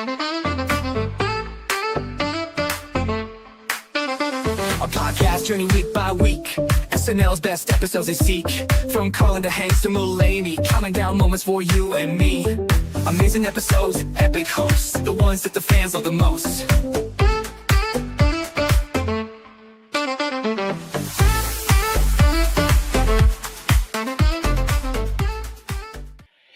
A podcast journey week by week. SNL's best episodes they seek. From Colin to Hanks to Mulaney, counting down moments for you and me. Amazing episodes, epic hosts, the ones that the fans love the most.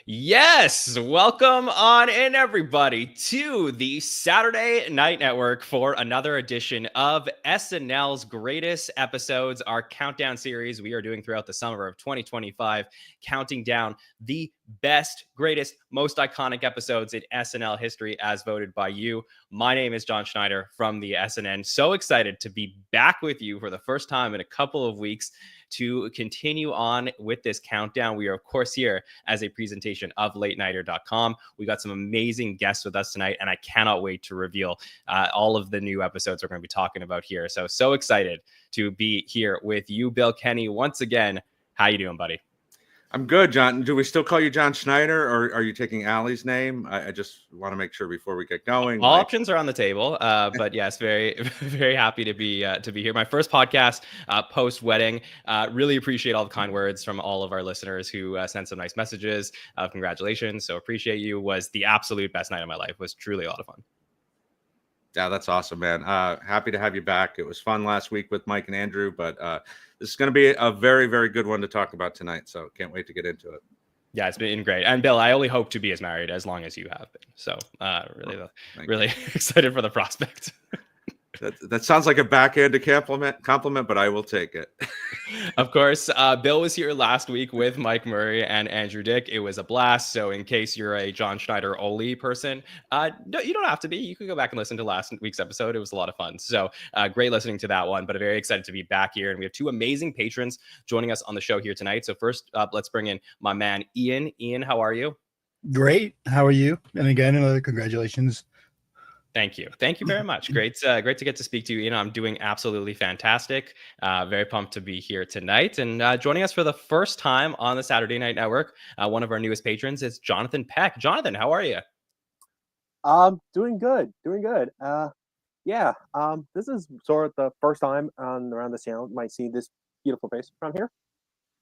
Yes, welcome on in everybody to the Saturday Night Network for another edition of SNL's greatest episodes, our countdown series we are doing throughout the summer of 2025, counting down the best, greatest, most iconic episodes in SNL history as voted by you. My name is John Schneider from the SNN. So excited to be back with you for the first time in a couple of weeks to continue on with this countdown. We are, of course, here as a presentation of latenighter.com. We got some amazing guests with us tonight, and I cannot wait to reveal all of the new episodes we're going to be talking about here. So excited to be here with you, Bill Kenny, once again. How you doing, buddy? I'm good, John. Do we still call you John Schneider, or are you taking Allie's name? I just want to make sure before we get going. All options are on the table, but yes, very, very happy to be here. My first podcast post wedding. Really appreciate all the kind words from all of our listeners who sent some nice messages. Congratulations, so appreciate you. Was the absolute best night of my life. Was truly a lot of fun. Yeah, that's awesome, man. Happy to have you back. It was fun last week with Mike and Andrew, but this is going to be a very, very good one to talk about tonight. So can't wait to get into it. Yeah, it's been great. And Bill, I only hope to be as married as long as you have been. So really excited for the prospect. That sounds like a backhanded compliment, but I will take it. Of course, Bill was here last week with Mike Murray and Andrew Dick. It was a blast. So in case you're a John Schneider only person, no, you don't have to be. You can go back and listen to last week's episode. It was a lot of fun. So great listening to that one, but very excited to be back here. And we have two amazing patrons joining us on the show here tonight. So first up, let's bring in my man, Ian. Ian, how are you? Great. How are you? And again, another congratulations. Thank you. Thank you very much. Great to get to speak to you. I'm doing absolutely fantastic. Very pumped to be here tonight. And joining us for the first time on the Saturday Night Network, one of our newest patrons is Jonathan Peck. Jonathan, how are you? Doing good. This is sort of the first time around this channel you might see this beautiful face from here.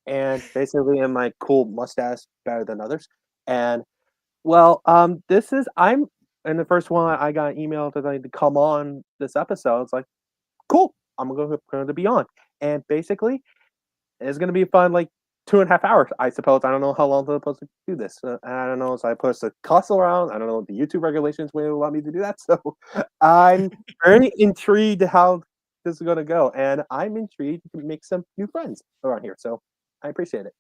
And basically in my cool mustache better than others. And I'm and the first one I got an email to come on this episode. It's like, cool, I'm going to be on. And basically, it's going to be fun, like 2.5 hours, I suppose. I don't know how long I'm supposed to do this. I don't know if I'm supposed to cuss around. I don't know if the YouTube regulations will allow me to do that. So I'm very intrigued how this is going to go. And I'm intrigued to make some new friends around here. So I appreciate it.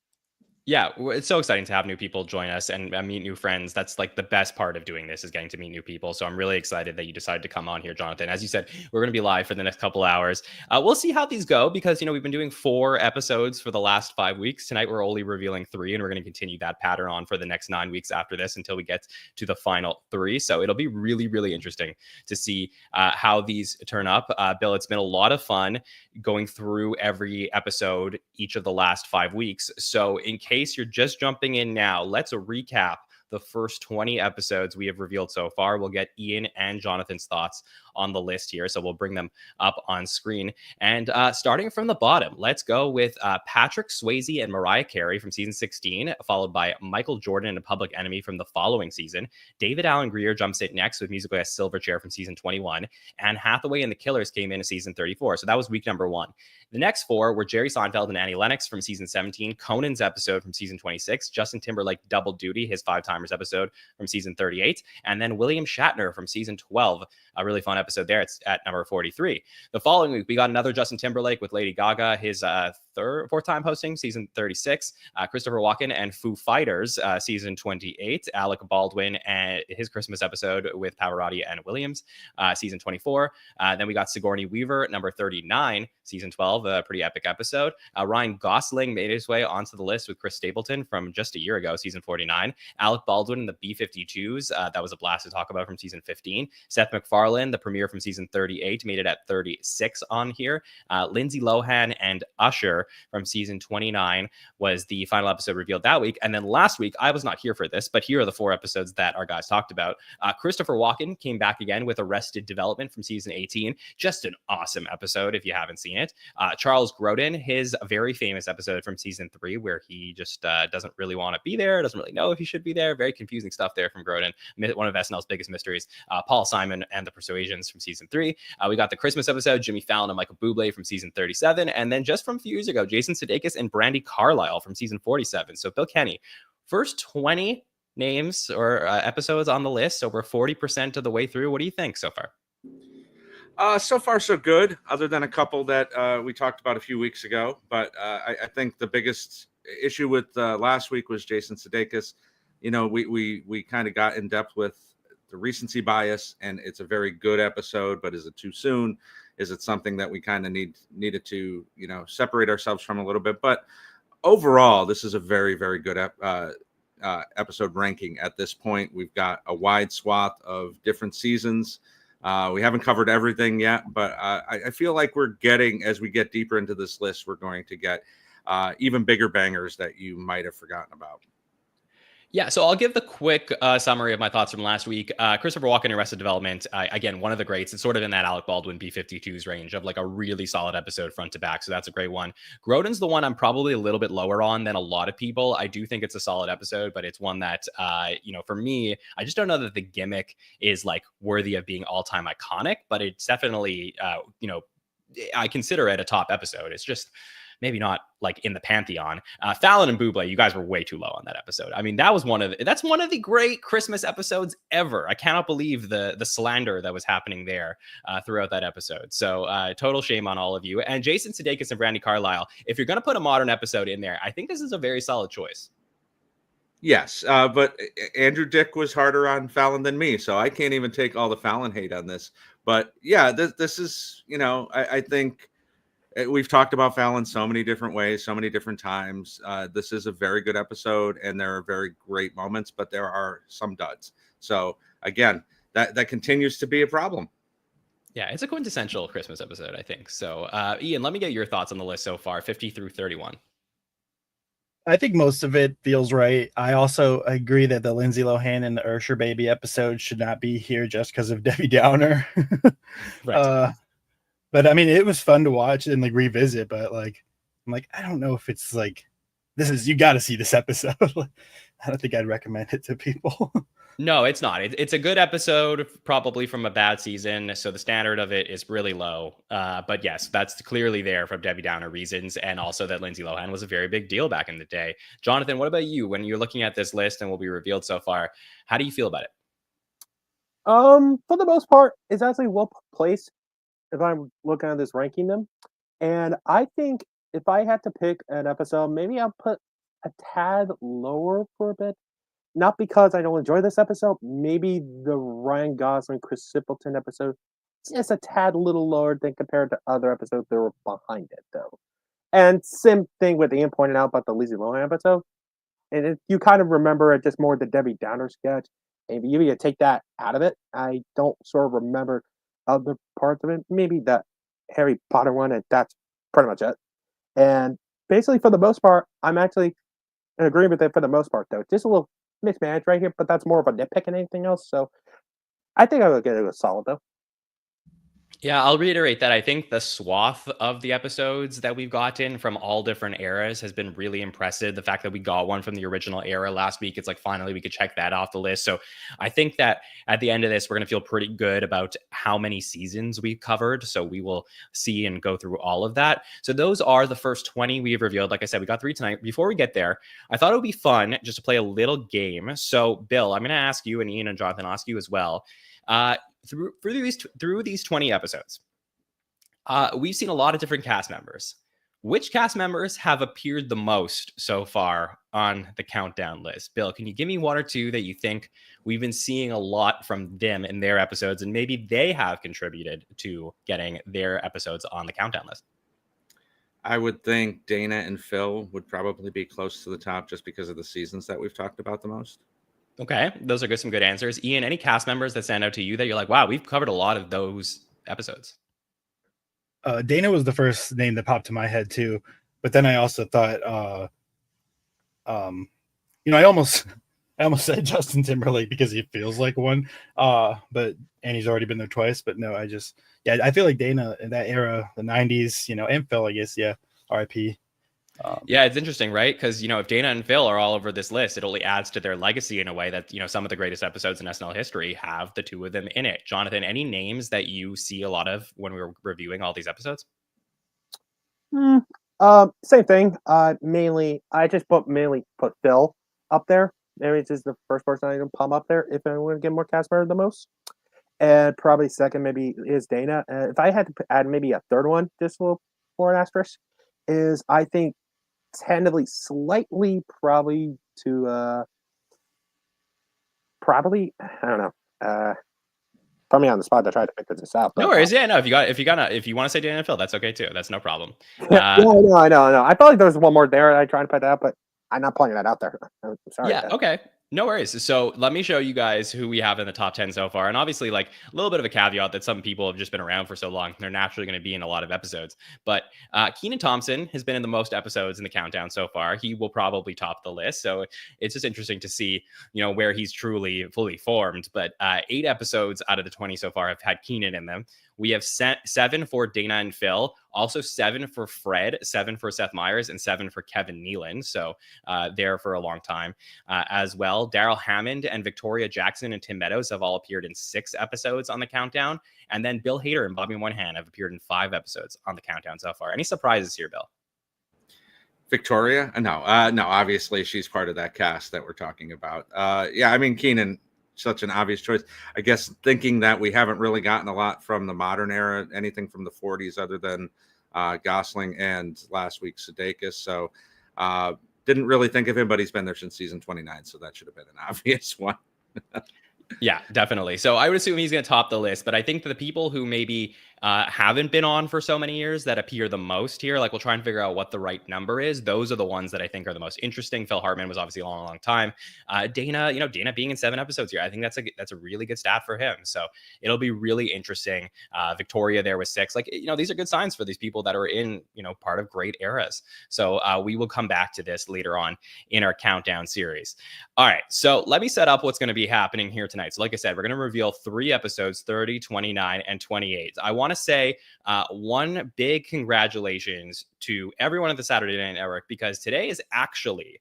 Yeah, it's so exciting to have new people join us and meet new friends. That's like the best part of doing this is getting to meet new people. So I'm really excited that you decided to come on here, Jonathan. As you said, we're going to be live for the next couple hours. We'll see how these go because, we've been doing 4 episodes for the last 5 weeks. Tonight, we're only revealing 3, and we're going to continue that pattern on for the next 9 weeks after this until we get to the final 3. So it'll be really, really interesting to see how these turn up. Bill, it's been a lot of fun going through every episode each of the last 5 weeks. So in case you're just jumping in now, let's recap the first 20 episodes we have revealed so far. We'll get Ian and Jonathan's thoughts on the list here. So we'll bring them up on screen. And starting from the bottom, let's go with Patrick Swayze and Mariah Carey from season 16, followed by Michael Jordan and Public Enemy from the following season. David Alan Grier jumps in next with musical guest Silverchair from season 21. Anne Hathaway and the Killers came in season 34. So that was week number 1. The next 4 were Jerry Seinfeld and Annie Lennox from season 17, Conan's episode from season 26, Justin Timberlake Double Duty, his 5-timers episode from season 38, and then William Shatner from season 12, a really fun episode there. It's at number 43. The following week, we got another Justin Timberlake with Lady Gaga, his 4th time hosting, season 36, Christopher Walken and Foo Fighters, season 28, Alec Baldwin and his Christmas episode with Pavarotti and Williams, season 24. Then we got Sigourney Weaver, number 39, season 12, a pretty epic episode. Ryan Gosling made his way onto the list with Chris Stapleton from just a year ago, season 49. Alec Baldwin and the B-52s. That was a blast to talk about from season 15. Seth MacFarlane, the premiere from season 38, made it at 36 on here. Lindsay Lohan and Usher from season 29 was the final episode revealed that week. And then last week, I was not here for this, but here are the 4 episodes that our guys talked about. Christopher Walken came back again with Arrested Development from season 18. Just an awesome episode if you haven't seen it. Charles Grodin, his very famous episode from season 3, where he just doesn't really want to be there, doesn't really know if he should be there. Very confusing stuff there from Grodin. One of SNL's biggest mysteries. Paul Simon and the Persuasions from season 3. We got the Christmas episode, Jimmy Fallon and Michael Bublé from season 37. And then just from a few years ago, Jason Sudeikis and Brandi Carlile from season 47. So Bill Kenny, first 20 names or episodes on the list. So we're 40% of the way through. What do you think so far? So far, so good, other than a couple that we talked about a few weeks ago. But I think the biggest issue with last week was Jason Sudeikis. You know, we kind of got in depth with the recency bias, and it's a very good episode, but is it too soon? Is it something that we kind of needed to, you know, separate ourselves from a little bit? But overall, this is a very, very good episode ranking at this point. We've got a wide swath of different seasons. We haven't covered everything yet, but I feel like we're getting, as we get deeper into this list, we're going to get even bigger bangers that you might have forgotten about. Yeah, so I'll give the quick summary of my thoughts from last week. Christopher Walken, Arrested Development, again, one of the greats. It's sort of in that Alec Baldwin B-52s range of like a really solid episode front to back. So that's a great one. Grodin's the one I'm probably a little bit lower on than a lot of people. I do think it's a solid episode, but it's one that, you know, for me, I just don't know that the gimmick is like worthy of being all-time iconic, but it's definitely, you know, I consider it a top episode. It's just maybe not like in the pantheon. Fallon and Bublé, you guys were way too low on that episode. I mean, that's one of the great Christmas episodes ever. I cannot believe the slander that was happening there throughout that episode. So total shame on all of you. And Jason Sudeikis and Brandi Carlile, if you're going to put a modern episode in there, I think this is a very solid choice. Yes, but Andrew Dick was harder on Fallon than me, so I can't even take all the Fallon hate on this. But yeah, this is, you know, I think we've talked about Fallon so many different ways, so many different times. This is a very good episode, and there are very great moments, but there are some duds. So again, that continues to be a problem. Yeah, it's a quintessential Christmas episode, I think. So Ian, let me get your thoughts on the list so far, 50 through 31. I think most of it feels right. I also agree that the Lindsay Lohan and the Ursher baby episode should not be here just because of Debbie Downer. Right. But I mean, it was fun to watch and like revisit, but like, I'm like, I don't know if it's like, you got to see this episode. I don't think I'd recommend it to people. No, it's not. It's a good episode, probably from a bad season. So the standard of it is really low. But yes, that's clearly there from Debbie Downer reasons. And also that Lindsay Lohan was a very big deal back in the day. Jonathan, what about you? When you're looking at this list and what we revealed so far, how do you feel about it? For the most part, it's actually well placed if I'm looking at this ranking them. And I think if I had to pick an episode, maybe I'll put a tad lower for a bit. Not because I don't enjoy this episode. Maybe the Ryan Gosling, Chris Stapleton episode is just a tad little lower than compared to other episodes that were behind it, though. And same thing with Ian pointed out about the Lindsay Lohan episode. And if you kind of remember it just more the Debbie Downer sketch, maybe you take that out of it. I don't sort of remember other parts of it. Maybe that Harry Potter one, and that's pretty much it. And basically, for the most part, I'm actually in agreement with it for the most part, though. Just a little mismatch right here, but that's more of a nitpick than anything else. So I think I would get it a solid, though. Yeah, I'll reiterate that I think the swath of the episodes that we've gotten from all different eras has been really impressive. The fact that we got one from the original era last week, it's like finally we could check that off the list. So I think that at the end of this, we're going to feel pretty good about how many seasons we've covered. So we will see and go through all of that. So those are the first 20 we've revealed. Like I said, we got 3 tonight. Before we get there, I thought it would be fun just to play a little game. So Bill, I'm going to ask you, and Ian and Jonathan ask you as well. Through these 20 episodes, we've seen a lot of different cast members. Which cast members have appeared the most so far on the countdown list? Bill, can you give me 1 or 2 that you think we've been seeing a lot from them in their episodes, and maybe they have contributed to getting their episodes on the countdown list? I would think Dana and Phil would probably be close to the top just because of the seasons that we've talked about the most. Okay, those are good. Some good answers. Ian, any cast members that stand out to you that you're like, wow, we've covered a lot of those episodes? Dana was the first name that popped to my head too, but then I also thought, I almost said Justin Timberlake because he feels like one, but and he's already been there twice. But no, I feel like Dana in that era, the '90s, and Phil, I guess, yeah, R.I.P. Yeah, it's interesting, right? Because if Dana and Phil are all over this list, it only adds to their legacy in a way that some of the greatest episodes in SNL history have the two of them in it. Jonathan, any names that you see a lot of when we were reviewing all these episodes? Same thing. I just mainly put Phil up there. Maybe it's just the first person I can palm up there if I want to get more cast member the most. And probably second maybe is Dana. If I had to add maybe a third one, just a little for an asterisk, is I think tentatively slightly probably to probably I don't know. Put me on the spot to try to figure this out. No worries. Yeah, no. If you want to say Dana and Phil, that's okay too. That's no problem. I know. I felt like there was one more there. I tried to put that, but I'm not putting that out there. I'm sorry. Yeah. Okay. No worries. So let me show you guys who we have in the top 10 so far. And obviously, like a little bit of a caveat that some people have just been around for so long. They're naturally going to be in a lot of episodes. But Kenan Thompson has been in the most episodes in the countdown so far. He will probably top the list. So it's just interesting to see, where he's truly fully formed. But 8 episodes out of the 20 so far have had Kenan in them. We have 7 for Dana and Phil, also 7 for Fred, 7 for Seth Meyers, and 7 for Kevin Nealon. So there for a long time as well. Daryl Hammond and Victoria Jackson and Tim Meadows have all appeared in 6 episodes on the countdown. And then Bill Hader and Bobby Moynihan have appeared in 5 episodes on the countdown so far. Any surprises here, Bill? Victoria? No, obviously she's part of that cast that we're talking about. Kenan, such an obvious choice. I guess thinking that we haven't really gotten a lot from the modern era, anything from the 40s other than Gosling and last week's Sudeikis. So didn't really think of him, but he's been there since season 29. So that should have been an obvious one. Yeah, definitely. So I would assume he's going to top the list, but I think the people who maybe haven't been on for so many years that appear the most here, like we'll try and figure out what the right number is. Those are the ones that I think are the most interesting. Phil Hartman was obviously a long time. Dana, Dana being in 7 episodes here, I think that's a really good stat for him. So it'll be really interesting. Victoria there was 6. Like, these are good signs for these people that are in, part of great eras. So we will come back to this later on in our countdown series. All right. So let me set up what's going to be happening here tonight. So like I said, we're going to reveal 3 episodes, 30, 29, and 28. I want to say one big congratulations to everyone at the Saturday Night Network, because today is actually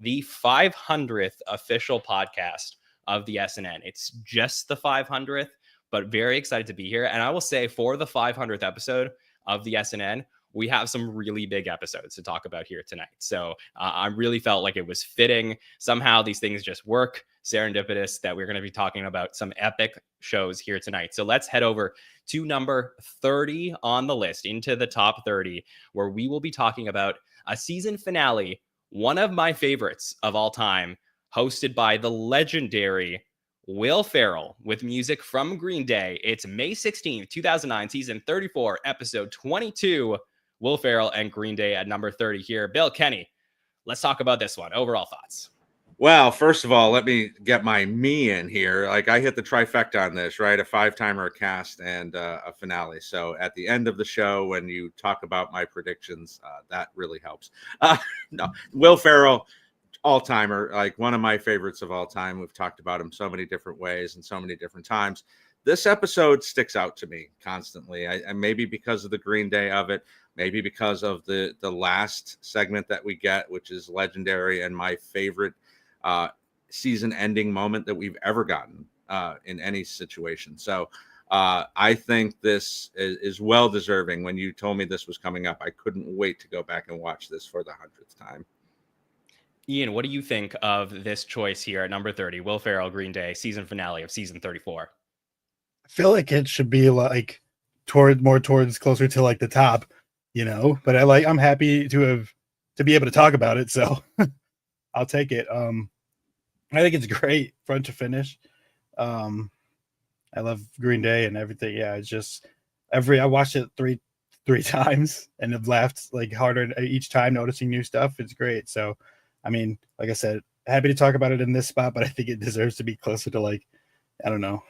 the 500th official podcast of the SNN. It's just the 500th, but very excited to be here. And I will say for the 500th episode of the SNN, we have some really big episodes to talk about here tonight. So I really felt like it was fitting. Somehow these things just work. Serendipitous that we're going to be talking about some epic shows here tonight. So let's head over to number 30 on the list, into the top 30, where we will be talking about a season finale, one of my favorites of all time, hosted by the legendary Will Ferrell with music from Green Day. It's May 16th, 2009, season 34, episode 22. Will Ferrell and Green Day at number 30 here. Bill, Kenny, let's talk about this one. Overall thoughts. Well, first of all, let me get me in here. Like, I hit the trifecta on this, right? A 5-timer, a cast, and a finale. So at the end of the show, when you talk about my predictions, that really helps. No, Will Ferrell, all-timer, like one of my favorites of all time. We've talked about him so many different ways and so many different times. This episode sticks out to me constantly. I maybe because of the Green Day of it, maybe because of the last segment that we get, which is legendary and my favorite season ending moment that we've ever gotten in any situation. So I think this is well deserving. When you told me this was coming up, I couldn't wait to go back and watch this for the 100th time. Ian, what do you think of this choice here at number 30, Will Ferrell, Green Day, season finale of season 34? I feel like it should be like towards closer to like the top, but I'm happy to be able to talk about it. So I'll take it. I think it's great front to finish. I love Green Day and everything. Yeah. It's just I watched it three times and have laughed like harder each time, noticing new stuff. It's great. So, I mean, like I said, happy to talk about it in this spot, but I think it deserves to be closer to like, I don't know,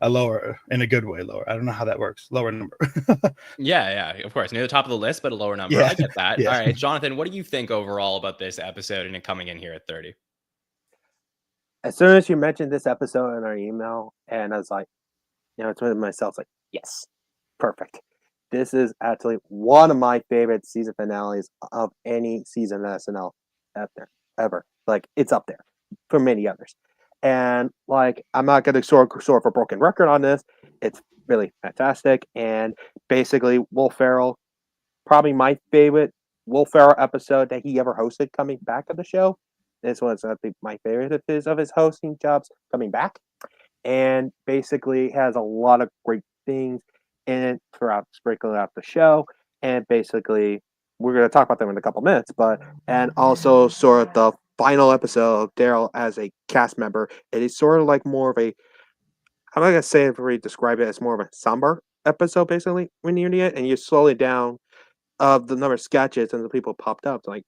a lower, in a good way, lower. I don't know how that works. Lower number. Yeah, of course. Near the top of the list, but a lower number. Yeah, I get that. yeah. All right, Jonathan, what do you think overall about this episode and it coming in here at 30? As soon as you mentioned this episode in our email, and I was like, it's with myself, like, yes, perfect. This is actually one of my favorite season finales of any season of SNL out there ever. Like, it's up there for many others. And like, I'm not going to sort of a broken record on this. It's really fantastic. And basically, Will Ferrell, probably my favorite Will Ferrell episode that he ever hosted coming back to the show. This was, I think, my favorite of his hosting jobs coming back. And basically has a lot of great things in it throughout, sprinkling out the show. And basically, we're going to talk about them in a couple minutes, and also sort of the final episode of Daryl as a cast member. It is sort of like more of a, how am I going to say it, really describe it as more of a somber episode, basically, when you're near it, and you slowly down of the number of sketches and the people popped up. Like,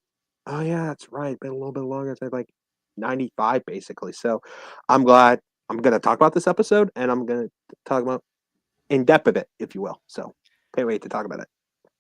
oh yeah, that's right. Been a little bit longer. It's like 95 basically. So I'm glad I'm going to talk about this episode, and I'm going to talk about in depth of it, if you will. So can't wait to talk about it.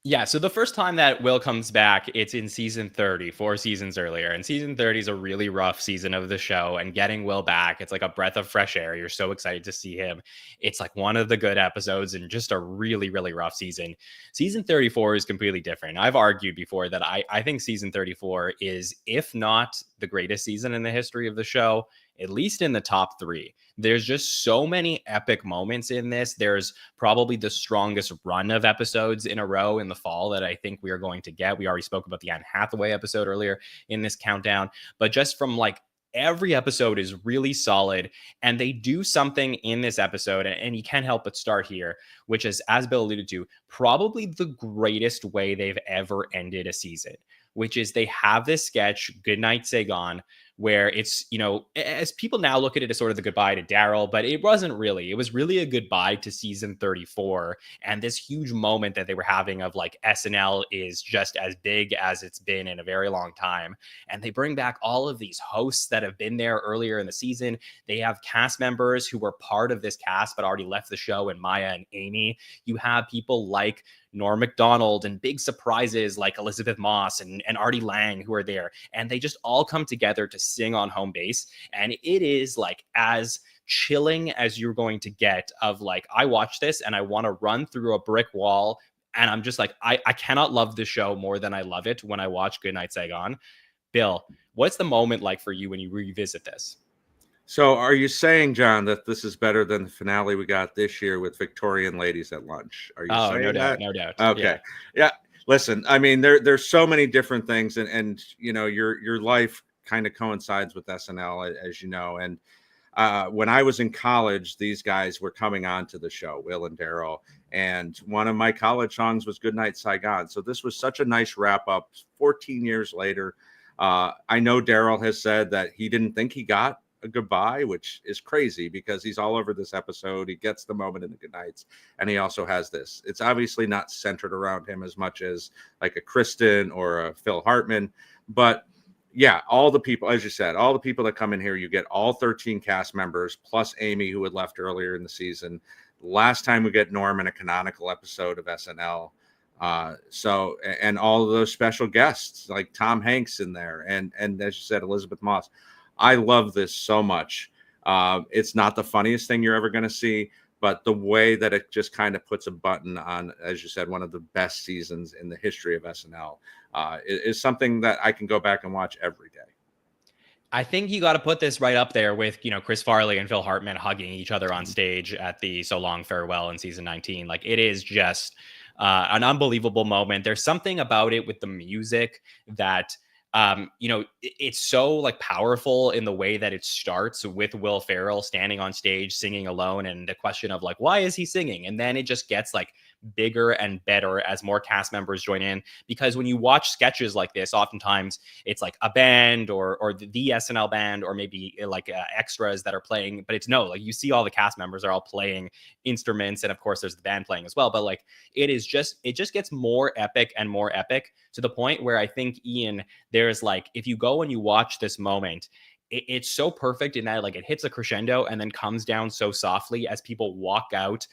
Yeah, so the first time that Will comes back, it's in season 30, 4 seasons earlier. And season 30 is a really rough season of the show. And getting Will back, it's like a breath of fresh air. You're so excited to see him. It's like one of the good episodes and just a really, really rough season. Season 34 is completely different. I've argued before that I think season 34 is, if not the greatest season in the history of the show, at least in the top 3. There's just so many epic moments in this. There's probably the strongest run of episodes in a row in the fall that I think we are going to get. We already spoke about the Anne Hathaway episode earlier in this countdown, but just from like every episode is really solid, and they do something in this episode, and you can't help but start here, which is, as Bill alluded to, probably the greatest way they've ever ended a season, which is they have this sketch, Goodnight Saigon, where it's, as people now look at it as sort of the goodbye to Daryl, but it wasn't really. It was really a goodbye to season 34 and this huge moment that they were having of like, SNL is just as big as it's been in a very long time. And they bring back all of these hosts that have been there earlier in the season. They have cast members who were part of this cast but already left the show, and Maya and Amy. You have people like Norm Macdonald and big surprises like Elizabeth Moss and Artie Lang who are there. And they just all come together to sing on home base. And it is like as chilling as you're going to get of like, I watch this and I want to run through a brick wall. And I'm just like, I cannot love the show more than I love it when I watch Goodnight Saigon. Bill, what's the moment like for you when you revisit this? So are you saying, John, that this is better than the finale we got this year with Victorian ladies at lunch? Are you saying no that? doubt, no doubt. Okay. Yeah. Listen, I mean, there's so many different things, and your life kind of coincides with SNL, as you know. And when I was in college, these guys were coming on to the show, Will and Daryl. And one of my college songs was Goodnight Saigon. So this was such a nice wrap up 14 years later. I know Daryl has said that he didn't think he got a goodbye, which is crazy because he's all over this episode. He gets the moment in the goodnights, and he also has this. It's obviously not centered around him as much as like a Kristen or a Phil Hartman, but yeah, all the people, as you said, all the people that come in here, you get all 13 cast members plus Amy, who had left earlier in the season. Last time we get Norm in a canonical episode of SNL. And all of those special guests like Tom Hanks in there, and as you said, Elizabeth Moss. I love this so much. It's not the funniest thing you're ever going to see, but the way that it just kind of puts a button on, as you said, one of the best seasons in the history of SNL is something that I can go back and watch every day. I think you got to put this right up there with, Chris Farley and Phil Hartman hugging each other on stage at the So Long Farewell in season 19. Like, it is just an unbelievable moment. There's something about it with the music that it's so like powerful in the way that it starts with Will Ferrell standing on stage singing alone, and the question of like, why is he singing? And then it just gets like bigger and better as more cast members join in, because when you watch sketches like this, oftentimes it's like a band or the SNL band, or maybe like extras that are playing, but it's like you see all the cast members are all playing instruments, and of course there's the band playing as well, but like it just gets more epic and more epic, to the point where I think, Ian, there's like, if you go and you watch this moment, it's so perfect in that like it hits a crescendo and then comes down so softly as people walk out.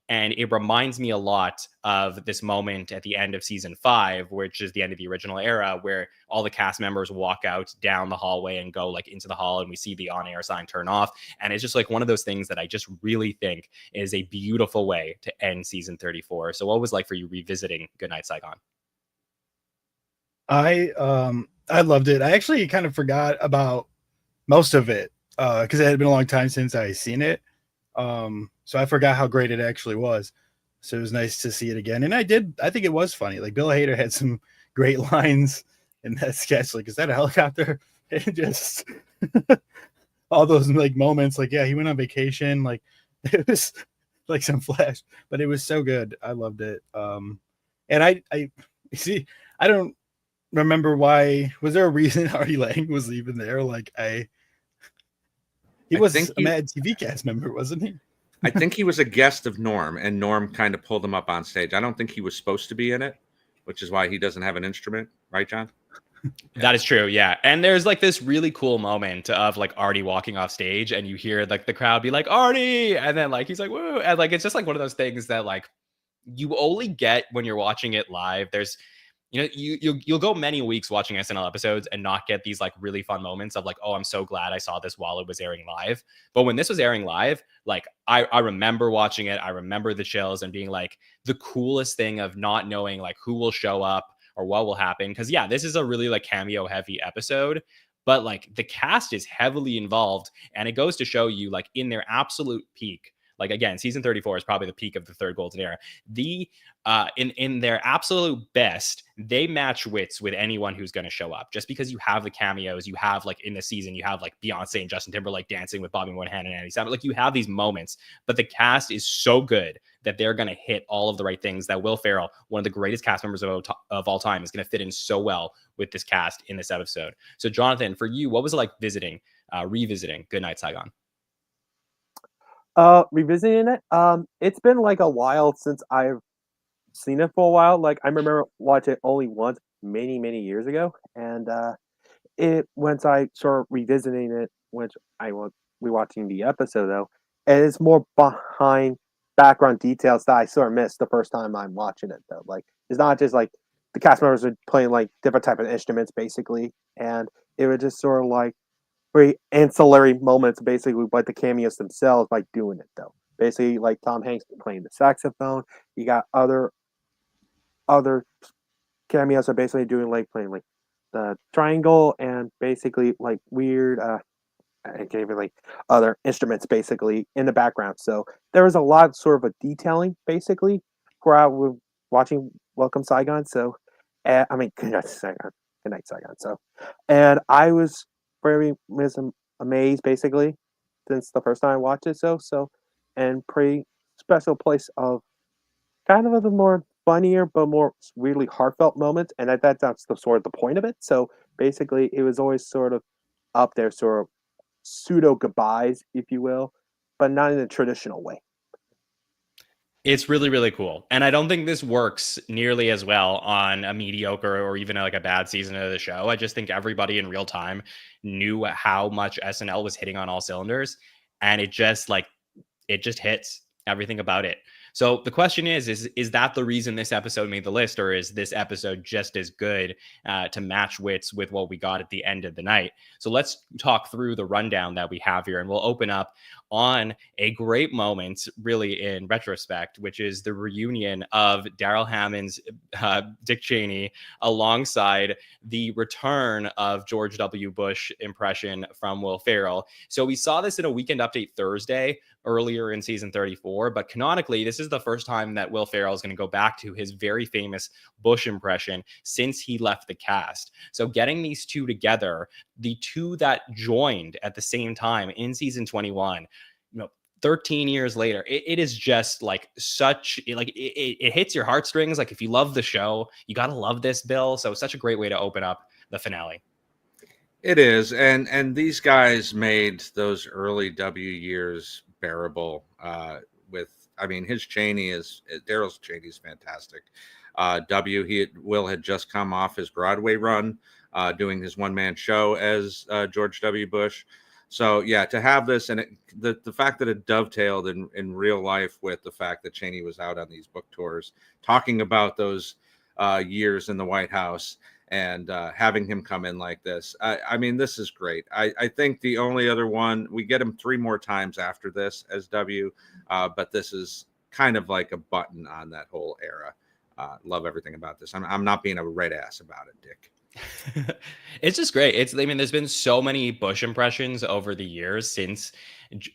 And it reminds me a lot of this moment at the end of season 5, which is the end of the original era, where all the cast members walk out down the hallway and go like into the hall, and we see the on-air sign turn off. And it's just like one of those things that I just really think is a beautiful way to end season 34. So what was it like for you revisiting Goodnight Saigon? I loved it. I actually kind of forgot about most of it because it had been a long time since I seen it. So I forgot how great it actually was. So it was nice to see it again. And I think it was funny. Like Bill Hader had some great lines in that sketch. Like, is that a helicopter? And just all those like moments. Like, yeah, he went on vacation. Like it was like some flash, but it was so good. I loved it. And I see, I don't remember why. Was there a reason Artie Lang was even there? Like he was a Mad TV cast member, wasn't he? I think he was a guest of Norm, and Norm kind of pulled him up on stage. I don't think he was supposed to be in it, which is why he doesn't have an instrument, right, John? That is true, yeah. And there's like this really cool moment of like Artie walking off stage, and you hear like the crowd be like Artie, and then like he's like woo, and like it's just like one of those things that like you only get when you're watching it live. There's you'll go many weeks watching SNL episodes and not get these like really fun moments of like, oh, I'm so glad I saw this while it was airing live. But when this was airing live, like I remember watching it. I remember the chills and being like the coolest thing of not knowing like who will show up or what will happen. Because yeah, this is a really like cameo heavy episode, but like the cast is heavily involved, and it goes to show you like in their absolute peak. Like again, season 34 is probably the peak of the third golden era. The in their absolute best, they match wits with anyone who's going to show up. Just because you have the cameos, you have like in the season, you have like Beyonce and Justin Timberlake dancing with Bobby Moynihan and Andy Samberg. Like you have these moments, but the cast is so good that they're going to hit all of the right things. That Will Ferrell, one of the greatest cast members of all time, is going to fit in so well with this cast in this episode. So Jonathan, for you, what was it like revisiting Goodnight Saigon? Revisiting it, it's been like a while since I've seen it for a while. Like I remember watching it only once many years ago, and it once I started revisiting it, which I was rewatching the episode though, and it's more behind background details that I sort of missed the first time I'm watching it though. Like it's not just like the cast members are playing like different type of instruments basically, and it was just sort of like very ancillary moments, basically, like the cameos themselves, like doing it though. Basically, like Tom Hanks playing the saxophone. You got other cameos are basically doing like playing like the triangle and basically like weird. I can't even like other instruments basically in the background. So there was a lot sort of a detailing basically for I was watching Welcome Saigon. So I mean, Good Night Saigon. So, and I was very amazed basically since the first time I watched it. So, and pretty special place of kind of the more funnier but more really heartfelt moments, and that's the sort of the point of it. So basically, it was always sort of up there, sort of pseudo goodbyes, if you will, but not in a traditional way. It's really, really cool. And I don't think this works nearly as well on a mediocre or even like a bad season of the show. I just think everybody in real time knew how much SNL was hitting on all cylinders. And it just hits everything about it. So the question is that the reason this episode made the list, or is this episode just as good to match wits with what we got at the end of the night? So let's talk through the rundown that we have here, and we'll open up on a great moment, really in retrospect, which is the reunion of Daryl Hammond's Dick Cheney alongside the return of George W. Bush impression from Will Ferrell. So we saw this in a Weekend Update Thursday earlier in season 34, but canonically, this is the first time that Will Ferrell is going to go back to his very famous Bush impression since he left the cast. So getting these two together, the two that joined at the same time in season 21, 13 years later, it is just like it hits your heartstrings. Like if you love the show, you got to love this, Bill. So such a great way to open up the finale. It is, and these guys made those early W years bearable. His Daryl's Cheney is fantastic. Will had just come off his Broadway run, doing his one-man show as George W. Bush. So yeah, to have this and the fact that it dovetailed in real life with the fact that Cheney was out on these book tours talking about those years in the White House, and having him come in like this. I mean, this is great. I think the only other one, we get him 3 more times after this as W, but this is kind of like a button on that whole era. Love everything about this. I'm not being a red ass about it, Dick. It's just great. I mean, there's been so many Bush impressions over the years since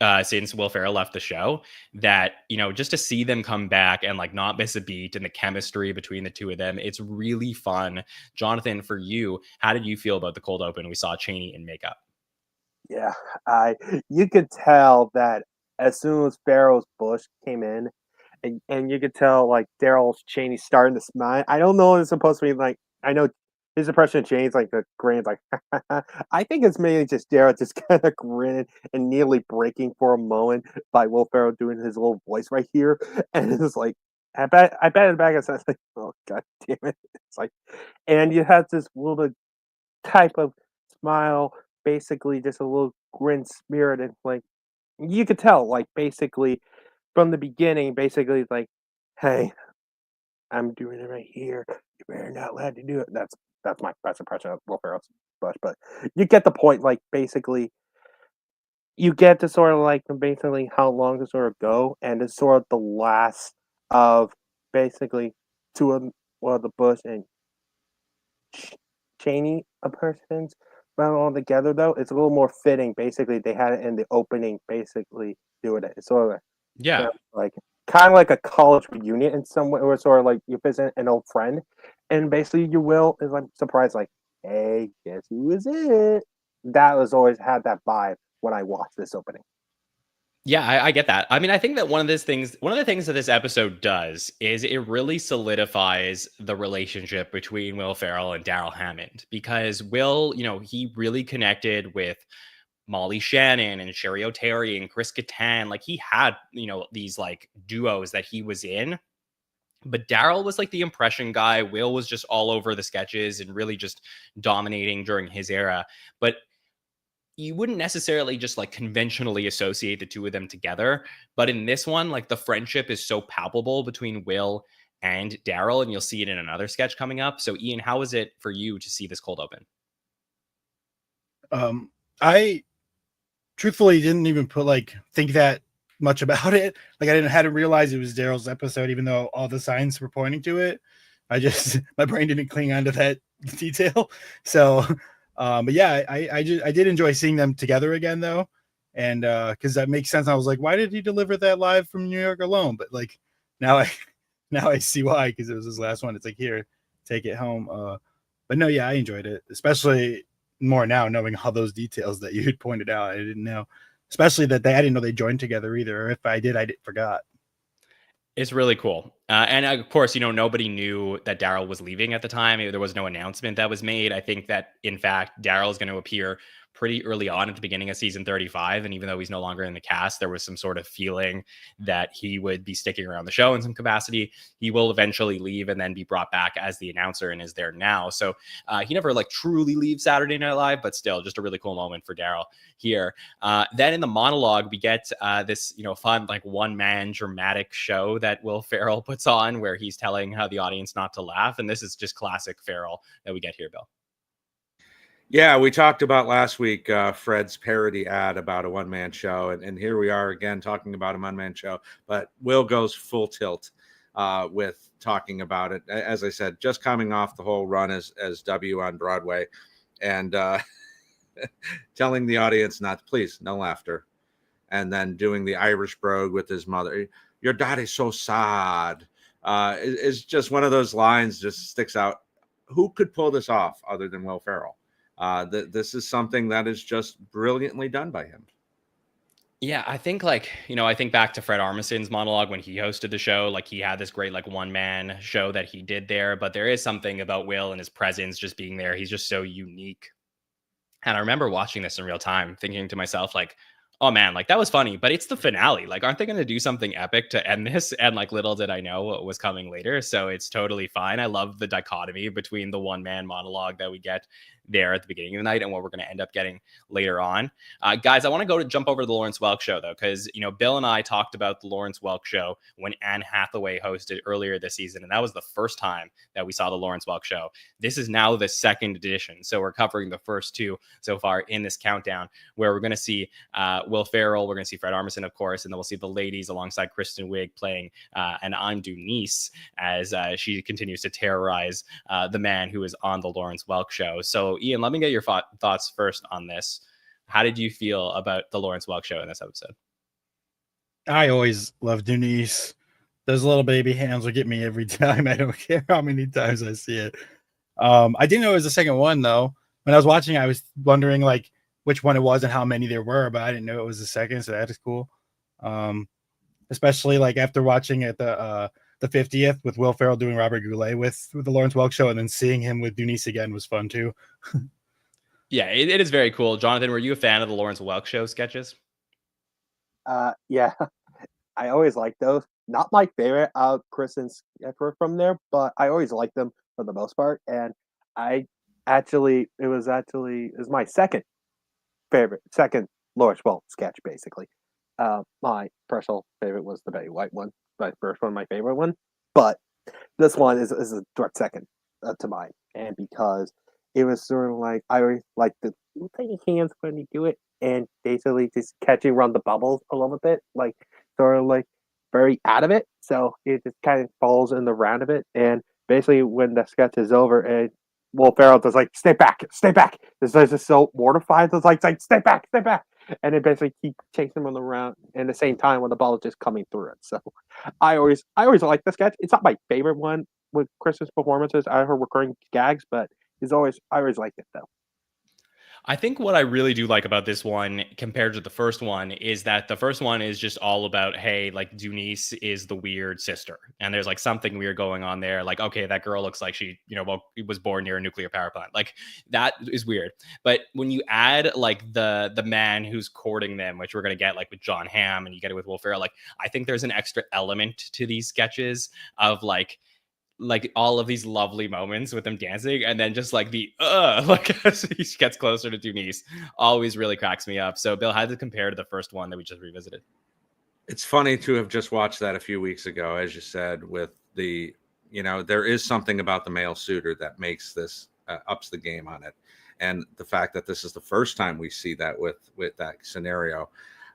Will Ferrell left the show that, just to see them come back and like not miss a beat, and the chemistry between the two of them, it's really fun. Jonathan, for you, how did you feel about the cold open? We saw Cheney in makeup. Yeah, you could tell that as soon as Ferrell's Bush came in, and you could tell like Daryl Cheney starting to smile. I don't know if it's supposed to be like, I know his impression of Cheney's like the grin, like I think it's mainly just Daryl just kind of grinning and nearly breaking for a moment by Will Ferrell doing his little voice right here, and it's like I bet in the back of it's like, oh god damn it, it's like, and you have this little type of smile, basically just a little grin smeared, and like you could tell, like basically from the beginning, basically like, hey, I'm doing it right here. You better not allowed to do it. That's my best impression of Will Ferrell's Bush, but you get the point. Like basically, you get to sort of like basically how long to sort of go, and it's sort of the last of basically two of the Bush and Cheney persons. But all together though, it's a little more fitting. Basically, they had it in the opening. Basically, doing it. It's sort of Yeah. like kind of like a college reunion in some way, or sort of like you visit an old friend, and basically you will is like surprised, like, hey, guess who is it? That was always had that vibe when I watched this opening. Yeah, I get that. I mean, I think that one of the things that this episode does is it really solidifies the relationship between Will Ferrell and Daryl Hammond, because Will, he really connected with Molly Shannon and Sherry O'Terry and Chris Kattan. Like he had, these like duos that he was in. But Daryl was like the impression guy. Will was just all over the sketches and really just dominating during his era. But you wouldn't necessarily just like conventionally associate the two of them together. But in this one, like the friendship is so palpable between Will and Daryl, and you'll see it in another sketch coming up. So Ian, how was it for you to see this cold open? I truthfully didn't even think that much about it. Like I hadn't realized it was Daryl's episode, even though all the signs were pointing to it. My brain didn't cling on to that detail. So but yeah, I did enjoy seeing them together again though. And because that makes sense. I was like, why did he deliver that live from New York alone? But like now I see why, because it was his last one. It's like, here, take it home. But no, yeah, I enjoyed it, especially more now knowing all those details that you had pointed out. I didn't know, especially that I didn't know they joined together either. Or if I did, forgot. It's really cool. And of course, nobody knew that Daryl was leaving at the time. There was no announcement that was made. I think that, in fact, Daryl is going to appear pretty early on at the beginning of season 35. And even though he's no longer in the cast, there was some sort of feeling that he would be sticking around the show in some capacity. He will eventually leave and then be brought back as the announcer and is there now. So he never truly leaves Saturday Night Live, but still just a really cool moment for Daryl here. Then in the monologue, we get this, fun, one-man dramatic show that Will Ferrell puts on where he's telling how the audience not to laugh. And this is just classic Ferrell that we get here, Bill. Yeah, we talked about last week Fred's parody ad about a one-man show, and here we are again talking about a one-man show. But Will goes full tilt with talking about it. As I said, just coming off the whole run as W on Broadway, and telling the audience please, no laughter, and then doing the Irish brogue with his mother. Your daddy's so sad. Is just one of those lines just sticks out. Who could pull this off other than Will Ferrell? This is something that is just brilliantly done by him. Yeah, I think I think back to Fred Armisen's monologue when he hosted the show. Like he had this great one-man show that he did there, but there is something about Will and his presence just being there. He's just so unique. And I remember watching this in real time, thinking to myself, oh man, that was funny, but it's the finale. Aren't they going to do something epic to end this? And little did I know what was coming later. So it's totally fine. I love the dichotomy between the one-man monologue that we get there at the beginning of the night and what we're going to end up getting later on. Guys, I want to jump over to the Lawrence Welk show, though, because, Bill and I talked about the Lawrence Welk show when Anne Hathaway hosted earlier this season, and that was the first time that we saw the Lawrence Welk show. This is now the second edition, so we're covering the first two so far in this countdown, where we're going to see Will Ferrell, we're going to see Fred Armisen, of course, and then we'll see the ladies alongside Kristen Wiig playing an I'm Dunice as she continues to terrorize the man who is on the Lawrence Welk show. So, Ian, let me get your thoughts first on this. How did you feel about the Lawrence Welk show in this episode? I always love Dunice. Those little baby hands will get me every time. I don't care how many times I see it. I didn't know it was the second one, though. When I was watching, I was wondering like which one it was and how many there were, but I didn't know it was the second, so that is cool. Especially like after watching it the 50th with Will Ferrell doing Robert Goulet with the Lawrence Welk show, and then seeing him with Dunice again was fun too. Yeah, it is very cool. Jonathan, were you a fan of the Lawrence Welk show sketches? Yeah, I always liked those. Not my favorite Kristen's sketch were from there, but I always liked them for the most part. And it was my second Lawrence Welk sketch, basically. My personal favorite was the Betty White one. My first one, my favorite one. But this one is a direct second to mine. And because it was sort of like, I always like the tiny hands when you do it, and basically just catching around the bubbles a little bit, like sort of like very out of it. So it just kind of falls in the round of it. And basically when the sketch is over, and Will Ferrell does like, stay back. This is just so mortified. It's like, stay back. And it basically keep chasing him on the round and the same time when the ball is just coming through it. So I always like the sketch. It's not my favorite one with Kristen's performances. I heard recurring gags, but I always liked it though. I think what I really do like about this one compared to the first one is that the first one is just all about, hey, like Dunice is the weird sister. And there's like something weird going on there. Like, okay, that girl looks like she, was born near a nuclear power plant. Like that is weird. But when you add like the man who's courting them, which we're going to get like with John Hamm and you get it with Will Ferrell, like I think there's an extra element to these sketches of like all of these lovely moments with them dancing, and then just like like as he gets closer to Dunice always really cracks me up. So Bill, how did it compare to the first one that we just revisited? It's funny to have just watched that a few weeks ago, as you said, with the, there is something about the male suitor that makes this ups the game on it. And the fact that this is the first time we see that with that scenario.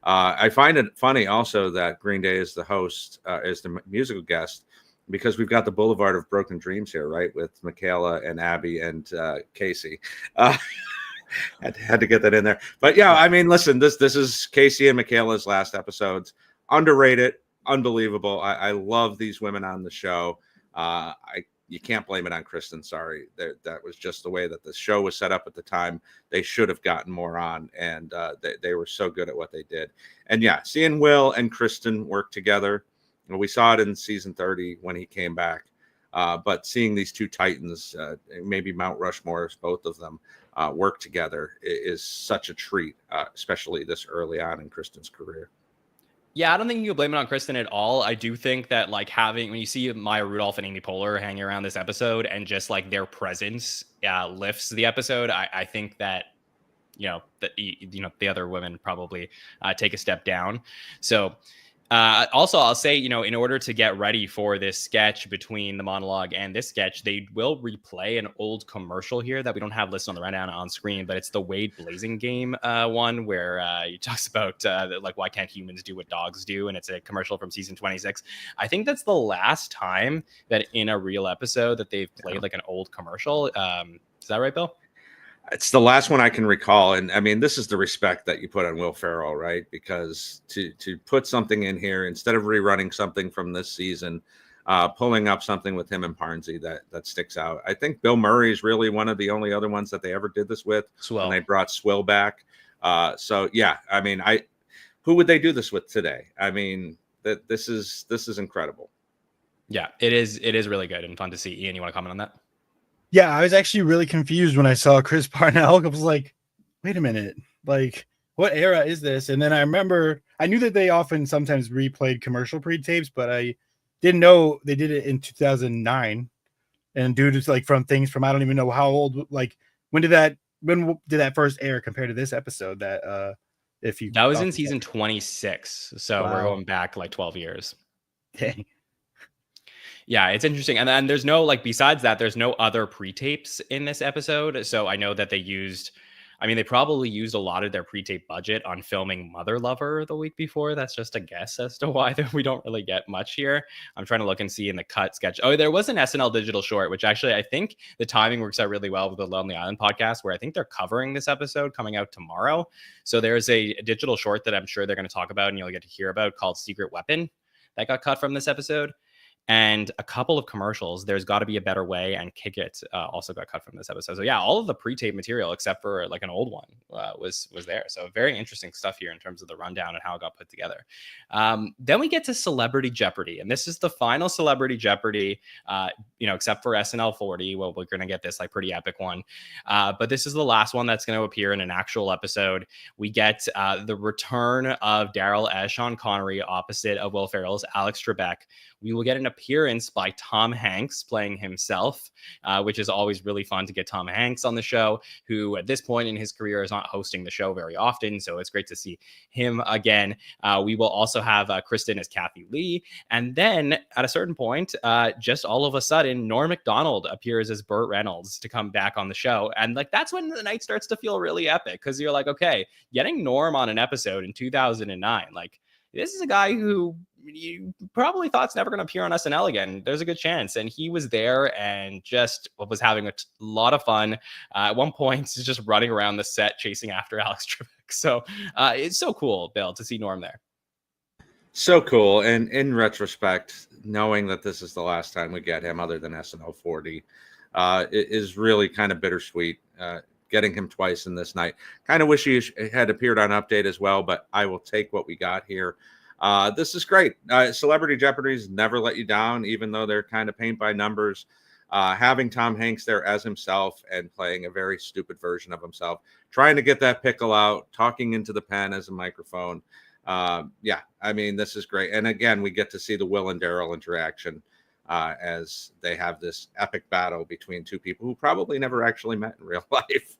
I find it funny also that Green Day is the host, is the musical guest, because we've got the Boulevard of Broken Dreams here, right? With Michaela and Abby and Casey. Had to get that in there. But yeah, I mean, listen, this is Casey and Michaela's last episodes. Underrated, unbelievable. I love these women on the show. You can't blame it on Kristen. Sorry. That was just the way that the show was set up at the time. They should have gotten more on, and they were so good at what they did. And yeah, seeing Will and Kristen work together, we saw it in season 30 when he came back. But seeing these two titans, maybe Mount Rushmore, both of them, work together is such a treat, especially this early on in Kristen's career. Yeah, I don't think you can blame it on Kristen at all. I do think that like when you see Maya Rudolph and Amy Poehler hanging around this episode and just like their presence lifts the episode, I think that the other women probably take a step down. So also, I'll say, in order to get ready for this sketch between the monologue and this sketch, they will replay an old commercial here that we don't have listed on the rundown on screen, but it's the Wade Blazing Game one where he talks about like why can't humans do what dogs do, and it's a commercial from season 26. I think that's the last time that in a real episode that they've played like an old commercial. Is that right, Bill? It's the last one I can recall. And I mean, this is the respect that you put on Will Ferrell, right? Because to put something in here, instead of rerunning something from this season, pulling up something with him and Parnsey that sticks out. I think Bill Murray is really one of the only other ones that they ever did this with. Swill. And they brought Swill back. So yeah, I mean, who would they do this with today? I mean, this is incredible. Yeah, it is really good and fun to see. Ian, you want to comment on that? Yeah, I was actually really confused when I saw Chris Parnell. I was like, wait a minute, like, what era is this? And then I knew that they often sometimes replayed commercial pre-tapes, but I didn't know they did it in 2009. And due to like from things from, I don't even know how old, like, when did that when did that first air compared to this episode? That if you That was off in the season top? 26. So we're Wow. going back like 12 years. Dang. Yeah, it's interesting. And then there's no, like, besides that, there's no other pre-tapes in this episode. So I know that they probably used a lot of their pre-tape budget on filming Mother Lover the week before. That's just a guess as to why we don't really get much here. I'm trying to look and see in the cut sketch. Oh, there was an SNL digital short, which actually I think the timing works out really well with the Lonely Island podcast, where I think they're covering this episode coming out tomorrow. So there's a digital short that I'm sure they're going to talk about and you'll get to hear about called Secret Weapon that got cut from this episode. And a couple of commercials. There's Got to Be a Better Way and Kick It also got cut from this episode. So yeah, all of the pre-tape material except for like an old one was there. So very interesting stuff here in terms of the rundown and how it got put together. Then we get to Celebrity Jeopardy, and this is the final Celebrity Jeopardy. Except for SNL 40. Well, we're gonna get this like pretty epic one, but this is the last one that's going to appear in an actual episode. We get the return of Daryl as Sean Connery opposite of Will Ferrell's Alex Trebek. We will get an appearance by Tom Hanks playing himself, which is always really fun to get Tom Hanks on the show, who at this point in his career is not hosting the show very often. So it's great to see him again. We will also have Kristen as Kathy Lee. And then at a certain point, just all of a sudden, Norm Macdonald appears as Burt Reynolds to come back on the show. And like, that's when the night starts to feel really epic, because you're like, okay, getting Norm on an episode in 2009, like, this is a guy who you probably thought's never going to appear on SNL again. There's a good chance. And he was there and just was having a lot of fun. At one point, he's just running around the set chasing after Alex Trebek. So it's so cool, Bill, to see Norm there. So cool. And in retrospect, knowing that this is the last time we get him other than SNL 40 it is really kind of bittersweet. Getting him twice in this night. Kind of wish he had appeared on Update as well, but I will take what we got here. This is great. Celebrity Jeopardy's never let you down, even though they're kind of paint by numbers. Having Tom Hanks there as himself and playing a very stupid version of himself, trying to get that pickle out, talking into the pen as a microphone. This is great. And again, we get to see the Will and Daryl interaction as they have this epic battle between two people who probably never actually met in real life.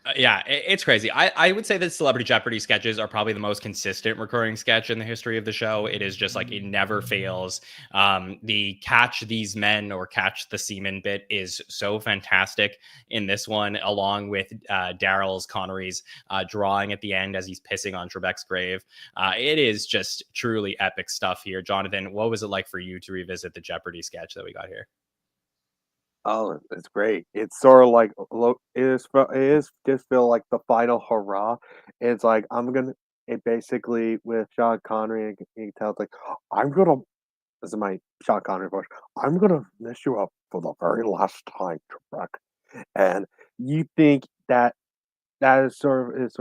It's crazy. I would say that Celebrity Jeopardy sketches are probably the most consistent recurring sketch in the history of the show. It is just like, it never fails. The catch these men or catch the semen bit is so fantastic in this one, along with Daryl's Connery's drawing at the end as he's pissing on Trebek's grave. It is just truly epic stuff here. Jonathan, what was it like for you to revisit the Jeopardy sketch that we got here? Oh, it's great. It's sort of like it is just feel like the final hurrah. It's like it basically with Sean Connery, and he tells like, I'm gonna. This is my Sean Connery voice. I'm gonna mess you up for the very last time, Trebek. And you think that is sort of his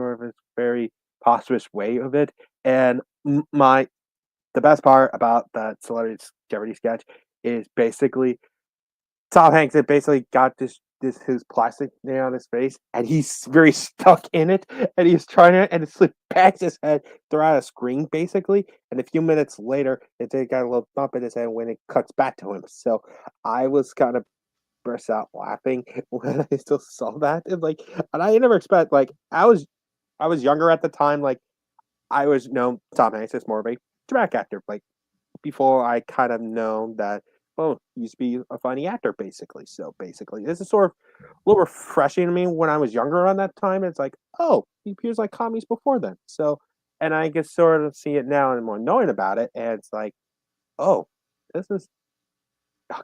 very posthumous way of it. And the best part about that Celebrity Jeopardy sketch is basically Tom Hanks had basically got his plastic nail on his face, and he's very stuck in it, and he's trying to, and it's like backs his head throughout a screen, basically. And a few minutes later, it got a little bump in his head when it cuts back to him. So I was kind of burst out laughing when I still saw that, and I never expect I was younger at the time, I was Tom Hanks is more of a drag actor, before I kind of know that. Oh, he used to be a funny actor, basically. So basically, this is sort of a little refreshing to me when I was younger around that time. It's like, oh, he appears like comedies before then. So, and I can sort of see it now and more knowing about it. And it's like, oh, this is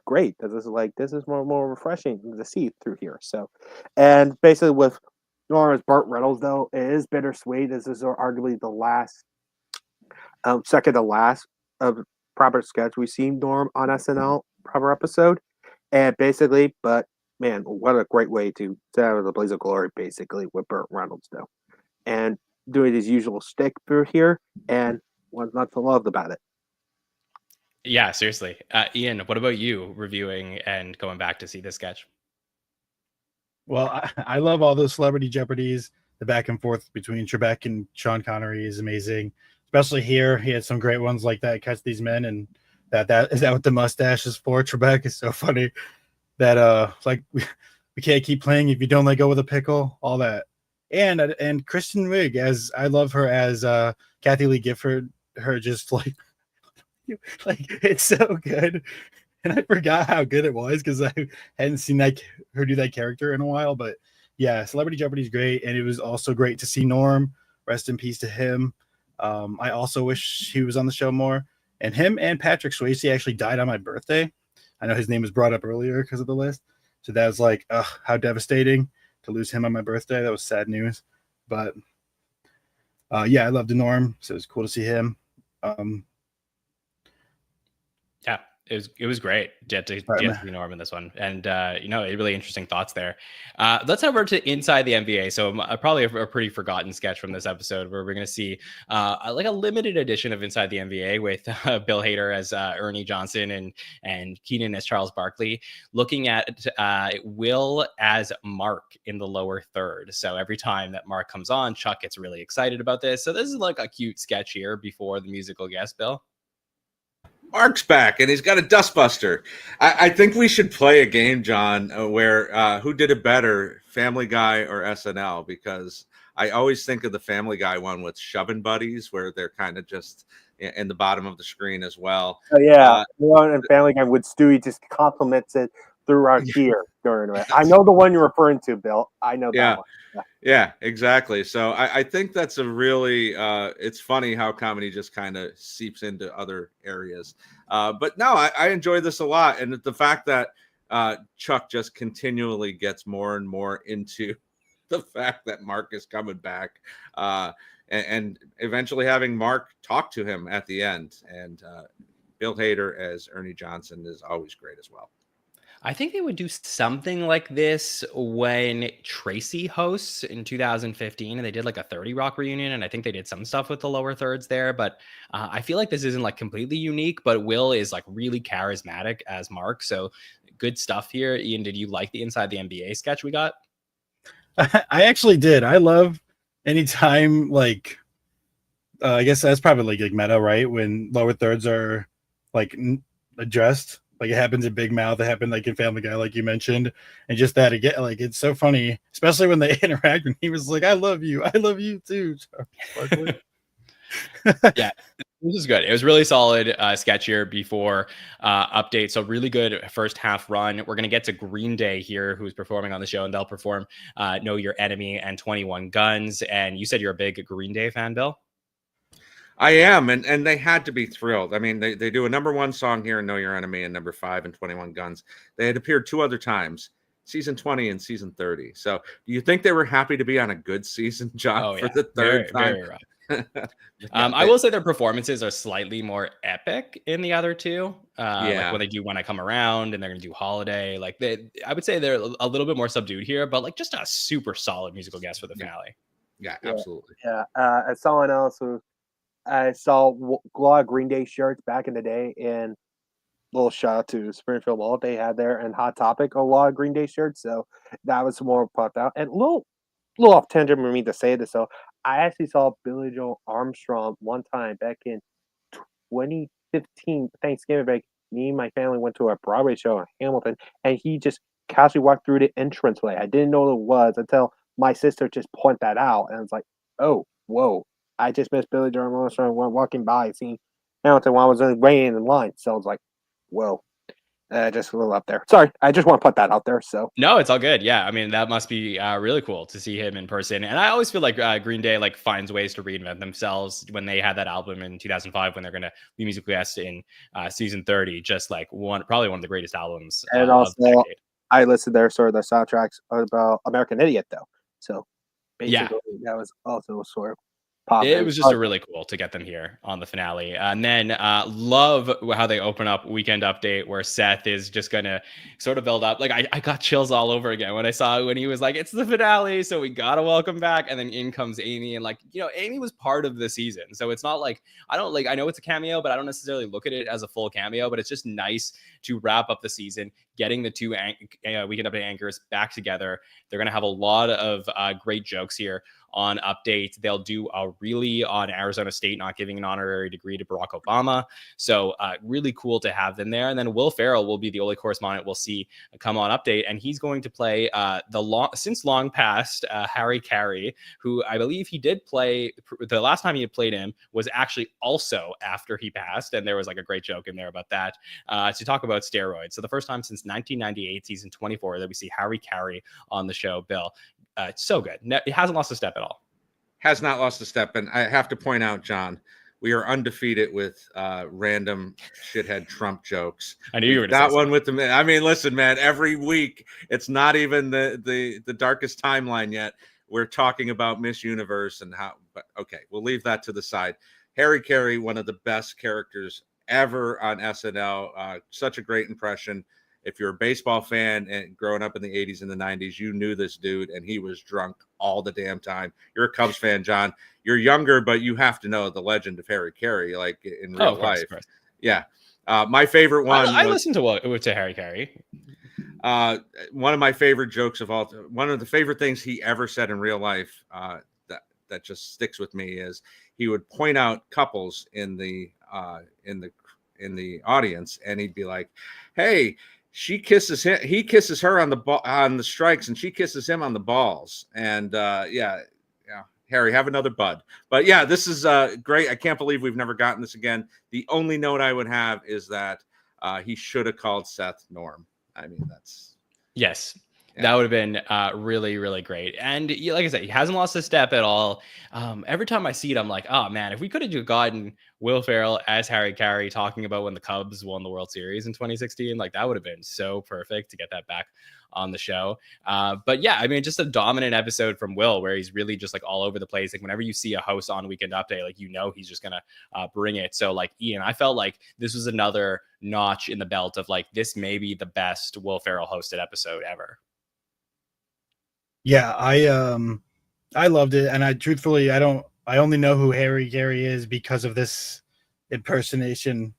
great. This is more refreshing to see through here. So, and basically with Norm as Burt Reynolds, though, it is bittersweet. This is arguably the last, second to last of proper sketch we've seen Norm on SNL proper episode, and basically, but man, what a great way to set out of the blaze of glory, basically with Burt Reynolds though, and doing his usual stick through here, and what's not to love about it. Yeah, seriously. Ian, what about you reviewing and going back to see this sketch? Well, I love all those Celebrity Jeopardies. The back and forth between Trebek and Sean Connery is amazing. Especially here, he had some great ones like that. Catch these men, and that is that what the mustache is for? Trebek is so funny that we we can't keep playing if you don't let go of the pickle, all that. And Kristen Wiig, as I love her as Kathy Lee Gifford, her just like it's so good. And I forgot how good it was because I hadn't seen her do that character in a while. But yeah, Celebrity Jeopardy is great, and it was also great to see Norm. Rest in peace to him. I also wish he was on the show more. And him and Patrick Swayze actually died on my birthday. I know his name was brought up earlier because of the list, so that was like, how devastating to lose him on my birthday. That was sad news. But yeah, I loved Norm, so it was cool to see him. Yeah, it was great to see Norm in this one, and really interesting thoughts there. Let's head over to Inside the NBA. So probably a pretty forgotten sketch from this episode, where we're going to see like a limited edition of Inside the NBA with Bill Hader as Ernie Johnson and Keenan as Charles Barkley, looking at Will as Mark in the lower third. So every time that Mark comes on, Chuck gets really excited about this. So this is like a cute sketch here before the musical guest, Bill. Mark's back, and he's got a dustbuster. I think we should play a game, John, where who did it better, Family Guy or SNL? Because I always think of the Family Guy one with shoving buddies, where they're kind of just in the bottom of the screen as well. Oh yeah, one in Family Guy with Stewie just compliments it throughout here during it. I know the one you're referring to, Bill. I know that one. Yeah, exactly. So I think that's a really it's funny how comedy just kind of seeps into other areas. But no, I enjoy this a lot. And the fact that Chuck just continually gets more and more into the fact that Mark is coming back and eventually having Mark talk to him at the end. And Bill Hader as Ernie Johnson is always great as well. I think they would do something like this when Tracy hosts in 2015, and they did like a 30 Rock reunion, and I think they did some stuff with the lower thirds there. But I feel like this isn't like completely unique, but Will is like really charismatic as Mark. So good stuff here. Ian, did you like the Inside the NBA sketch we got? I actually did. I love anytime like I guess that's probably like meta, right? When lower thirds are like addressed. Like it happens in Big Mouth, it happened like in Family Guy, like you mentioned, and just that again, like it's so funny, especially when they interact. And he was like, "I love you too." Yeah, this is good. It was really solid sketch here before update. So really good first half run. We're gonna get to Green Day here, who's performing on the show, and they'll perform "Know Your Enemy" and 21 Guns. And you said you're a big Green Day fan, Bill? I am, and they had to be thrilled. I mean, they do a number one song here in Know Your Enemy and number 5 and 21 Guns. They had appeared 2 other times, season 20 and season 30. So do you think they were happy to be on a good season, John, for the third time? Very rough. I will say their performances are slightly more epic in the other two. Like when they do When I Come Around and they're going to do Holiday. Like I would say they're a little bit more subdued here, but like just a super solid musical guest for the finale. Yeah, absolutely. Yeah, as someone else who I saw a lot of Green Day shirts back in the day, and little shout out to Springfield Mall. They had there and Hot Topic a lot of Green Day shirts, so that was more popped out. And a little off tangent for me to say this, so I actually saw Billy Joe Armstrong one time back in 2015 Thanksgiving break. Me and my family went to a Broadway show in Hamilton, and he just casually walked through the entranceway. I didn't know what it was until my sister just pointed that out, and it's like, oh, whoa. I just missed Billy Joe Armstrong walking by, seeing Hamilton while I was waiting in line. So I was like, whoa, just a little up there. Sorry, I just want to put that out there. So no, it's all good. Yeah, I mean that must be really cool to see him in person. And I always feel like Green Day like finds ways to reinvent themselves. When they had that album in 2005, when they're going to be musical guests in season 30, just like probably one of the greatest albums. And also, I listed their sort of their soundtracks about American Idiot though. So basically, that was also sort of. It was just really cool to get them here on the finale. And then love how they open up Weekend Update, where Seth is just going to sort of build up. Like I got chills all over again when I saw it, when he was like, it's the finale, so we got to welcome back. And then in comes Amy. And like, Amy was part of the season. So it's not like, I know it's a cameo, but I don't necessarily look at it as a full cameo. But it's just nice to wrap up the season, getting the 2 Weekend Update anchors back together. They're going to have a lot of great jokes here on Update. They'll do a really on Arizona State not giving an honorary degree to Barack Obama. So really cool to have them there. And then Will Ferrell will be the only correspondent we'll see come on Update, and he's going to play since long past Harry Carey, who I believe he did play. The last time he had played him was actually also after he passed, and there was like a great joke in there about that, to talk about steroids. So the first time since 1998, season 24, that we see Harry Carey on the show. Bill, it's so good. It hasn't lost a step at all. Has not lost a step. And I have to point out, John, we are undefeated with random shithead Trump jokes. I knew you were going to that say one something. with the. I mean, listen, man. Every week, it's not even the darkest timeline yet. We're talking about Miss Universe and how. But okay, we'll leave that to the side. Harry Carey, one of the best characters ever on SNL. Such a great impression. If you're a baseball fan and growing up in the 80s and the 90s, you knew this dude, and he was drunk all the damn time. You're a Cubs fan, John. You're younger, but you have to know the legend of Harry Carey, like in real life. Of course. Yeah. My favorite one. I listened to Harry Carey. One of my favorite jokes of all. One of the favorite things he ever said in real life that just sticks with me is he would point out couples in the audience, and he'd be like, "Hey, he kisses her on the strikes, and she kisses him on the balls." And yeah, Harry, have another bud. But yeah, this is great. I can't believe we've never gotten this again. The only note I would have is that he should have called Seth Norm. I mean, that's yes. That would have been really, really great. And like I said, he hasn't lost a step at all. Every time I see it, I'm like, oh, man, if we could have gotten Will Ferrell as Harry Carey talking about when the Cubs won the World Series in 2016, like that would have been so perfect to get that back on the show. But yeah, I mean, just a dominant episode from Will where he's really just like all over the place. Like whenever you see a host on Weekend Update, like, he's just going to bring it. So like Ian, I felt like this was another notch in the belt of like, this may be the best Will Ferrell hosted episode ever. Yeah, I loved it, and I only know who Harry Carey is because of this impersonation,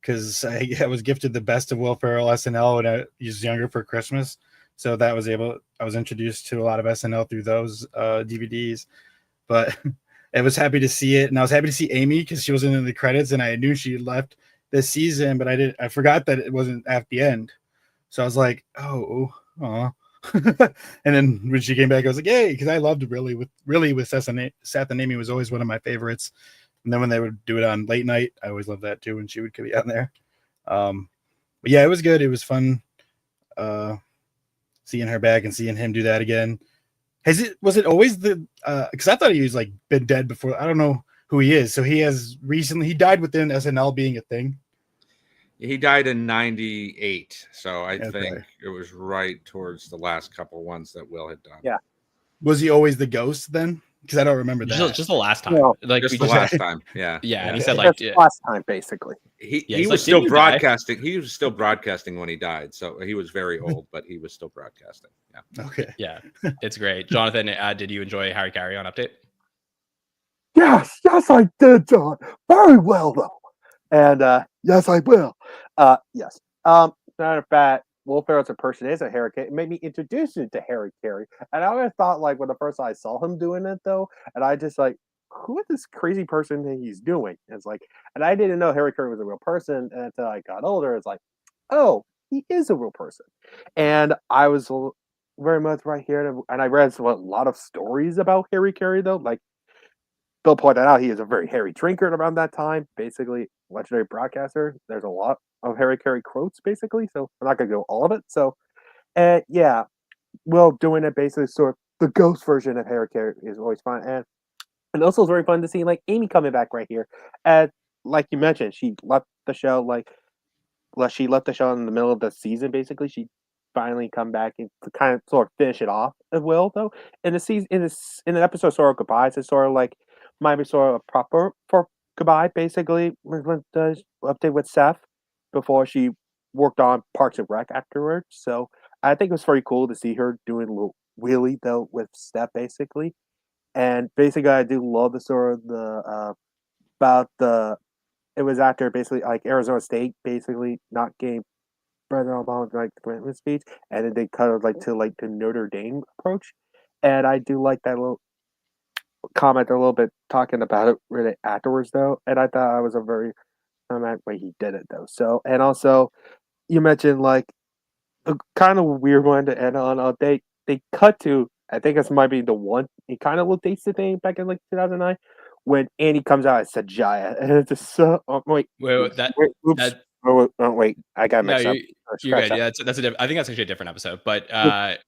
because I was gifted the best of Will Ferrell SNL when I was younger for Christmas, so I was introduced to a lot of SNL through those DVDs, but I was happy to see it, and I was happy to see Amy because she wasn't in the credits, and I knew she had left this season, but I forgot that it wasn't at the end, so I was like, oh, aw. And then when she came back, I was like, "Yay!" Because I loved really with Seth and Amy was always one of my favorites. And then when they would do it on late night, I always loved that too. When she would be on there, but yeah, it was good. It was fun seeing her back and seeing him do that again. Was it always the? Because I thought he was like been dead before. I don't know who he is. So he died within SNL being a thing. He died in 98, so I think it was right towards the last couple ones that Will had done. Yeah. Was he always the ghost then? Because I don't remember that. Just the last time. No, like just the last time. Yeah. Yeah. And yeah. he said like last time, basically. He was still broadcasting. He was still broadcasting when he died. So he was very old, but he was still broadcasting. Yeah. Okay. Yeah. It's great. Jonathan, did you enjoy Harry Carey on Update? Yes, I did, John. Very well, though. And yes, I will. Yes. Matter of fact, Will Ferrell's impersonation of Harry Carey made me introduce you to Harry Carey. And I always thought, like, when the first I saw him doing it, though, and I just like, who is this crazy person that he's doing? And it's like, and I didn't know Harry Carey was a real person until I got older. It's like, oh, he is a real person. And I was very much right here. And I read a lot of stories about Harry Carey, though, like, Bill pointed out, he is a very hairy drinker around that time. Basically, legendary broadcaster. There's a lot of Harry Carey quotes, basically. So I'm not going to go all of it. So, yeah, Will doing it basically sort of the ghost version of Harry Carey is always fun. And also it's very fun to see like Amy coming back right here. And like you mentioned, she left the show she left the show in the middle of the season. Basically, she finally come back and to kind of sort of finish it off as well. Though in the season in an episode sort of goodbyes, it's sort of like might be sort of a proper for goodbye. Basically, when the update with Seth before she worked on Parks and Rec afterwards. So I think it was very cool to see her doing a little wheelie though with Steph basically. And basically I do love the sort of the about the it was after basically like Arizona State basically not getting President Obama's like the commitment speech, and then they cut it like to like the Notre Dame approach. And I do like that little comment a little bit talking about it really afterwards though, and I thought I was a very way he did it though. So and also you mentioned like a kind of weird one to end on. They cut to I think this might be the one he kind of looked tasty thing back in like 2009 when Andy comes out as Sajaya and it's just so wait Wait, that oops that wait I got no, mixed up. you're Scratch good. that. Yeah, that's I think that's actually a different episode. Oops,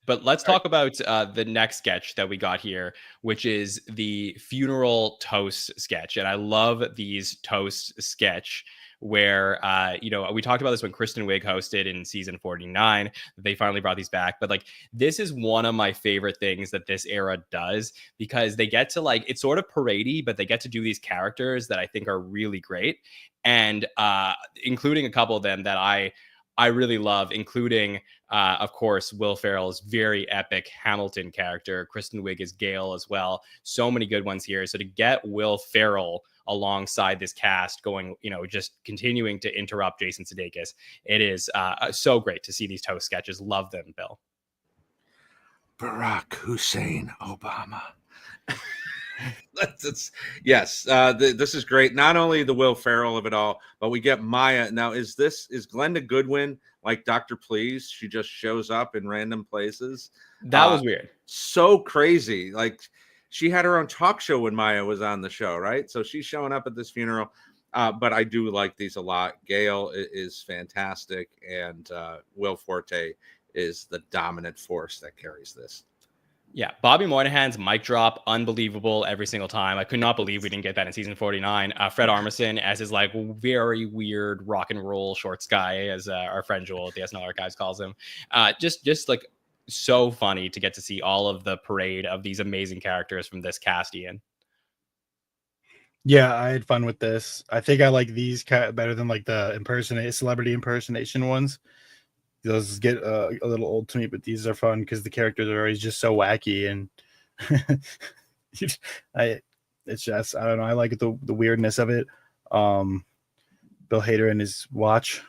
But let's sorry. talk about the next sketch that we got here, which is the funeral toast sketch. And I love these toast sketch where we talked about this when Kristen Wiig hosted in season 49. They finally brought these back, but like this is one of my favorite things that this era does because they get to like it's sort of paradey, but they get to do these characters that I think are really great, and including a couple of them that I really love, including, of course, Will Ferrell's very epic Hamilton character. Kristen Wiig is Gale as well. So many good ones here. So to get Will Ferrell alongside this cast going, just continuing to interrupt Jason Sudeikis, it is so great to see these toast sketches. Love them, Bill. Barack Hussein Obama. Yes, this is great. Not only the Will Ferrell of it all, but we get Maya. Now, is Glenda Goodwin like Dr. Please? She just shows up in random places. That was weird. So crazy. Like she had her own talk show when Maya was on the show, right? So she's showing up at this funeral. But I do like these a lot. Gail is fantastic, and Will Forte is the dominant force that carries this. Yeah, Bobby Moynihan's mic drop, unbelievable every single time. I could not believe we didn't get that in season 49. Fred Armisen as his like very weird rock and roll shorts guy, as our friend Joel at the SNL Archives calls him. Just like so funny to get to see all of the parade of these amazing characters from this cast, Ian. Yeah, I had fun with this. I think I like these better than like the celebrity impersonation ones. Those get a little old to me, but these are fun because the characters are always just so wacky and it's just I don't know. I like the weirdness of it. Bill Hader and his watch.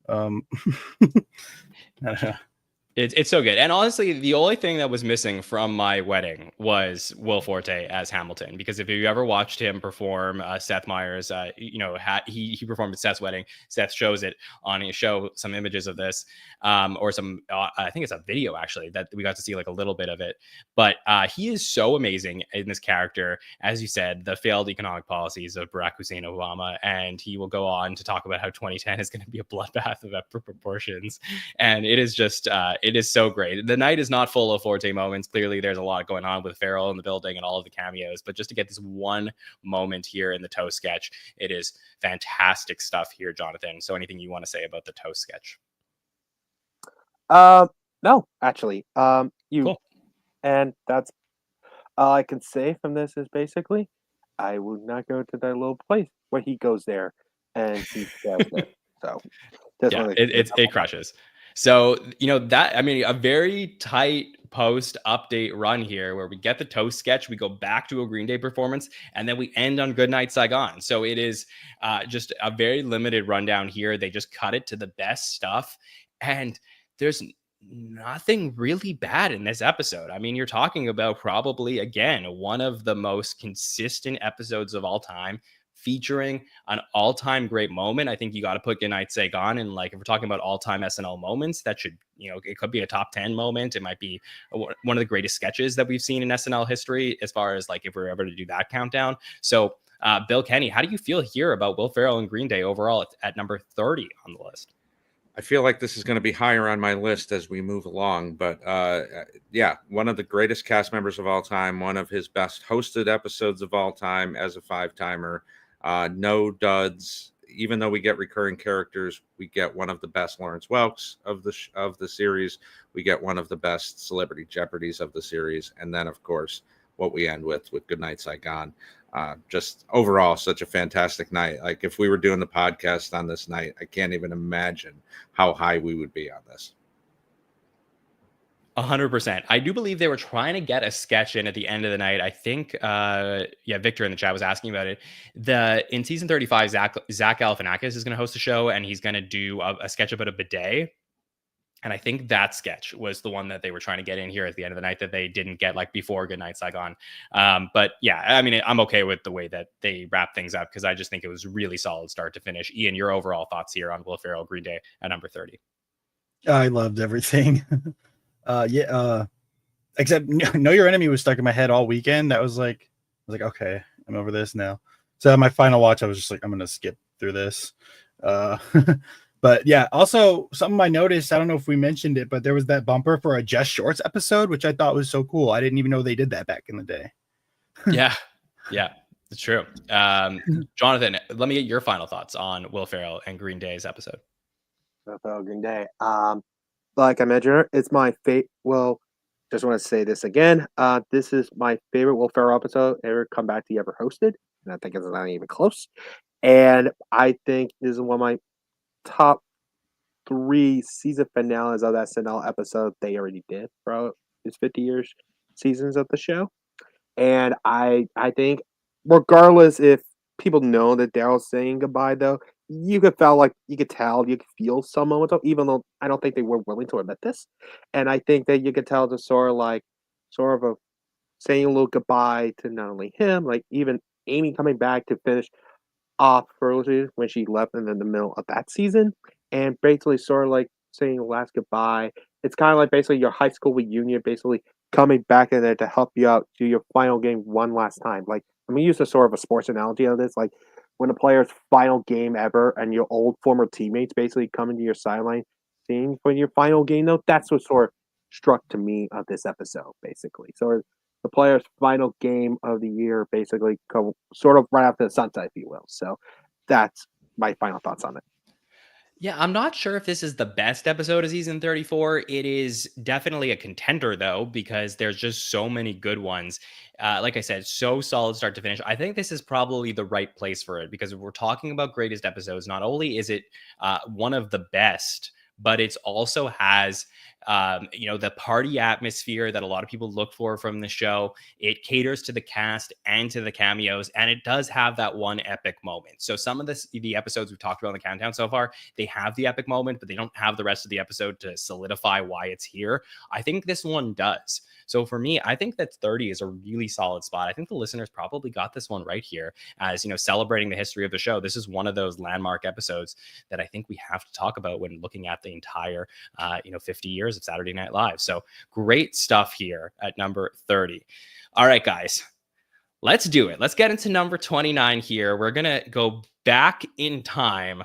I don't know. It's so good. And honestly, the only thing that was missing from my wedding was Will Forte as Hamilton. Because if you ever watched him perform Seth Meyers, he performed at Seth's wedding. Seth shows it on his show, some images of this, or some, I think it's a video actually that we got to see like a little bit of it. But he is so amazing in this character. As you said, the failed economic policies of Barack Hussein Obama. And he will go on to talk about how 2010 is going to be a bloodbath of epic proportions. And it is just, it is so great. The night is not full of Forte moments. Clearly, there's a lot going on with Ferrell in the building and all of the cameos. But just to get this one moment here in the Toast sketch, it is fantastic stuff here, Jonathan. So anything you want to say about the Toast sketch? No, actually. Cool. And that's all I can say from this is basically I would not go to that little place where he goes there and he's there. So yeah, it crushes. So, a very tight post update run here where we get the Toast sketch, we go back to a Green Day performance, and then we end on Goodnight Saigon. So it is just a very limited rundown here. They just cut it to the best stuff. And there's nothing really bad in this episode. I mean, you're talking about probably, again, one of the most consistent episodes of all time, featuring an all-time great moment. I think you got to put Goodnight Saigon in, like, if we're talking about all-time SNL moments, that should, it could be a top 10 moment. It might be one of the greatest sketches that we've seen in SNL history, as far as like if we're ever to do that countdown. So Bill Kenny, how do you feel here about Will Ferrell and Green Day overall at number 30 on the list? I feel like this is going to be higher on my list as we move along, but yeah, one of the greatest cast members of all time, one of his best hosted episodes of all time as a 5-timer. No duds. Even though we get recurring characters, we get one of the best Lawrence Welks of the series. We get one of the best Celebrity Jeopardies of the series, and then of course what we end with Goodnight Saigon. Just overall, such a fantastic night. Like if we were doing the podcast on this night, I can't even imagine how high we would be on this. 100%. I do believe they were trying to get a sketch in at the end of the night. I think, Victor in the chat was asking about it. In season 35, Zach Galifianakis is going to host a show, and he's going to do a sketch about a bidet. And I think that sketch was the one that they were trying to get in here at the end of the night that they didn't get like before Goodnight Saigon. But yeah, I mean, I'm okay with the way that they wrap things up because I just think it was really solid start to finish. Ian, your overall thoughts here on Will Ferrell Green Day at number 30? I loved everything. Except Know Your Enemy was stuck in my head all weekend. That was like, I was like, okay, I'm over this now. So my final watch, I was just like, I'm gonna skip through this. Uh, but yeah, also something I noticed, I don't know if we mentioned it, but there was that bumper for a Just Shorts episode, which I thought was so cool. I didn't even know they did that back in the day. Yeah, it's true. Jonathan, let me get your final thoughts on Will Ferrell and Green Day's episode. Green Day. Like I mentioned, it's my favorite. Well, just want to say this again. This is my favorite Will Ferrell episode ever come back to ever hosted, and I think it's not even close. And I think this is one of my top 3 season finales of that SNL episode they already did for his 50 years seasons of the show. And I think regardless if people know that Daryl's saying goodbye though, you could feel like you could tell, you could feel some moments of, even though I don't think they were willing to admit this. And I think that you could tell just sort of a saying a little goodbye to not only him, like even Amy coming back to finish off Fergie when she left in the middle of that season, and basically sort of like saying the last goodbye. It's kind of like basically your high school reunion, basically coming back in there to help you out do your final game one last time. Like I'm gonna use a sort of a sports analogy of this, like when a player's final game ever and your old former teammates basically come into your sideline seeing for your final game though, that's what sort of struck to me of this episode, basically. So the player's final game of the year, basically, sort of right after the sunset, if you will. So that's my final thoughts on it. Yeah, I'm not sure if this is the best episode of season 34. It is definitely a contender, though, because there's just so many good ones. Like I said, so solid start to finish. I think this is probably the right place for it because if we're talking about greatest episodes, not only is it one of the best, but it's also has the party atmosphere that a lot of people look for from the show. It caters to the cast and to the cameos, and it does have that one epic moment. So some of the episodes we've talked about in the countdown so far, they have the epic moment, but they don't have the rest of the episode to solidify why it's here. I think this one does. So for me, I think that 30 is a really solid spot. I think the listeners probably got this one right here as, celebrating the history of the show. This is one of those landmark episodes that I think we have to talk about when looking at the entire, 50 years of Saturday Night Live. So great stuff here at number 30. All right, guys, let's do it. Let's get into number 29 here. We're going to go back in time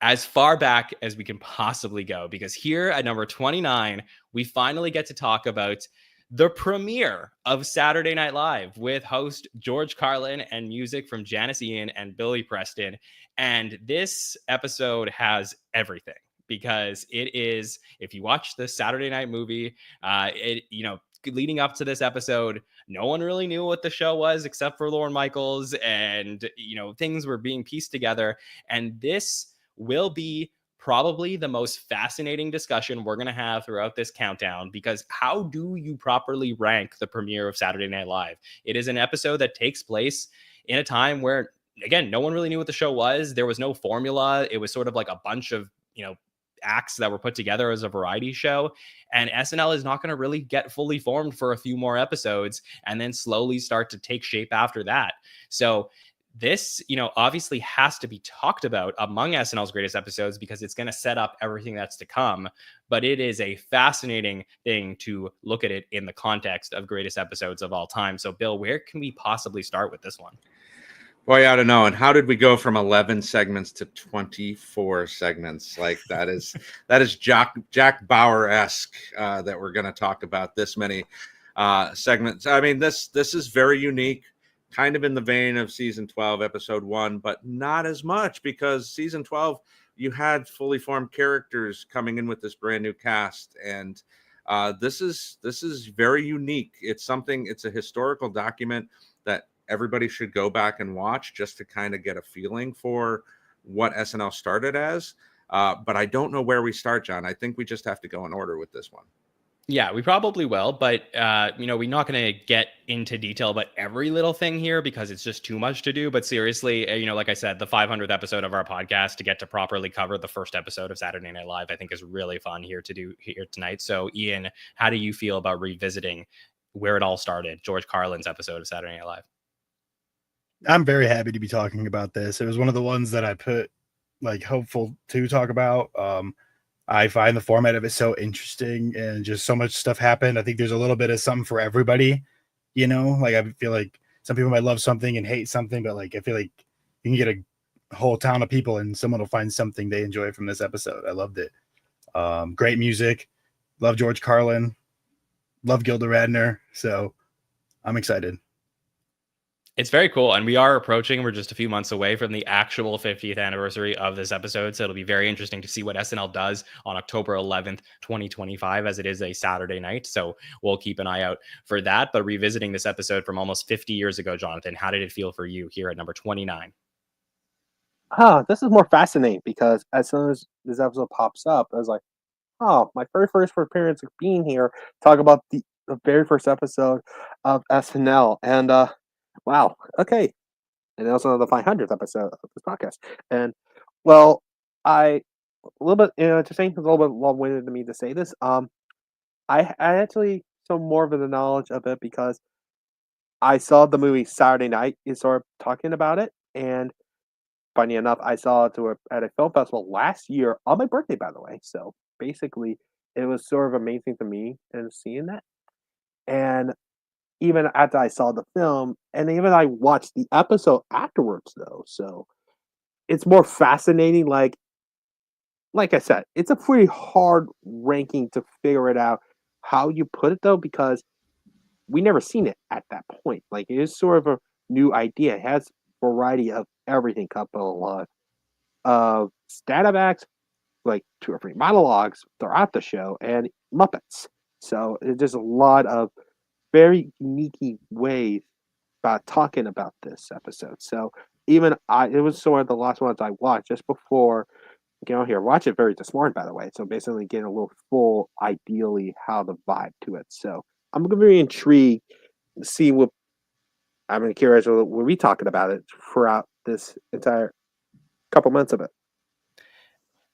as far back as we can possibly go, because here at number 29, we finally get to talk about the premiere of Saturday Night Live with host George Carlin and music from Janice Ian and Billy Preston. And this episode has everything because it is, if you watch the Saturday Night movie, leading up to this episode, no one really knew what the show was except for Lorne Michaels, and, things were being pieced together. And this will be probably the most fascinating discussion we're going to have throughout this countdown, because how do you properly rank the premiere of Saturday Night Live? It is an episode that takes place in a time where, again, no one really knew what the show was. There was no formula. It was sort of like a bunch of, acts that were put together as a variety show. And SNL is not going to really get fully formed for a few more episodes and then slowly start to take shape after that. So this, obviously has to be talked about among SNL's greatest episodes because it's going to set up everything that's to come. But it is a fascinating thing to look at it in the context of greatest episodes of all time. So, Bill, where can we possibly start with this one? Boy, I don't know. And how did we go from 11 segments to 24 segments? Like that is Jack Bauer-esque that we're going to talk about this many segments. I mean, this is very unique, kind of in the vein of season 12, episode 1, but not as much because season 12, you had fully formed characters coming in with this brand new cast. And this is very unique. It's a historical document that everybody should go back and watch just to kind of get a feeling for what SNL started as. But I don't know where we start, John. I think we just have to go in order with this one. Yeah, we probably will, but we're not going to get into detail about every little thing here because it's just too much to do. But seriously, like I said, the 500th episode of our podcast, to get to properly cover the first episode of Saturday Night Live, I think is really fun here to do here tonight. So, Ian, how do you feel about revisiting where it all started, George Carlin's episode of Saturday Night Live? I'm very happy to be talking about this. It was one of the ones that I put like hopeful to talk about. I find the format of it so interesting and just so much stuff happened. I think there's a little bit of something for everybody, like I feel like some people might love something and hate something, but like I feel like you can get a whole town of people and someone will find something they enjoy from this episode. I loved it. Great music. Love George Carlin. Love Gilda Radner. So I'm excited. It's very cool. And we're just a few months away from the actual 50th anniversary of this episode. So it'll be very interesting to see what SNL does on October 11th, 2025, as it is a Saturday night. So we'll keep an eye out for that. But revisiting this episode from almost 50 years ago, Jonathan, how did it feel for you here at number 29? This is more fascinating because as soon as this episode pops up, I was like, oh, my very first appearance of being here, talk about the very first episode of SNL. And wow, okay. And also the 500th episode of this podcast. And well, I a little bit to say it's a little bit long-winded to me to say this. I actually some more of the knowledge of it because I saw the movie Saturday Night is sort of talking about it, and funny enough, I saw it at a film festival last year on my birthday, by the way. So basically, it was sort of amazing to me and seeing that. And even after I saw the film, and even I watched the episode afterwards, though. So it's more fascinating. Like I said, it's a pretty hard ranking to figure it out how you put it though, because we never seen it at that point. Like it is sort of a new idea. It has variety of everything coupled along of stand-up acts, like 2 or 3 monologues throughout the show, and Muppets. So it's just a lot of very unique ways about talking about this episode. So even it was sort of the last ones I watched just before getting on here. Watch it very this morning, by the way. So basically getting a little full, ideally, how the vibe to it. So I'm very intrigued to see what I'm curious what we talking about it throughout this entire couple months of it.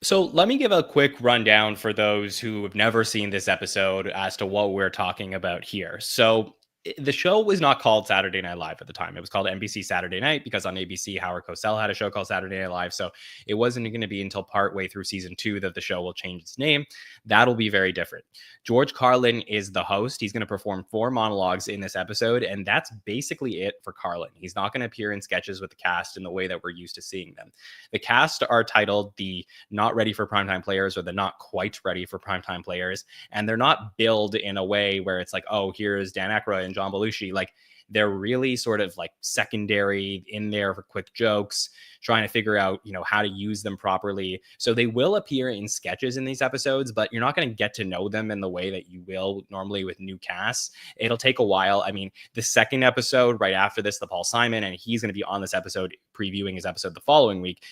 So let me give a quick rundown for those who have never seen this episode as to what we're talking about here. So the show was not called Saturday Night Live at the time. It was called NBC Saturday Night because on ABC, Howard Cosell had a show called Saturday Night Live. So it wasn't going to be until partway through season 2 that the show will change its name. That'll be very different. George Carlin is the host. He's going to perform 4 monologues in this episode, and that's basically it for Carlin. He's not going to appear in sketches with the cast in the way that we're used to seeing them. The cast are titled the Not Ready for Primetime Players or the Not Quite Ready for Primetime Players, and they're not billed in a way where it's like, oh, here's Dan Aykroyd and John Belushi. Like they're really sort of like secondary in there for quick jokes, trying to figure out, how to use them properly. So they will appear in sketches in these episodes, but you're not going to get to know them in the way that you will normally with new casts. It'll take a while. I mean, the second episode right after this, the Paul Simon, and he's going to be on this episode previewing his episode the following week.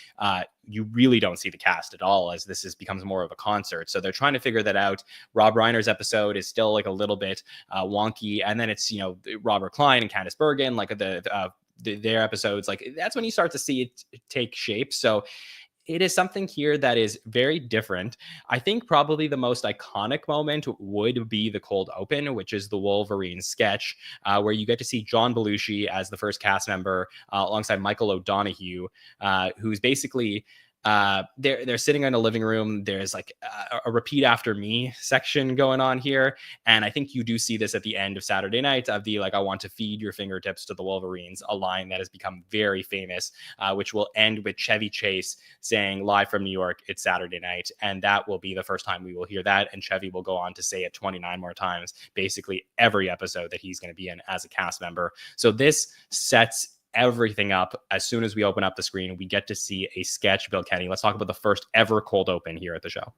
You really don't see the cast at all as this becomes more of a concert. So they're trying to figure that out. Rob Reiner's episode is still like a little bit wonky. And then it's, Robert Klein and Candice Bergen, like their episodes, like that's when you start to see it take shape. So it is something here that is very different. I think probably the most iconic moment would be the cold open, which is the Wolverine sketch, where you get to see John Belushi as the first cast member alongside Michael O'Donoghue, who's basically they're sitting in a living room. There's like a repeat after me section going on here. And I think you do see this at the end of Saturday Night of the, like, I want to feed your fingertips to the Wolverines, a line that has become very famous, which will end with Chevy Chase saying live from New York, it's Saturday night. And that will be the first time we will hear that. And Chevy will go on to say it 29 more times, basically every episode that he's going to be in as a cast member. So this sets everything up. As soon as we open up the screen, we get to see a sketch. Bill Kenny, let's talk about the first ever cold open here at the show.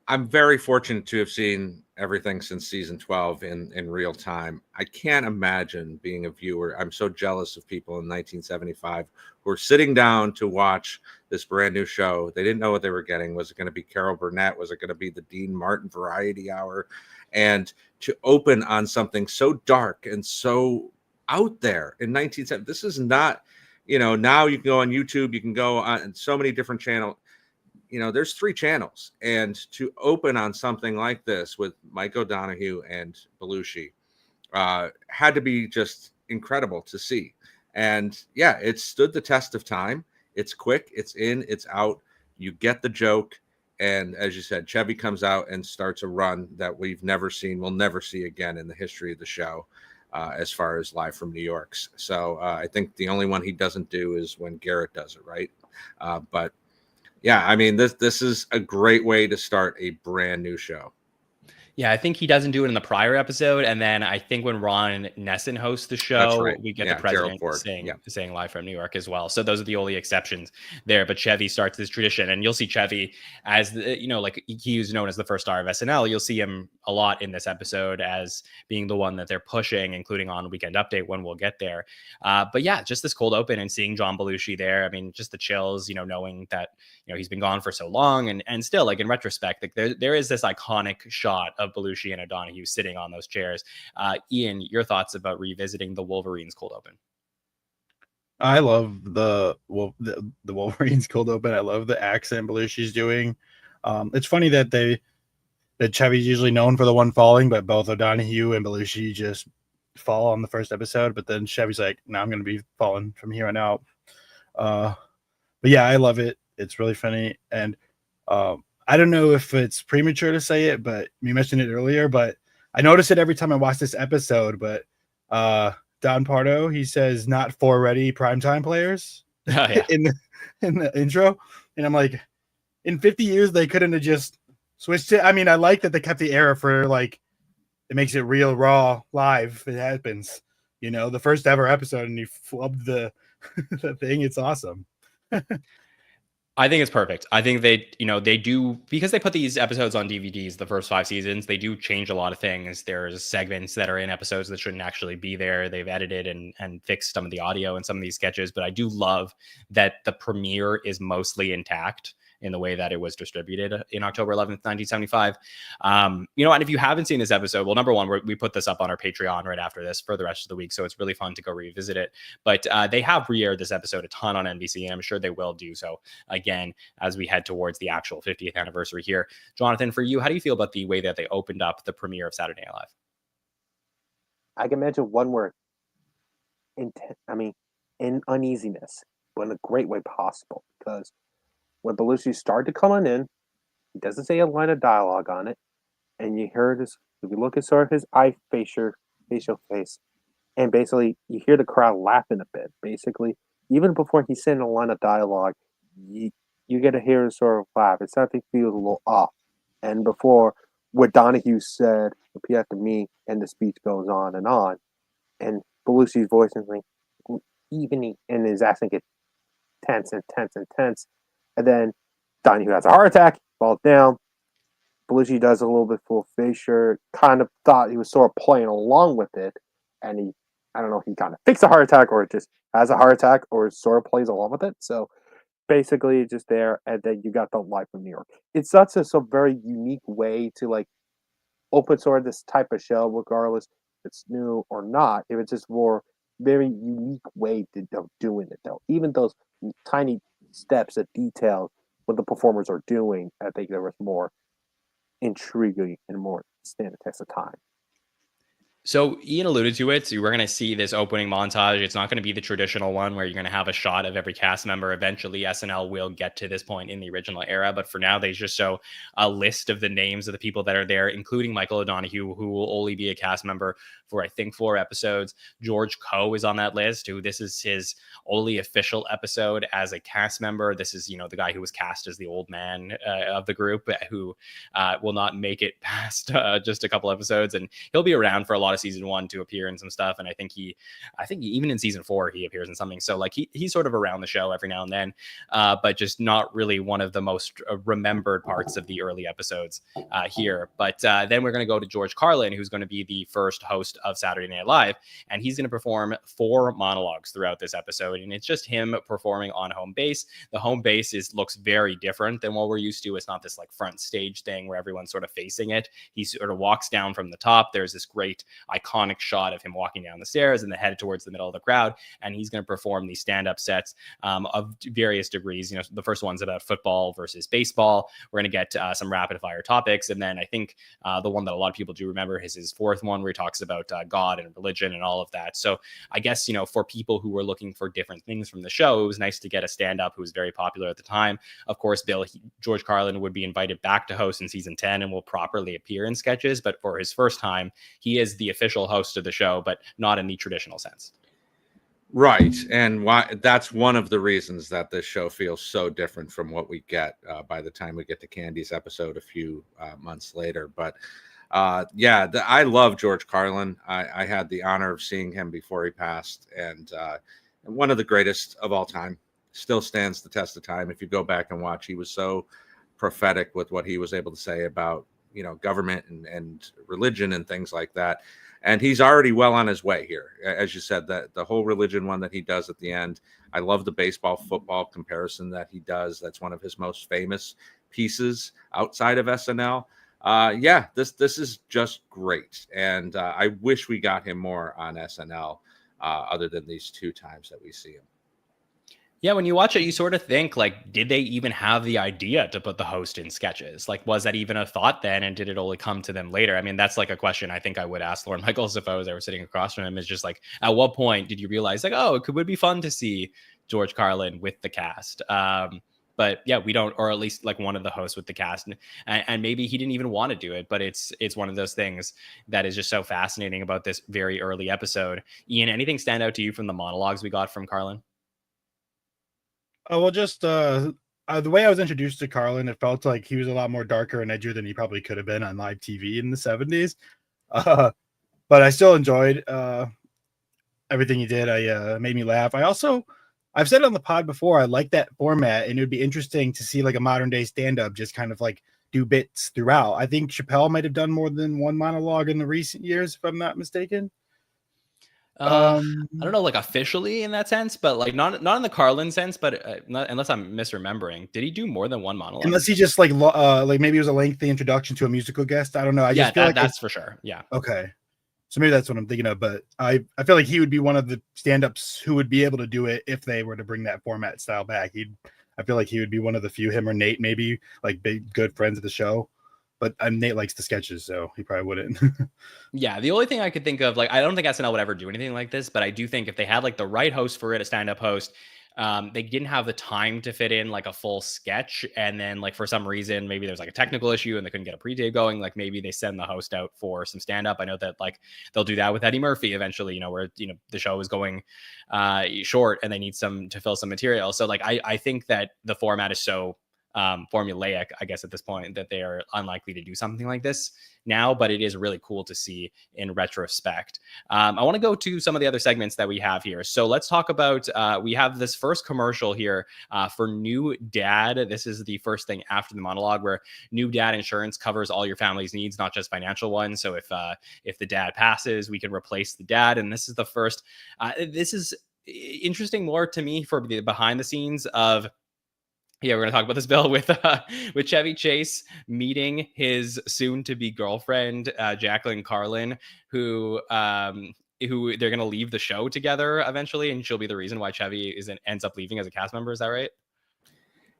I'm very fortunate to have seen everything since season 12 in real time. I can't imagine being a viewer. I'm so jealous of people in 1975 who were sitting down to watch this brand new show. They didn't know what they were getting. Was it going to be Carol Burnett? Was it going to be the Dean Martin Variety Hour? And to open on something so dark and so out there in 1970, this is not, now you can go on YouTube, you can go on so many different channels. There's 3 channels, and to open on something like this with Mike O'Donoghue and Belushi had to be just incredible to see. And yeah, it stood the test of time. It's quick, it's in, it's out. You get the joke. And as you said, Chevy comes out and starts a run that we've never seen, we'll never see again in the history of the show, as far as Live from New York's. So I think the only one he doesn't do is when Garrett does it, right? But yeah, I mean, this is a great way to start a brand new show. Yeah, I think he doesn't do it in the prior episode, and then I think when Ron Nesson hosts the show, right. we get Yeah, the president Gerald Ford. saying Live from New York as well. So those are the only exceptions there. But Chevy starts this tradition, and you'll see Chevy as like he was known as the first star of SNL. You'll see him a lot in this episode as being the one that they're pushing, including on Weekend Update when we'll get there. But yeah, just this cold open and seeing John Belushi there. I mean, just the chills, knowing that he's been gone for so long, and still, like, in retrospect, like there is this iconic shot of Belushi and O'Donoghue sitting on those chairs. Ian, your thoughts about revisiting the Wolverines cold open? I love the Wolverines cold open. I love the accent Belushi's doing. It's funny that Chevy's usually known for the one falling, but both O'Donoghue and Belushi just fall on the first episode. But then Chevy's like, "No, I'm going to be falling from here on out." But yeah, I love it. It's really funny, and I don't know if it's premature to say it, but you mentioned it earlier. But I notice it every time I watch this episode. But Don Pardo, he says not for ready primetime players in the intro, and I'm like, in 50 years they couldn't have just switched it. I mean, I like that they kept the era for, like, it makes it real, raw, live. It happens, the first ever episode, and you flubbed the thing. It's awesome. I think it's perfect. I think they do, because they put these episodes on DVDs, the first 5 seasons, they do change a lot of things. There's segments that are in episodes that shouldn't actually be there. They've edited and fixed some of the audio in some of these sketches, but I do love that the premiere is mostly intact in the way that it was distributed in October 11th, 1975. And if you haven't seen this episode, well, number one, we put this up on our Patreon right after this for the rest of the week, so it's really fun to go revisit it. But they have re-aired this episode a ton on NBC, and I'm sure they will do so again as we head towards the actual 50th anniversary here. Jonathan, for you, how do you feel about the way that they opened up the premiere of Saturday Night Live? I can mention one word. In uneasiness, but in a great way possible. Because when Belushi started coming in, he doesn't say a line of dialogue on it, and you hear this. If you look at sort of his facial face, and basically you hear the crowd laughing a bit. Basically, even before he's saying a line of dialogue, you get to hear a sort of laugh. It's something feels a little off. And before, what Donahue said, repeat after me, and the speech goes on, and Belushi's voice is like evening, and his accent gets tense and tense and tense. And then Donahue has a heart attack, falls down. Belushi does a little bit full facial, kind of thought he was sort of playing along with it. And I don't know if he kind of fixed a heart attack or just has a heart attack or sort of plays along with it. So basically just there, and then you got the Live from New York. It's such a very unique way to, like, open sort of this type of show, regardless if it's new or not. It was just more very unique way of doing it, though. Even those tiny steps of detail what the performers are doing, I think there was more intriguing and more stand the test of time. So Ian alluded to it. So we're going to see this opening montage. It's not going to be the traditional one where you're going to have a shot of every cast member. Eventually, SNL will get to this point in the original era. But for now, they just show a list of the names of the people that are there, including Michael O'Donoghue, who will only be a cast member for, I think, 4 episodes. George Coe is on that list, who this is his only official episode as a cast member. This is, the guy who was cast as the old man of the group, who will not make it past just a couple episodes. And he'll be around for a lot lot of season 1 to appear in some stuff, and I think even in season 4 he appears in something. So like he's sort of around the show every now and then, but just not really one of the most remembered parts of the early episodes here. But then we're going to go to George Carlin, who's going to be the first host of Saturday Night Live, and he's going to perform 4 monologues throughout this episode, and it's just him performing on home base. The home base looks very different than what we're used to. It's not this like front stage thing where everyone's sort of facing it. He sort of walks down from the top. There's this great iconic shot of him walking down the stairs and then headed towards the middle of the crowd, and he's going to perform these stand-up sets of various degrees. You know, the first one's about football versus baseball. We're going to get some rapid fire topics, and then I think the one that a lot of people do remember is his 4th one, where he talks about God and religion and all of that. So I guess, you know, for people who were looking for different things from the show, it was nice to get a stand-up who was very popular at the time. Of course, George Carlin would be invited back to host in season 10 and will properly appear in sketches, but for his first time, he is the official host of the show, but not in the traditional sense. Right. And why that's one of the reasons that this show feels so different from what we get by the time we get to Candy's episode a few months later. But I love George Carlin. I had the honor of seeing him before he passed, and one of the greatest of all time. Still stands the test of time. If you go back and watch, he was so prophetic with what he was able to say about, you know, government and religion and things like that. And he's already well on his way here. As you said, that the whole religion one that he does at the end, I love the baseball football comparison that he does. That's one of his most famous pieces outside of SNL. This is just great. And I wish we got him more on SNL other than these 2 times that we see him. Yeah, when you watch it, you sort of think, like, did they even have the idea to put the host in sketches? Like, was that even a thought then? And did it only come to them later? I mean, that's like a question I think I would ask Lorne Michaels if I was ever sitting across from him, is just like, at what point did you realize, like, oh, would be fun to see George Carlin with the cast? But yeah, we don't, or at least like one of the hosts with the cast, and maybe he didn't even want to do it, but it's one of those things that is just so fascinating about this very early episode. Ian, anything stand out to you from the monologues we got from Carlin? Oh, well, just the way I was introduced to Carlin, it felt like he was a lot more darker and edgier than he probably could have been on live TV in the 70s. But I still enjoyed everything he did. I made me laugh. I've said it on the pod before, I like that format, and it would be interesting to see like a modern day stand-up just kind of like do bits throughout. I think Chappelle might have done more than one monologue in the recent years, if I'm not mistaken. I don't know, like officially in that sense, but like not in the Carlin sense, but unless I'm misremembering, did he do more than one monologue? Unless he just like maybe it was a lengthy introduction to a musical guest. I don't know. I just feel like that's for sure. Yeah. Okay. So maybe that's what I'm thinking of, but I feel like he would be one of the stand-ups who would be able to do it if they were to bring that format style back. I feel like he would be one of the few, him or Nate, maybe, like big good friends of the show. But Nate likes the sketches, so he probably wouldn't. Yeah, the only thing I could think of, like, I don't think SNL would ever do anything like this, but I do think if they had like the right host for it, a stand-up host, they didn't have the time to fit in like a full sketch, and then like for some reason maybe there's like a technical issue and they couldn't get a pre-tape going, like maybe they send the host out for some stand-up. I know that like they'll do that with Eddie Murphy eventually, you know, where, you know, the show is going short and they need some to fill some material. So like I think that the format is so formulaic, I guess, at this point, that they are unlikely to do something like this now, but it is really cool to see in retrospect. I want to go to some of the other segments that we have here. So let's talk about, we have this first commercial here for New Dad. This is the first thing after the monologue, where New Dad Insurance covers all your family's needs, not just financial ones. So if the dad passes, we can replace the dad. And this is the first, this is interesting more to me for the behind the scenes of, yeah, we're going to talk about this, Bill, with Chevy Chase meeting his soon-to-be girlfriend, Jacqueline Carlin, who they're going to leave the show together eventually, and she'll be the reason why Chevy ends up leaving as a cast member. Is that right?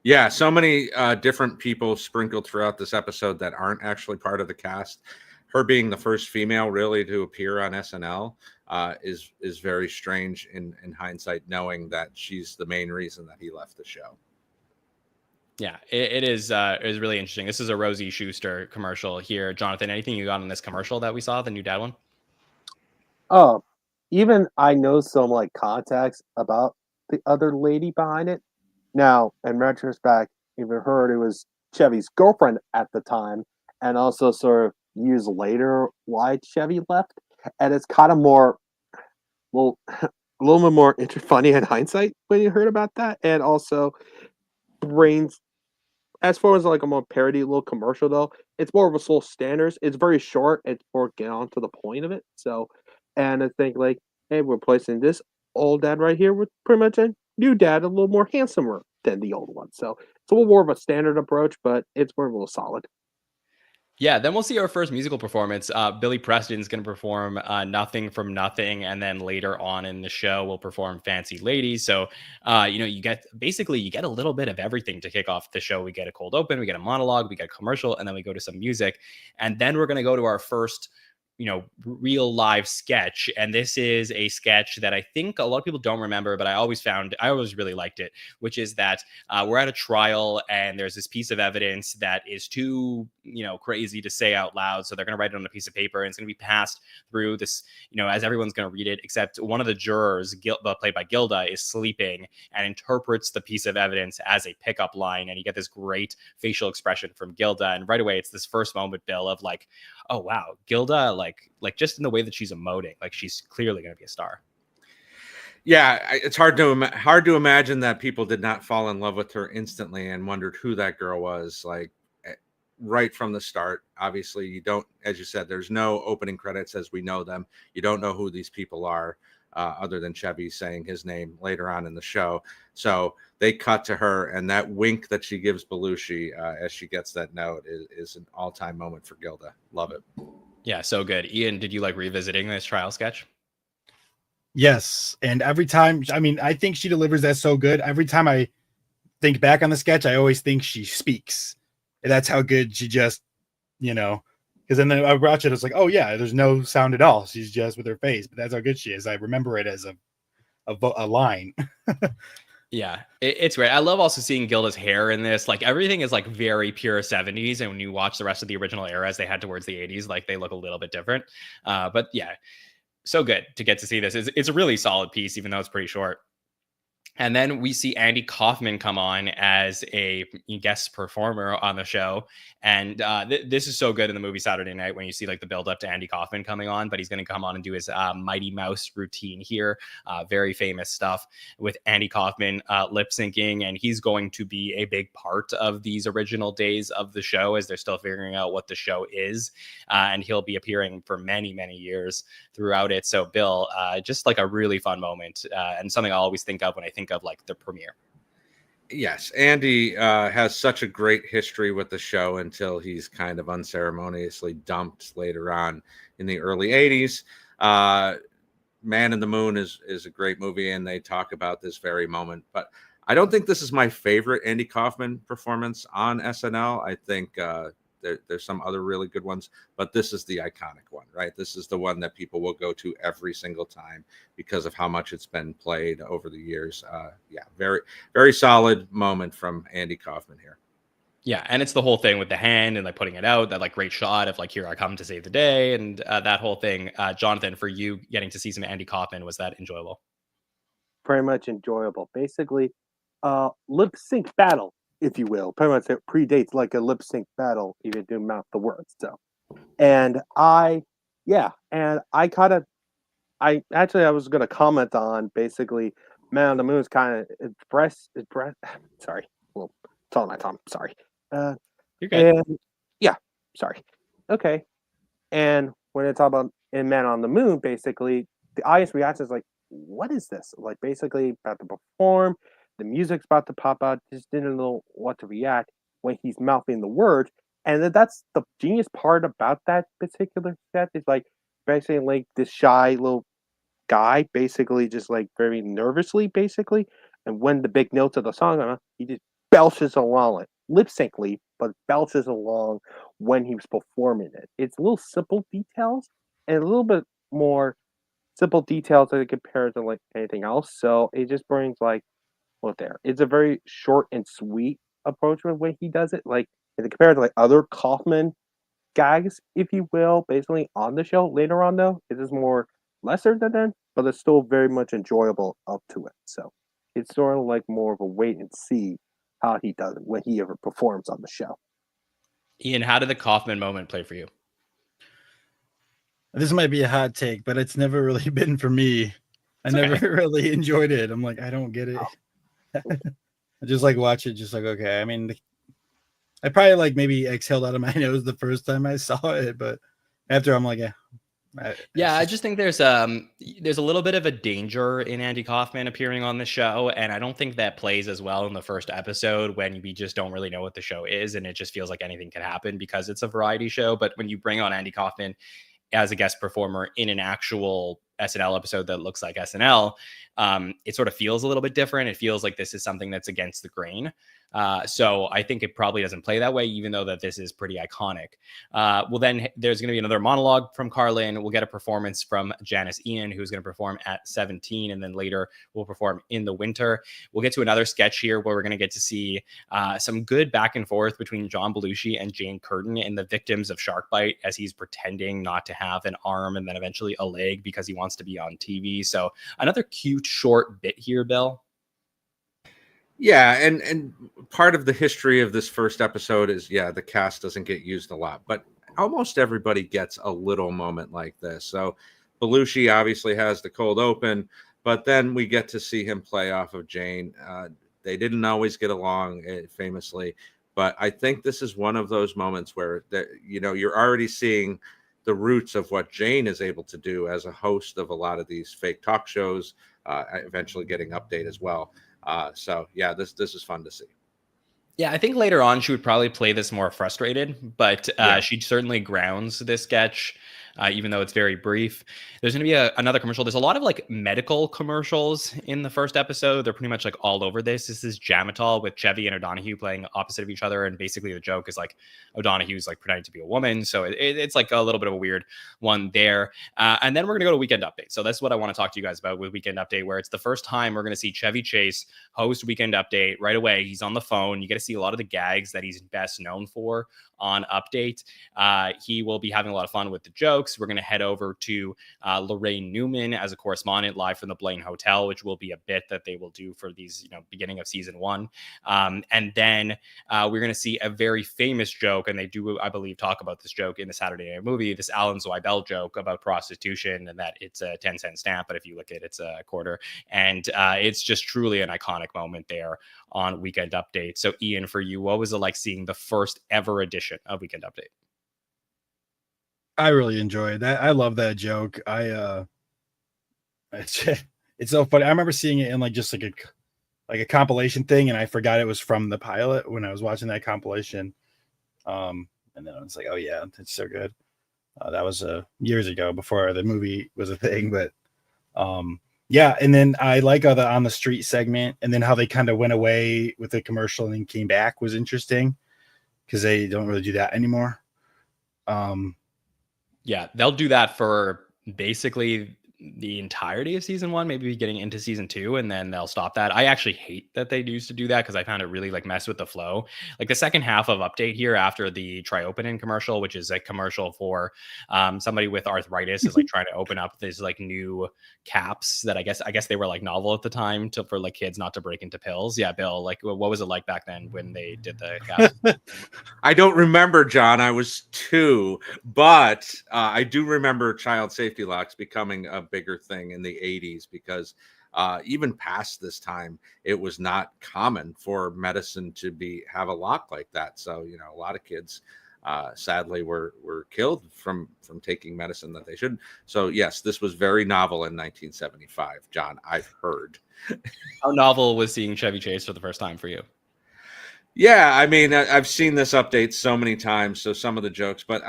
Yeah, so many different people sprinkled throughout this episode that aren't actually part of the cast. Her being the first female really to appear on SNL is very strange in hindsight, knowing that she's the main reason that he left the show. Yeah, it is really interesting. This is a Rosie Schuster commercial here. Jonathan, anything you got on this commercial that we saw, the New Dad one? Oh, even I know some like context about the other lady behind it. Now, in retrospect, even heard it was Chevy's girlfriend at the time, and also sort of years later why Chevy left. and it's kind of more, well, a little bit more funny in hindsight when you heard about that, and also brings, as far as like a more parody little commercial though, it's more of a slow standards. It's very short. It's more get on to the point of it. So, and I think like, hey, we're placing this old dad right here with pretty much a new dad, a little more handsomer than the old one. So it's a little more of a standard approach, but it's more of a little solid. Yeah, then we'll see our first musical performance. Billy Preston's going to perform "Nothing from Nothing," and then later on in the show, we'll perform "Fancy Lady." So, you get a little bit of everything to kick off the show. We get a cold open, we get a monologue, we get a commercial, and then we go to some music, and then we're going to go to our first real live sketch. And this is a sketch that I think a lot of people don't remember, but I always really liked it, which is that we're at a trial and there's this piece of evidence that is too, crazy to say out loud. So they're going to write it on a piece of paper and it's going to be passed through this, as everyone's going to read it, except one of the jurors, played by Gilda, is sleeping and interprets the piece of evidence as a pickup line. And you get this great facial expression from Gilda. And right away, it's this first moment, Bill, of like, oh wow, Gilda, like just in the way that she's emoting, like she's clearly going to be a star. Yeah, it's hard to imagine that people did not fall in love with her instantly and wondered who that girl was. Like right from the start. Obviously, you don't, as you said, there's no opening credits as we know them. You don't know who these people are, other than Chevy saying his name later on in the show. So they cut to her, and that wink that she gives Belushi as she gets that note is an all-time moment for Gilda. Love it. Yeah, so good. Ian, did you like revisiting this trial sketch? Yes, and every time, I mean, I think she delivers that so good. Every time I think back on the sketch, I always think she speaks. And that's how good she just, because then I watch it, it's like, oh yeah, there's no sound at all. She's just with her face, but that's how good she is. I remember it as a line. Yeah, it's great. I love also seeing Gilda's hair in this. Like everything is like very pure 70s. And when you watch the rest of the original era as they had towards the 80s, like they look a little bit different. But yeah, so good to get to see this. It's a really solid piece, even though it's pretty short. And then we see Andy Kaufman come on as a guest performer on the show. And this is so good in the movie Saturday Night when you see like the build up to Andy Kaufman coming on, but he's going to come on and do his Mighty Mouse routine here. Very famous stuff with Andy Kaufman lip syncing. And he's going to be a big part of these original days of the show as they're still figuring out what the show is. And he'll be appearing for many, many years throughout it. So Bill, just like a really fun moment and something I always think of when I think of like the premiere. Yes, Andy has such a great history with the show until he's kind of unceremoniously dumped later on in the early 80s. Man in the Moon is a great movie, and they talk about this very moment. But I don't think this is my favorite Andy Kaufman performance on SNL. I think there's some other really good ones, but this is the iconic one, right? This is the one that people will go to every single time because of how much it's been played over the years. Yeah, very, very solid moment from Andy Kaufman here. Yeah, and it's the whole thing with the hand and like putting it out, that like great shot of like, here I come to save the day, and that whole thing. Jonathan, for you getting to see some Andy Kaufman, was that enjoyable? Very much enjoyable. Basically, lip sync battle, if you will. Pretty much it predates like a lip sync battle, even to mouth the words. So, and I kind of, I was going to comment on basically Man on the Moon's kind of sorry, well, it's all my time. Sorry. You're good. And yeah, sorry. Okay. And when it's all about in Man on the Moon, basically the audience reaction is like, what is this? Like basically about to perform, the music's about to pop out, just didn't know what to react when he's mouthing the words. And that's the genius part about that particular set is like basically like this shy little guy, basically just like very nervously, basically. And when the big notes of the song are, he just belches along it, lip syncly, but belches along when he was performing it. It's little simple details and a little bit more simple details that it compares to like anything else. So it just brings like well there. It's a very short and sweet approach with the way he does it. Like and compared to like other Kaufman gags, if you will, basically on the show. Later on though, it is more lesser than that, but it's still very much enjoyable up to it. So it's sort of like more of a wait and see how he does it when he ever performs on the show. Ian, how did the Kaufman moment play for you? This might be a hot take, but it's never really been for me. I It's never okay. really enjoyed it. I'm like, I don't get it. I just like watch it, just like, okay. I mean, I probably like maybe exhaled out of my nose the first time I saw it, but after I'm like, yeah. Yeah, I just think there's a little bit of a danger in Andy Kaufman appearing on the show, and I don't think that plays as well in the first episode when we just don't really know what the show is, and it just feels like anything can happen because it's a variety show. But when you bring on Andy Kaufman as a guest performer in an actual SNL episode that looks like SNL, it sort of feels a little bit different. It feels like this is something that's against the grain. So I think it probably doesn't play that way, even though that this is pretty iconic. Well, then there's going to be another monologue from Carlin. We'll get a performance from Janice Ian, who's going to perform at 17, and then later we'll perform in the winter. We'll get to another sketch here where we're going to get to see some good back and forth between John Belushi and Jane Curtin in The Victims of Shark Bite, as he's pretending not to have an arm and then eventually a leg because he wants to be on TV. So another cute short bit here, Bill. Yeah, and part of the history of this first episode is, the cast doesn't get used a lot, but almost everybody gets a little moment like this. So Belushi obviously has the cold open, but then we get to see him play off of Jane. They didn't always get along, famously, but I think this is one of those moments where you're already seeing the roots of what Jane is able to do as a host of a lot of these fake talk shows, eventually getting Update as well. This is fun to see. Yeah, I think later on she would probably play this more frustrated, but she certainly grounds this sketch, even though it's very brief. There's going to be another commercial. There's a lot of like medical commercials in the first episode. They're pretty much like all over this. This is Jamatol with Chevy and O'Donoghue playing opposite of each other. And basically the joke is like O'Donoghue's like pretending to be a woman. So it's like a little bit of a weird one there. And then we're going to go to Weekend Update. So that's what I want to talk to you guys about with Weekend Update, where it's the first time we're going to see Chevy Chase host Weekend Update right away. He's on the phone. You get to see a lot of the gags that he's best known for on Update. He will be having a lot of fun with the jokes. We're going to head over to Lorraine Newman as a correspondent live from the Blaine Hotel, which will be a bit that they will do for these, beginning of season 1. And then we're going to see a very famous joke, and they do, I believe, talk about this joke in the Saturday Night Movie, this Alan Zweibel joke about prostitution and that it's a 10-cent stamp, but if you look at it, it's a quarter. And it's just truly an iconic moment there on Weekend Update. So Ian, for you, what was it like seeing the first ever edition of Weekend Update? I really enjoyed that. I love that joke. It's so funny. I remember seeing it in like just like a compilation thing, and I forgot it was from the pilot when I was watching that compilation. And then I was like, oh yeah, it's so good. That was years ago before the movie was a thing, but yeah. And then I like the on the street segment, and then how they kind of went away with the commercial and then came back was interesting because they don't really do that anymore. Yeah, they'll do that for basically the entirety of season 1, maybe getting into season 2, and then they'll stop that. I actually hate that they used to do that because I found it really like mess with the flow. Like the second half of Update here after the Triopenin commercial, which is a commercial for somebody with arthritis is like trying to open up these like new caps that I guess they were like novel at the time for like kids not to break into pills. Yeah, Bill, like what was it like back then when they did the caps? I don't remember, John. I was 2, but I do remember child safety locks becoming a bigger thing in the 80s because even past this time, it was not common for medicine to have a lock like that. So, a lot of kids sadly were killed from taking medicine that they shouldn't. So, yes, this was very novel in 1975, John, I've heard. How novel was seeing Chevy Chase for the first time for you? Yeah, I mean, I've seen this update so many times, so some of the jokes, but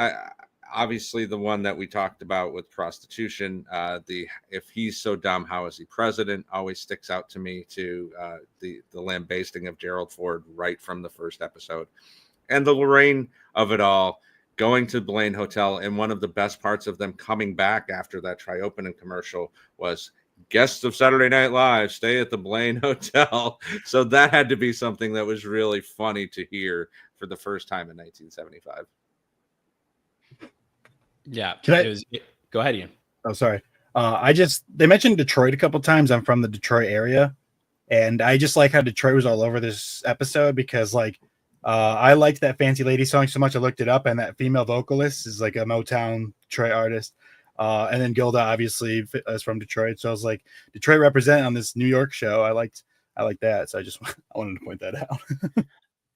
obviously the one that we talked about with prostitution, if he's so dumb, how is he president, always sticks out to me, to the lambasting of Gerald Ford right from the first episode. And the Lorraine of it all, going to Blaine Hotel, and one of the best parts of them coming back after that Triopenin commercial was guests of Saturday Night Live stay at the Blaine Hotel. So that had to be something that was really funny to hear for the first time in 1975. Yeah. Go ahead, Ian. Oh, sorry. They mentioned Detroit a couple times. I'm from the Detroit area, and I just like how Detroit was all over this episode because like I liked that Fancy Lady song so much I looked it up, and that female vocalist is like a Motown Detroit artist. And then Gilda obviously is from Detroit, so I was like, Detroit represent on this New York show. I liked that, so I wanted to point that out.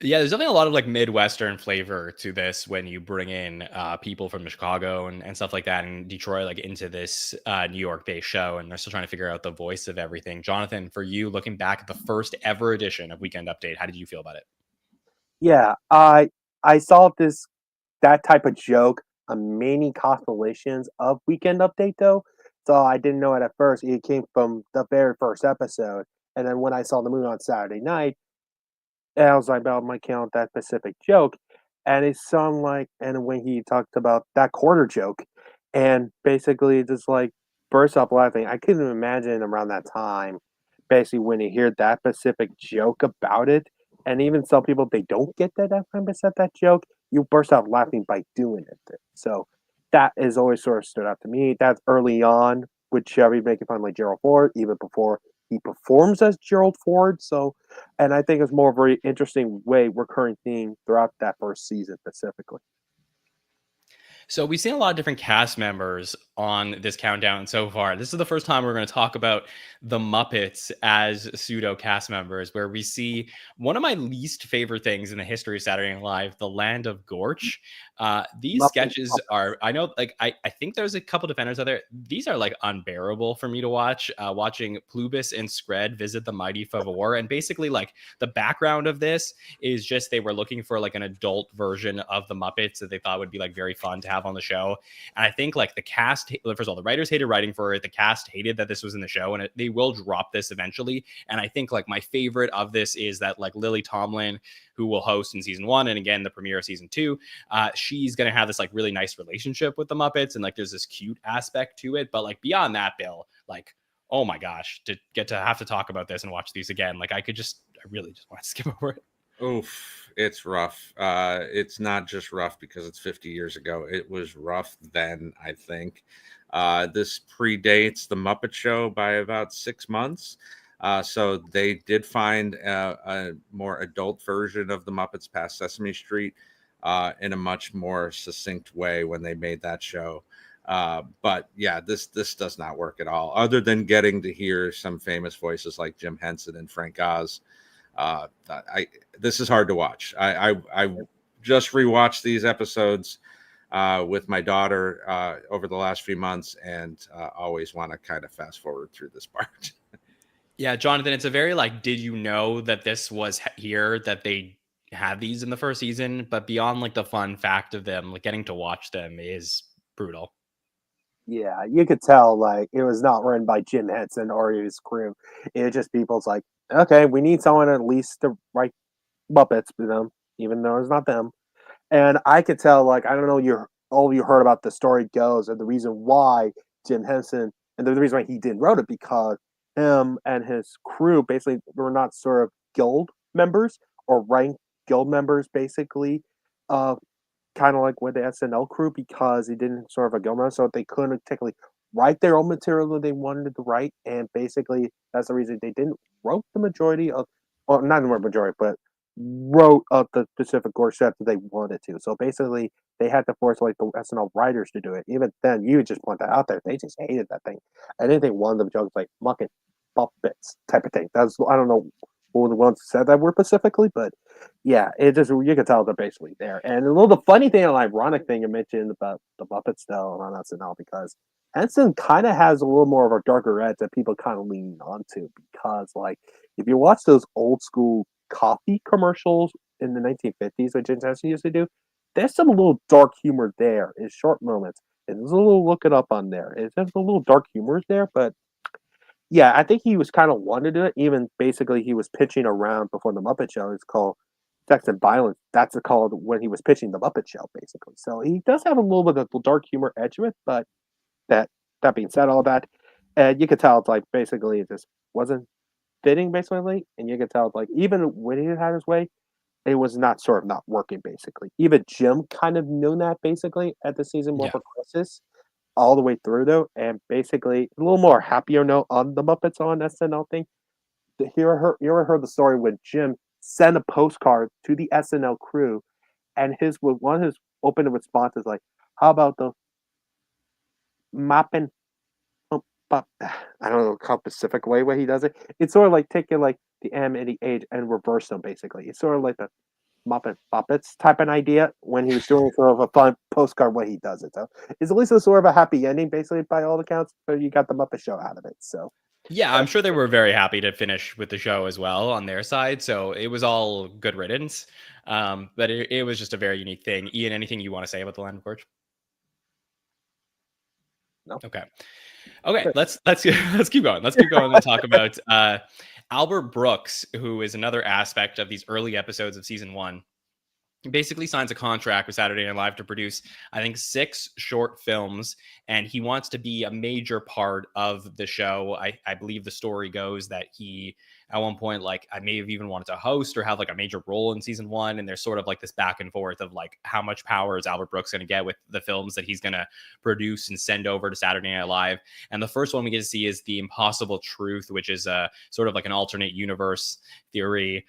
Yeah, there's definitely a lot of like Midwestern flavor to this when you bring in people from Chicago and stuff like that, and Detroit like into this New York-based show, and they're still trying to figure out the voice of everything. Jonathan, for you, looking back at the first ever edition of Weekend Update, how did you feel about it? Yeah, I saw that type of joke on many compilations of Weekend Update though, so I didn't know it at first. It came from the very first episode, and then when I saw the movie on Saturday night, and I was like, "Oh, my count that specific joke," and it sounded like, and when he talked about that quarter joke, and basically just like burst up laughing. I couldn't imagine around that time, basically when you hear that specific joke about it, and even some people they don't get that time said that joke, you burst out laughing by doing it. So that is always sort of stood out to me. That's early on with Chevy making fun of like Gerald Ford, even before he performs as Gerald Ford. So and I think it's more of a very interesting way recurring theme throughout that first season specifically. So we've seen a lot of different cast members on this countdown so far. This is the first time we're going to talk about the Muppets as pseudo cast members, where we see one of my least favorite things in the history of Saturday Night Live, The Land of Gorch. These Muppets, sketches are, I know, like I think there's a couple defenders out there. These are like unbearable for me to watch. Watching Plubis and Scred visit the mighty Favor, and basically like the background of this is just they were looking for like an adult version of the Muppets that they thought would be like very fun to have on the show. And I think like the cast, first of all, the writers hated writing for it. The cast hated that this was in the show, and they will drop this eventually. And I think like my favorite of this is that like Lily Tomlin, who will host in season 1 and again the premiere of season 2, she's gonna have this like really nice relationship with the Muppets, and like there's this cute aspect to it. But like beyond that, Bill, like oh my gosh, to get to have to talk about this and watch these again, like I really just want to skip over it. Oof, it's rough. It's not just rough because it's 50 years ago. It was rough then, I think. This predates the Muppet Show by about 6 months. So they did find a more adult version of the Muppets Past Sesame Street in a much more succinct way when they made that show. But yeah, this does not work at all, other than getting to hear some famous voices like Jim Henson and Frank Oz. This is hard to watch. I just rewatched these episodes with my daughter over the last few months, and always want to kind of fast forward through this part. Yeah, Jonathan, it's a very like, did you know that this was here, that they had these in the first season? But beyond like the fun fact of them, like getting to watch them is brutal. Yeah, you could tell like it was not run by Jim Henson or his crew. It was just people's like, okay, we need someone at least to write Muppets for them, even though it's not them. And I could tell, like, I don't know, all of you heard about the story goes, and the reason why Jim Henson, and the reason why he didn't wrote it because him and his crew basically were not sort of guild members or ranked guild members, basically, uh, kind of like with the SNL crew because he didn't sort of a guild member, so they couldn't technically write their own material that they wanted to write, and basically that's the reason they didn't wrote the majority of, well, not the majority, but wrote up the specific gore set that they wanted to. So basically, they had to force like the SNL writers to do it. Even then, you would just point that out there. They just hated that thing. I didn't think one of the jokes like mucking puppets type of thing. That's I don't know who the ones who said that word specifically, but yeah, it just you can tell they're basically there. And a little the funny thing, an ironic thing you mentioned about the Muppets though on SNL because Henson kind of has a little more of a darker edge that people kind of lean onto because like if you watch those old school coffee commercials in the 1950s, which Henson used to do, there's some little dark humor there in short moments. And there's a little look it up on there. It's just a little dark humor there, but yeah, I think he was kind of wanted to do it. Even basically, he was pitching around before the Muppet Show. It's called Sex and Violence. That's called when he was pitching the Muppet Show, basically. So he does have a little bit of the dark humor edge to it. But that that being said, all that, and you could tell it's like basically it just wasn't fitting, basically. And you could tell it's like even when he had his way, it was not sort of not working, basically. Even Jim kind of knew that basically at the season more Yeah. progresses all the way through though, and basically a little more happier note on the Muppets on SNL thing. You ever heard the story when Jim sent a postcard to the SNL crew, and his one of his opening responses like, "How about the mopping. I don't know how specific way he does it. It's sort of like taking like the M and the H and reverse them basically. It's sort of like the Muppet Puppets type of idea when he was doing sort of a fun postcard when he does it. So it's at least a sort of a happy ending basically by all accounts. So you got the Muppet Show out of it. So Yeah, I'm sure they were very happy to finish with the show as well on their side. So it was all good riddance. But it was just a very unique thing. Ian, anything you want to say about the Land of Gorge? no. Okay. Okay, let's let's keep going. Let's keep going and talk about Albert Brooks, who is another aspect of these early episodes of season 1. He basically signs a contract with Saturday Night Live to produce, I think, 6 short films, and he wants to be a major part of the show. I believe the story goes that he, at one point, like, I may have even wanted to host or have like a major role in season 1, and there's sort of like this back and forth of like how much power is Albert Brooks going to get with the films that he's going to produce and send over to Saturday Night Live. And the first one we get to see is The Impossible Truth, which is a sort of like an alternate universe theory.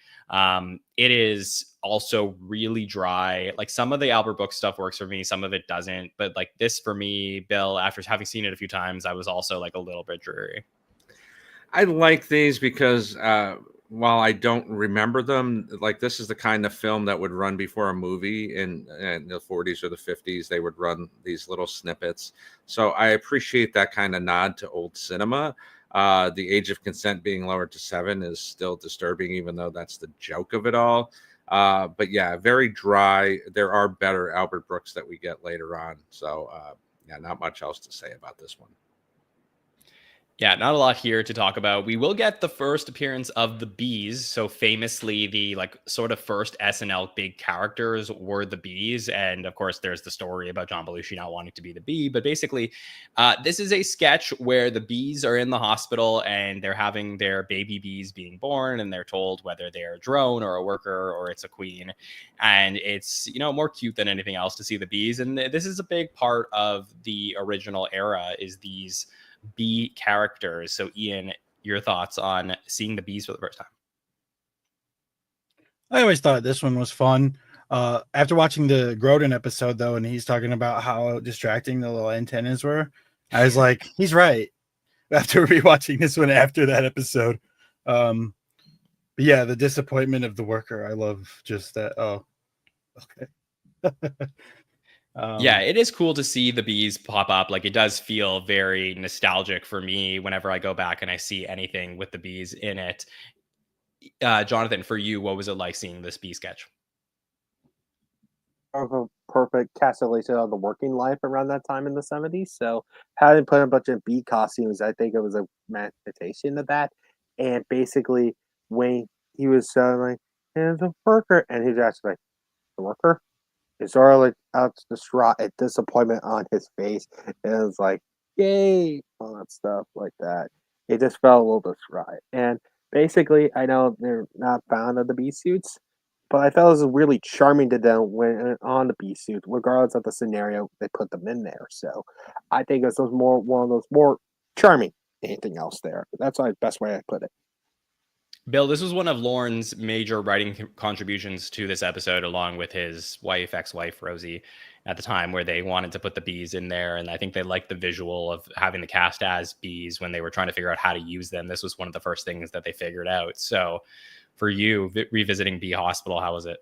It is also really dry. Like, some of the Albert Brooks stuff works for me, some of it doesn't. But like this for me, Bill, after having seen it a few times, I was also like a little bit dreary. I like these because while I don't remember them, like this is the kind of film that would run before a movie in the 40s or the 50s. They would run these little snippets. So I appreciate that kind of nod to old cinema. The age of consent being lowered to 7 is still disturbing, even though that's the joke of it all. But yeah, very dry. There are better Albert Brooks that we get later on. So yeah, not much else to say about this one. Yeah, not a lot here to talk about. We will get the first appearance of the Bees. So famously, the like sort of first SNL big characters were the Bees. And of course, there's the story about John Belushi not wanting to be the Bee. But basically, this is a sketch where the Bees are in the hospital and they're having their baby bees being born, and they're told whether they're a drone or a worker or it's a queen. And it's, you know, more cute than anything else to see the Bees. And this is a big part of the original era, is these bee characters. So Ian, your thoughts on seeing the Bees for the first time? I always thought this one was fun. After watching the Grodin episode, though, and he's talking about how distracting the little antennas were, I was like, he's right. After rewatching this one after that episode. But yeah, the disappointment of the worker. I love just that. Oh, okay. Yeah, it is cool to see the Bees pop up. Like, it does feel very nostalgic for me whenever I go back and I see anything with the Bees in it. Jonathan, for you, what was it like seeing this Bee sketch? Of a perfect castellation of the working life around that time in the 70s. So having put a bunch of bee costumes, I think it was a manifestation of that. And basically, when he was like, "There's a worker," and he's actually like, "The worker?" It's sort of like out distraught at disappointment on his face. And it was like, "Yay!" all that stuff like that. It just felt a little bit dry. And basically, I know they're not fond of the bee suits, but I felt it was really charming to them when on the bee suit, regardless of the scenario they put them in there. So I think it's was more one of those more charming than anything else there. That's the best way I put it. Bill, this was one of Lorne's major writing contributions to this episode, along with his wife, ex-wife, Rosie, at the time, where they wanted to put the bees in there. And I think they liked the visual of having the cast as bees when they were trying to figure out how to use them. This was one of the first things that they figured out. So for you, revisiting Bee Hospital, how was it?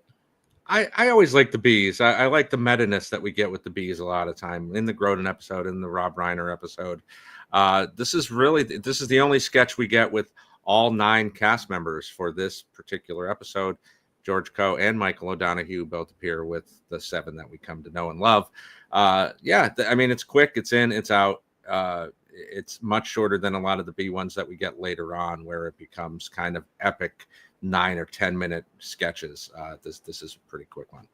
I always like the bees. I like the meta-ness that we get with the bees a lot of time in the Grodin episode, in the Rob Reiner episode. This is the only sketch we get with all 9 cast members for this particular episode. George Coe and Michael O'Donoghue both appear with the 7 that we come to know and love. Yeah, I mean, it's quick, it's in, it's out. It's much shorter than a lot of the B ones that we get later on, where it becomes kind of epic 9 or 10-minute sketches. This is a pretty quick one.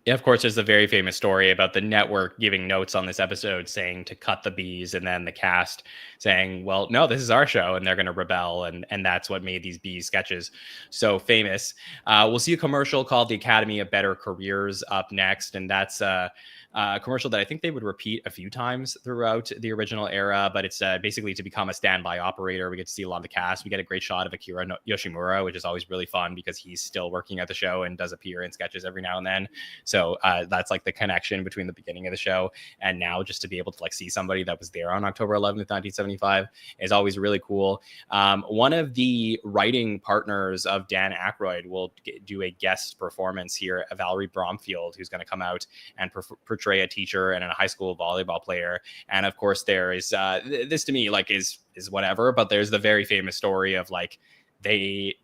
Yeah, of course, there's a very famous story about the network giving notes on this episode saying to cut the bees, and then the cast saying, well, no, this is our show, and they're going to rebel. And that's what made these bee sketches so famous. We'll see a commercial called The Academy of Better Careers up next. And that's a commercial that I think they would repeat a few times throughout the original era, but it's basically to become a standby operator. We get to see a lot of the cast. We get a great shot of Akira Yoshimura, which is always really fun because he's still working at the show and does appear in sketches every now and then. So that's like the connection between the beginning of the show and now, just to be able to like see somebody that was there on October 11th, 1975 is always really cool. One of the writing partners of Dan Aykroyd will do a guest performance here, Valerie Bromfield, who's going to come out and portray a teacher and a high school volleyball player. And of course, there is this to me like is whatever, but there's the very famous story of like they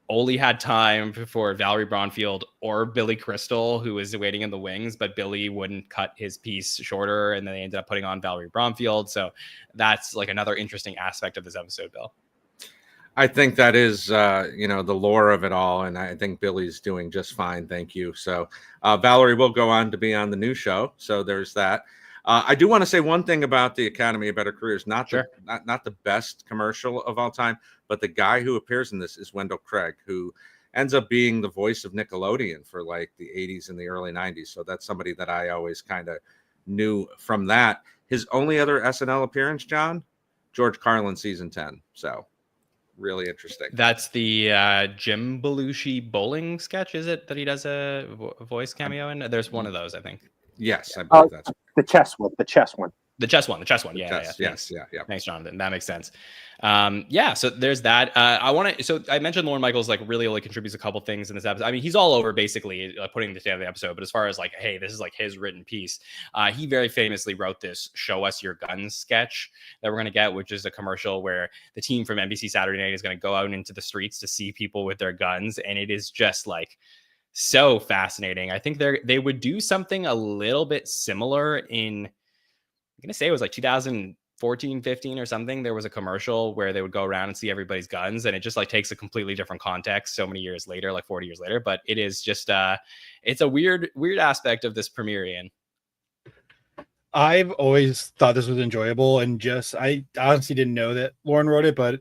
only had time for Valerie Bromfield or Billy Crystal, who was waiting in the wings, but Billy wouldn't cut his piece shorter, and then they ended up putting on Valerie Bromfield. So that's like another interesting aspect of this episode, Bill. I think that is, the lore of it all, and I think Billy's doing just fine. Thank you. So Valerie will go on to be on the new show. So there's that. I do want to say one thing about the Academy of Better Careers. Not the best commercial of all time, but the guy who appears in this is Wendell Craig, who ends up being the voice of Nickelodeon for like the 80s and the early 90s. So that's somebody that I always kind of knew from that. His only other SNL appearance, John, George Carlin season 10. So really interesting. That's the Jim Belushi bowling sketch, is it, that he does a voice cameo in? There's one of those, I think. Yes, I believe that's the chess one. The chess one. Yeah. Yes. Thanks, Jonathan. That makes sense. So there's that. So I mentioned Lorne Michaels like really only contributes a couple things in this episode. I mean, he's all over basically putting this together the episode, but as far as like, hey, this is like his written piece. He very famously wrote this "Show Us Your Guns" sketch that we're going to get, which is a commercial where the team from NBC Saturday Night is going to go out into the streets to see people with their guns. And it is just like so fascinating. I think they would do something a little bit similar in, I'm going to say it was like 2014, 15 or something. There was a commercial where they would go around and see everybody's guns, and it just like takes a completely different context so many years later, like 40 years later. But it is just, it's a weird aspect of this premiere, Ian. I've always thought this was enjoyable, and I honestly didn't know that Lauren wrote it, but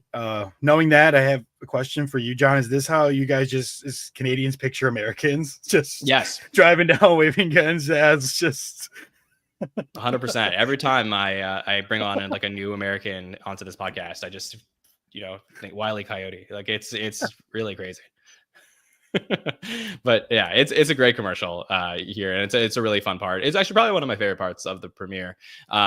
knowing that, I have a question for you, John. Is this how you guys just, as Canadians, picture Americans? Just driving down waving guns as just 100%. Every time I bring on like a new American onto this podcast, I just think Wile E. Coyote. Like it's really crazy. But yeah, it's a great commercial here, and it's a really fun part. It's actually probably one of my favorite parts of the premiere.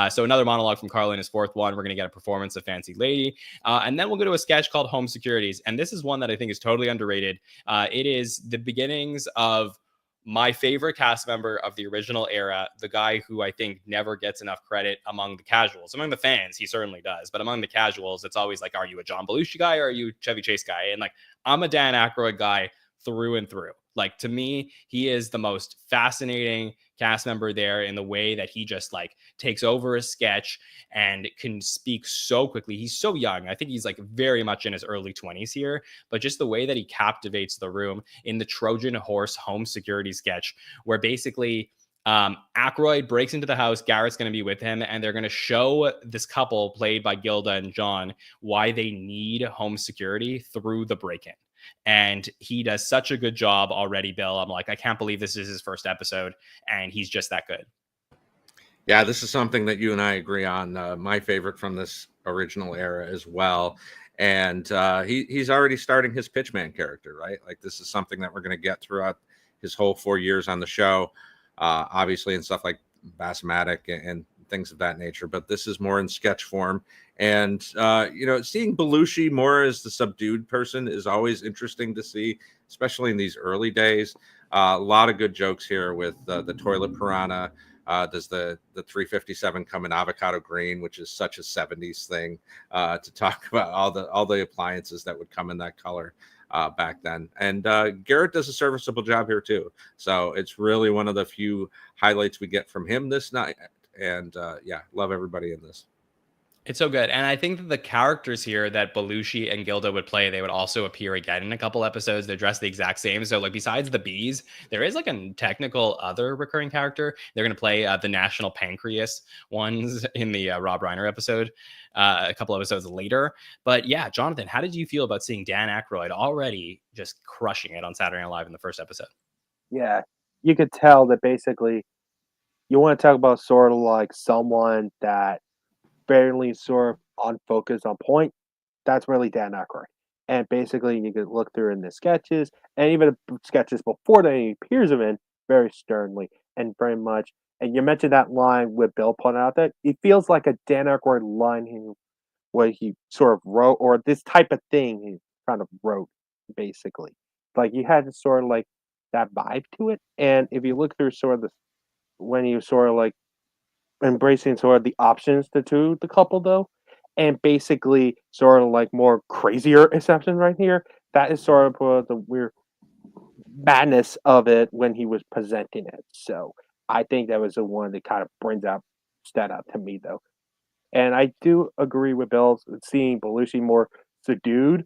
So another monologue from Carlin is fourth one. We're gonna get a performance of Fancy Lady, and then we'll go to a sketch called Home Securities, and this is one that I think is totally underrated. It is the beginnings of my favorite cast member of the original era, the guy who I think never gets enough credit among the casuals. Among the fans, he certainly does, but among the casuals, it's always like, are you a John Belushi guy or are you a Chevy Chase guy? And like, I'm a Dan Aykroyd guy through and through. Like, to me, he is the most fascinating cast member there in the way that he just like takes over a sketch and can speak so quickly. He's so young. I think he's like very much in his early 20s here, but just the way that he captivates the room in the Trojan Horse Home Security sketch, where basically Aykroyd breaks into the house, Garrett's going to be with him, and they're going to show this couple played by Gilda and John why they need home security through the break-in. And he does such a good job already, Bill. I'm like, I can't believe this is his first episode, and he's just that good. Yeah, this is something that you and I agree on. My favorite from this original era as well. And he's already starting his pitchman character, right? Like, this is something that we're going to get throughout his whole 4 years on the show, obviously, and stuff like Bassmatic and things of that nature. But this is more in sketch form. And, seeing Belushi more as the subdued person is always interesting to see, especially in these early days. A lot of good jokes here with the toilet piranha. Does the 357 come in avocado green, which is such a 70s thing to talk about all the appliances that would come in that color back then. And Garrett does a serviceable job here too. So it's really one of the few highlights we get from him this night. And love everybody in this. It's so good. And I think that the characters here that Belushi and Gilda would play, they would also appear again in a couple episodes. They're dressed the exact same. So like, besides the bees, there is like a technical other recurring character. They're going to play the National Pancreas ones in the Rob Reiner episode a couple episodes later. But yeah, Jonathan, how did you feel about seeing Dan Aykroyd already just crushing it on Saturday Night Live in the first episode? Yeah, you could tell that basically you want to talk about sort of like someone that fairly sort of on focus, on point. That's really Dan Aykroyd. And basically, you could look through in the sketches, and even sketches before that he appears in, very sternly and very much. And you mentioned that line with Bill putting out that it feels like a Dan Aykroyd line what he sort of wrote, or this type of thing he kind of wrote, basically. Like you had sort of like that vibe to it. And if you look through sort of when he was sort of like embracing sort of the options to the couple though, and basically sort of like more crazier exceptions right here, that is sort of the weird madness of it when he was presenting it. So I think that was the one that kind of brings out stand out to me though. And I do agree with Bill seeing Belushi more subdued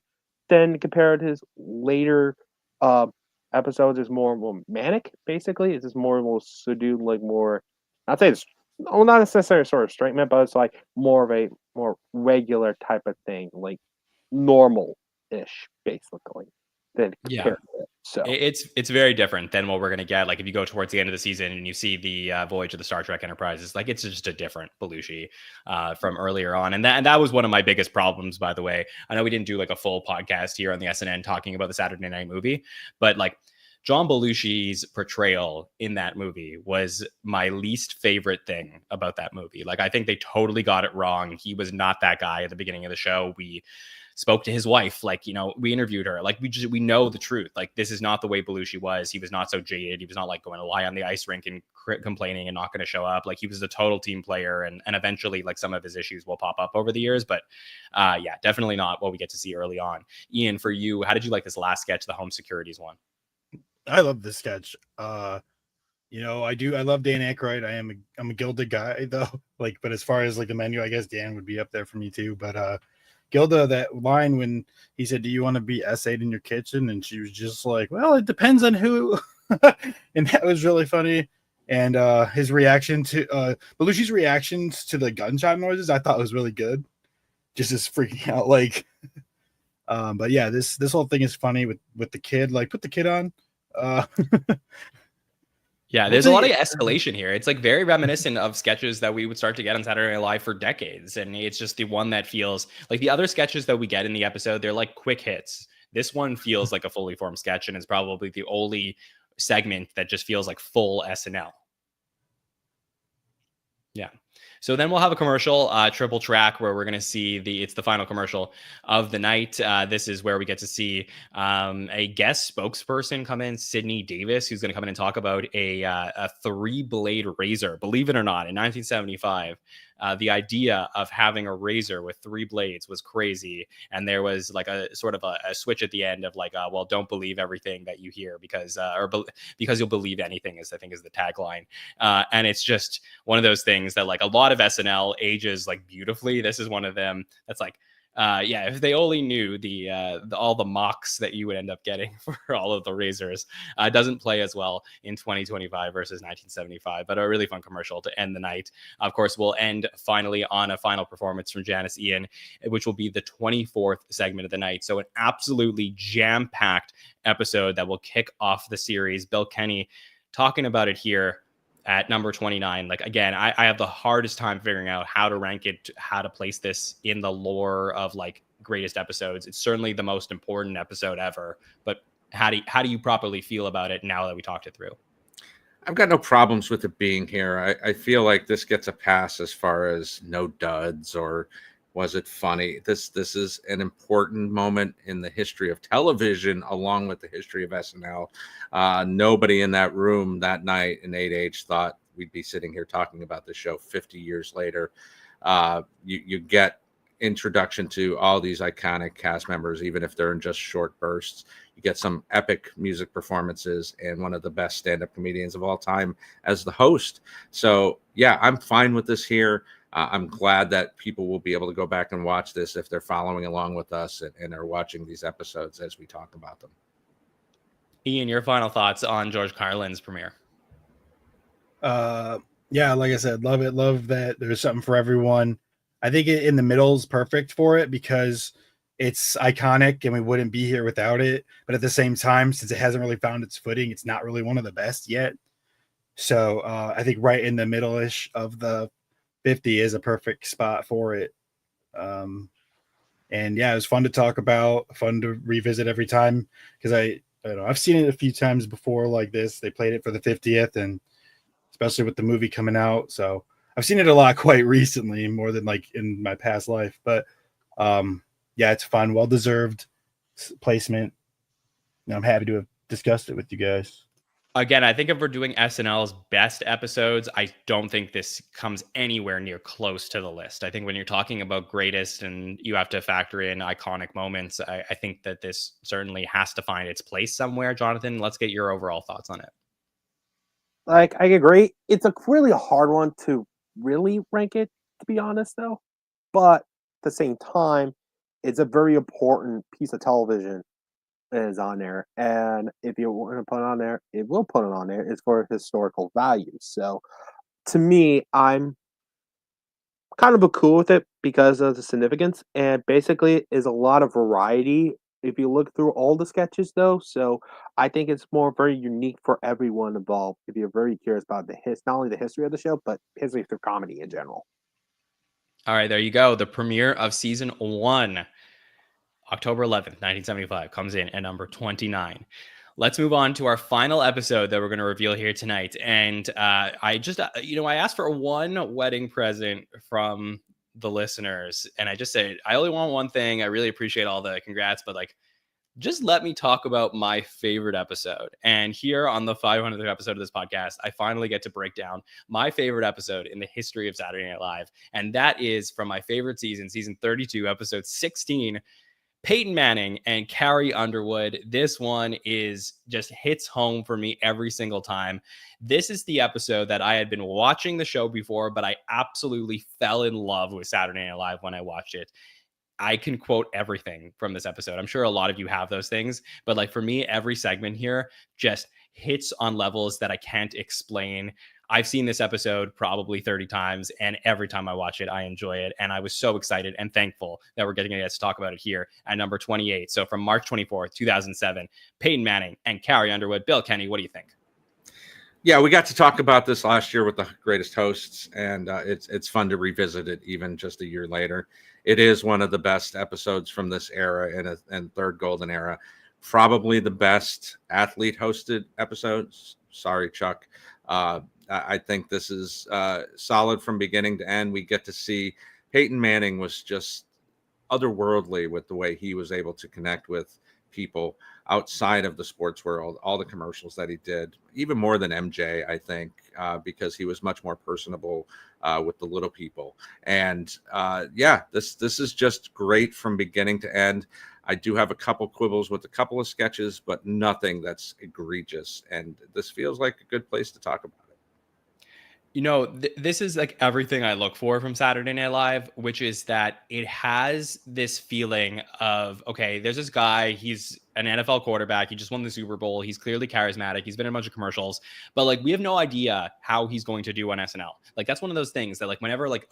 than compared to his later uh, episodes is more manic, basically. It's just more subdued, like more, I'd say it's well, not necessarily sort of straight man, but it's like more of a more regular type of thing, like normal ish, basically, than Yeah. compared to it. So It's very different than what we're gonna get. Like if you go towards the end of the season and you see the voyage of the Star Trek Enterprise, it's like it's just a different Belushi from earlier on, and that was one of my biggest problems. By the way, I know we didn't do like a full podcast here on the SNN talking about the Saturday Night Movie, but like John Belushi's portrayal in that movie was my least favorite thing about that movie. Like I think they totally got it wrong. He was not that guy at the beginning of the show. We spoke to his wife, like, you know, we interviewed her, like we know the truth. Like this is not the way Belushi was. He was not so jaded. He was not like going to lie on the ice rink and complaining and not going to show up. Like he was a total team player, and eventually like some of his issues will pop up over the years, but yeah, definitely not what we get to see early on. Ian, for you, how did you like this last sketch, the home securities one? I love this sketch. You know, I love Dan Aykroyd. I'm a Gilda guy though. Like, but as far as like the menu, I guess Dan would be up there for me too. But Gilda, that line when he said, "Do you want to be essayed in your kitchen?" and she was just like, "Well, it depends on who." And that was really funny. And his reaction to Belushi's reactions to the gunshot noises, I thought was really good. Just as freaking out, like. But yeah, this whole thing is funny with the kid. Like, put the kid on. Yeah, there's a lot of escalation here. It's like very reminiscent of sketches that we would start to get on Saturday Night Live for decades. And it's just the one that feels like the other sketches that we get in the episode, they're like quick hits. This one feels like a fully formed sketch and is probably the only segment that just feels like full SNL. Yeah. So then we'll have a commercial, triple track, where we're going to see it's the final commercial of the night. This is where we get to see a guest spokesperson come in, Sydney Davis, who's going to come in and talk about a 3-blade razor. Believe it or not, in 1975, the idea of having a razor with 3 blades was crazy. And there was like a sort of a switch at the end of like, well, don't believe everything that you hear because you'll believe anything, is I think is the tagline. And it's just one of those things that like a lot of SNL ages like beautifully. This is one of them that's like, yeah, if they only knew the all the mocks that you would end up getting for all of the razors, doesn't play as well in 2025 versus 1975, but a really fun commercial to end the night. Of course, we'll end finally on a final performance from Janice Ian, which will be the 24th segment of the night. So an absolutely jam-packed episode that will kick off the series. Bill Kenny talking about it here at number 29. Like, again, I have the hardest time figuring out how to rank it, how to place this in the lore of like greatest episodes. It's certainly the most important episode ever, but how do you properly feel about it now that we talked it through? I've got no problems with it being here. I feel like this gets a pass as far as no duds or was it funny. This is an important moment in the history of television, along with the history of SNL. Nobody in that room that night in 8H thought we'd be sitting here talking about the show 50 years later. You get introduction to all these iconic cast members, even if they're in just short bursts. You get some epic music performances and one of the best stand-up comedians of all time as the host. So yeah, I'm fine with this here. I'm glad that people will be able to go back and watch this if they're following along with us and are watching these episodes as we talk about them. Ian, your final thoughts on George Carlin's premiere? Yeah, like I said, love it. Love that there's something for everyone. I think in the middle is perfect for it because it's iconic and we wouldn't be here without it. But at the same time, since it hasn't really found its footing, it's not really one of the best yet. So I think right in the middle-ish of the 50 is a perfect spot for it. And yeah, it was fun to talk about, fun to revisit every time because I don't know. I've seen it a few times before like this. They played it for the 50th, and especially with the movie coming out. So I've seen it a lot quite recently, more than like in my past life. But yeah, it's fun, well deserved placement. I'm happy to have discussed it with you guys. Again, I think if we're doing SNL's best episodes, I don't think this comes anywhere near close to the list. I think when you're talking about greatest and you have to factor in iconic moments, I think that this certainly has to find its place somewhere. Jonathan, let's get your overall thoughts on it. Like, I agree. It's a really hard one to really rank it, to be honest, though. But at the same time, it's a very important piece of television that is on there. And if you want to put it on there, it will put it on there. It's for historical value. So to me, I'm kind of cool with it because of the significance. And basically, is a lot of variety if you look through all the sketches, though. So I think it's more very unique for everyone involved. If you're very curious about not only the history of the show, but history through comedy in general. All right, there you go. The premiere of season 1, October 11th, 1975, comes in at number 29. Let's move on to our final episode that we're going to reveal here tonight. And I just, I asked for one wedding present from the listeners. And I just said, I only want one thing. I really appreciate all the congrats, but like, just let me talk about my favorite episode. And here on the 500th episode of this podcast, I finally get to break down my favorite episode in the history of Saturday Night Live. And that is from my favorite season 32, episode 16, Peyton Manning and Carrie Underwood. This one is just hits home for me every single time. This is the episode that I had been watching the show before, but I absolutely fell in love with Saturday Night Live when I watched it. I can quote everything from this episode. I'm sure a lot of you have those things, but like for me, every segment here just hits on levels that I can't explain. I've seen this episode probably 30 times, and every time I watch it, I enjoy it. And I was so excited and thankful that we're getting a chance to talk about it here at number 28. So from March 24th, 2007, Peyton Manning and Carrie Underwood. Bill Kenny, what do you think? Yeah, we got to talk about this last year with the greatest hosts, and it's fun to revisit it even just a year later. It is one of the best episodes from this era and third golden era. Probably the best athlete hosted episodes. Sorry, Chuck. I think this is solid from beginning to end. We get to see Peyton Manning was just otherworldly with the way he was able to connect with people outside of the sports world, all the commercials that he did, even more than MJ, I think, because he was much more personable with the little people. And yeah, this is just great from beginning to end. I do have a couple quibbles with a couple of sketches, but nothing that's egregious. And this feels like a good place to talk about it. This is like everything I look for from Saturday Night Live, which is that it has this feeling of, okay, there's this guy, he's an NFL quarterback. He just won the Super Bowl. He's clearly charismatic. He's been in a bunch of commercials, but like we have no idea how he's going to do on SNL. Like that's one of those things that like whenever like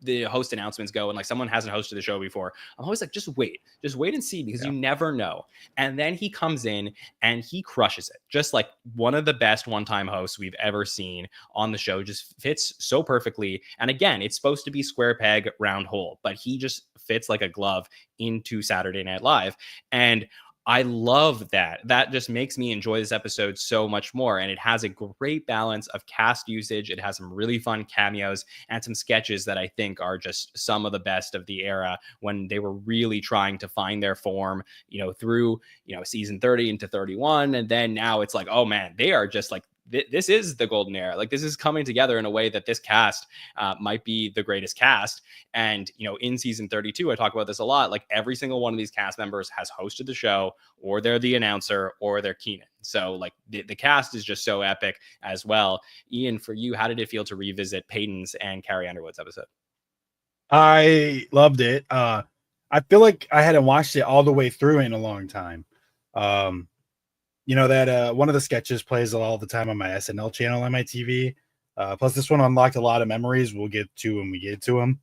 the host announcements go and like someone hasn't hosted the show before, I'm always like, just wait and see, because you never know. And then he comes in and he crushes it. Just like one of the best one-time hosts we've ever seen on the show, just fits so perfectly. And again, it's supposed to be square peg, round hole, but he just fits like a glove into Saturday Night Live. And I love that. That just makes me enjoy this episode so much more. And it has a great balance of cast usage. It has some really fun cameos and some sketches that I think are just some of the best of the era when they were really trying to find their form, through, season 30 into 31. And then now it's like, oh man, they are just like, this is the golden era. Like this is coming together in a way that this cast might be the greatest cast. And, in season 32, I talk about this a lot. Like every single one of these cast members has hosted the show, or they're the announcer, or they're Keenan. So like the cast is just so epic as well. Ian, for you, how did it feel to revisit Peyton's and Carrie Underwood's episode? I loved it. I feel like I hadn't watched it all the way through in a long time. That one of the sketches plays all the time on my SNL channel on my TV. Plus, this one unlocked a lot of memories we'll get to when we get to them.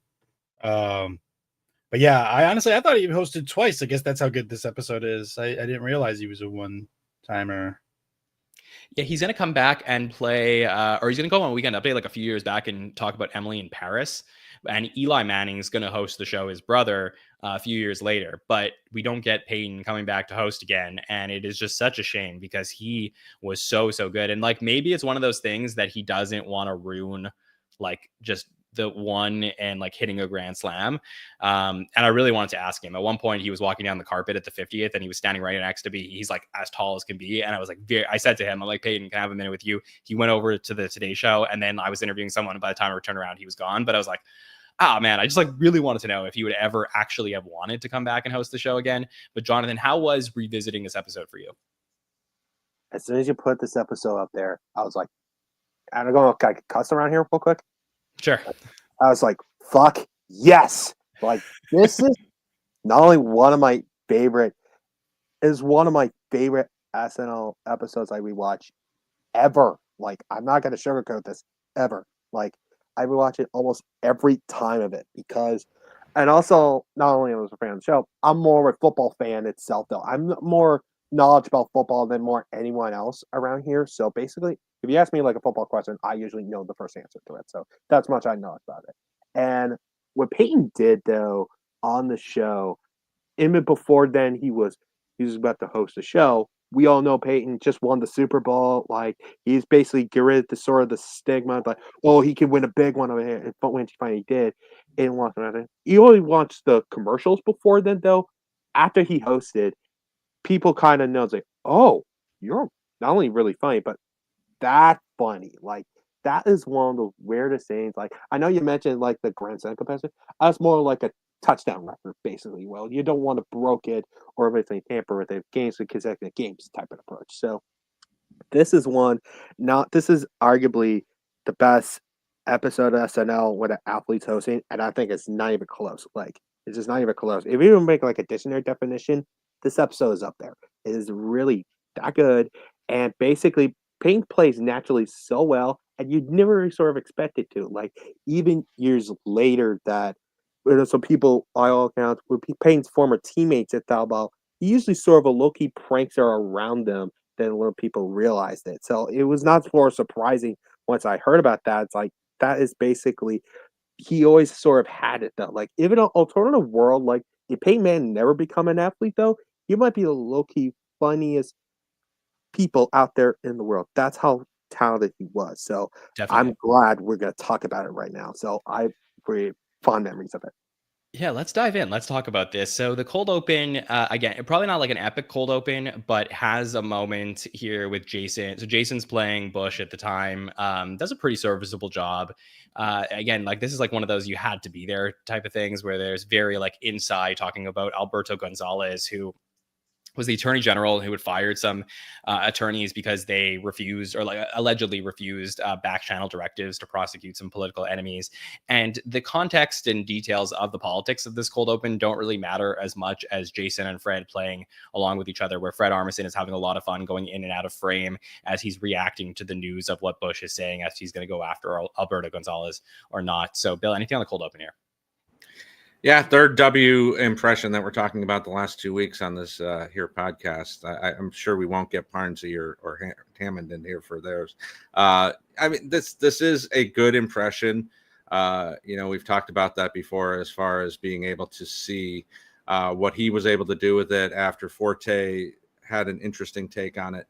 But yeah, I thought he hosted twice. I guess that's how good this episode is. I didn't realize he was a one-timer. Yeah, he's gonna come back and play, or he's gonna go on Weekend Update like a few years back and talk about Emily in Paris. And Eli Manning's gonna host the show, his brother, a few years later. But we don't get Peyton coming back to host again, and it is just such a shame because he was so good. And like maybe it's one of those things that he doesn't want to ruin, like just the one and like hitting a grand slam. And I really wanted to ask him. At one point, he was walking down the carpet at the 50th and he was standing right next to me. He's like as tall as can be. And I was like, I said to him, I'm like, Peyton, can I have a minute with you? He went over to the Today Show and then I was interviewing someone. And by the time I returned around, he was gone. But I was like, oh man, I just like really wanted to know if he would ever actually have wanted to come back and host the show again. But Jonathan, how was revisiting this episode for you? As soon as you put this episode up there, I was like, I'm going to cuss around here real quick. Sure. I was like, fuck yes. Like, this is not only one of my favorite SNL episodes I rewatch ever. Like, I'm not going to sugarcoat this ever. Like, I rewatch it almost every time of it because, and also, not only was a fan of the show, I'm more of a football fan itself, though. I'm more knowledgeable about football than more anyone else around here. So basically, if you ask me like a football question, I usually know the first answer to it. So that's much I know about it. And what Peyton did though on the show, even before then he was about to host a show. We all know Peyton just won the Super Bowl. Like he's basically get rid of the sort of the stigma, like, oh, he can win a big one over here. But when he finally did, it didn't want nothing. He only watched the commercials before then though. After he hosted, people kind of know, it's like, oh, you're not only really funny, but that funny. Like that is one of the weirdest things. Like I know you mentioned like the Grand Slam competition. That's more like a touchdown record, basically. Well, you don't want to broke it or if anything tamper with it. Games with consecutive games type of approach. So this is one. Not this is arguably the best episode of SNL with an athlete's hosting, and I think it's not even close. Like it's just not even close. If you even make like a dictionary definition, this episode is up there. It is really that good, and basically Pink plays naturally so well, and you'd never really sort of expect it to. Like even years later, that some people, by all accounts, were Payne's former teammates at Thalbal, he usually sort of a low-key prankster around them than when people realized it. So it was not more surprising once I heard about that. It's like that is basically he always sort of had it though. Like if in an alternative world, like if Peyton Manning never become an athlete though, he might be the low-key funniest people out there in the world. That's how talented he was. So Definitely. I'm glad we're gonna talk about it right now. So I very fond memories of it. Yeah, let's dive in. Let's talk about this. So the cold open, again, probably not like an epic cold open, but has a moment here with Jason. So Jason's playing Bush at the time, does a pretty serviceable job. Again, like this is like one of those you had to be there type of things where there's very like inside talking about Alberto Gonzalez, who was the attorney general who had fired some attorneys because they refused or like allegedly refused back channel directives to prosecute some political enemies. And the context and details of the politics of this cold open don't really matter as much as Jason and Fred playing along with each other, where Fred Armisen is having a lot of fun going in and out of frame as he's reacting to the news of what Bush is saying, as he's going to go after Alberto Gonzalez or not. So Bill, anything on the cold open here? Yeah, third W impression that we're talking about the last 2 weeks on this here podcast. I'm sure we won't get Parnsy or Hammond in here for theirs. I mean, this is a good impression. We've talked about that before as far as being able to see what he was able to do with it after Forte had an interesting take on it.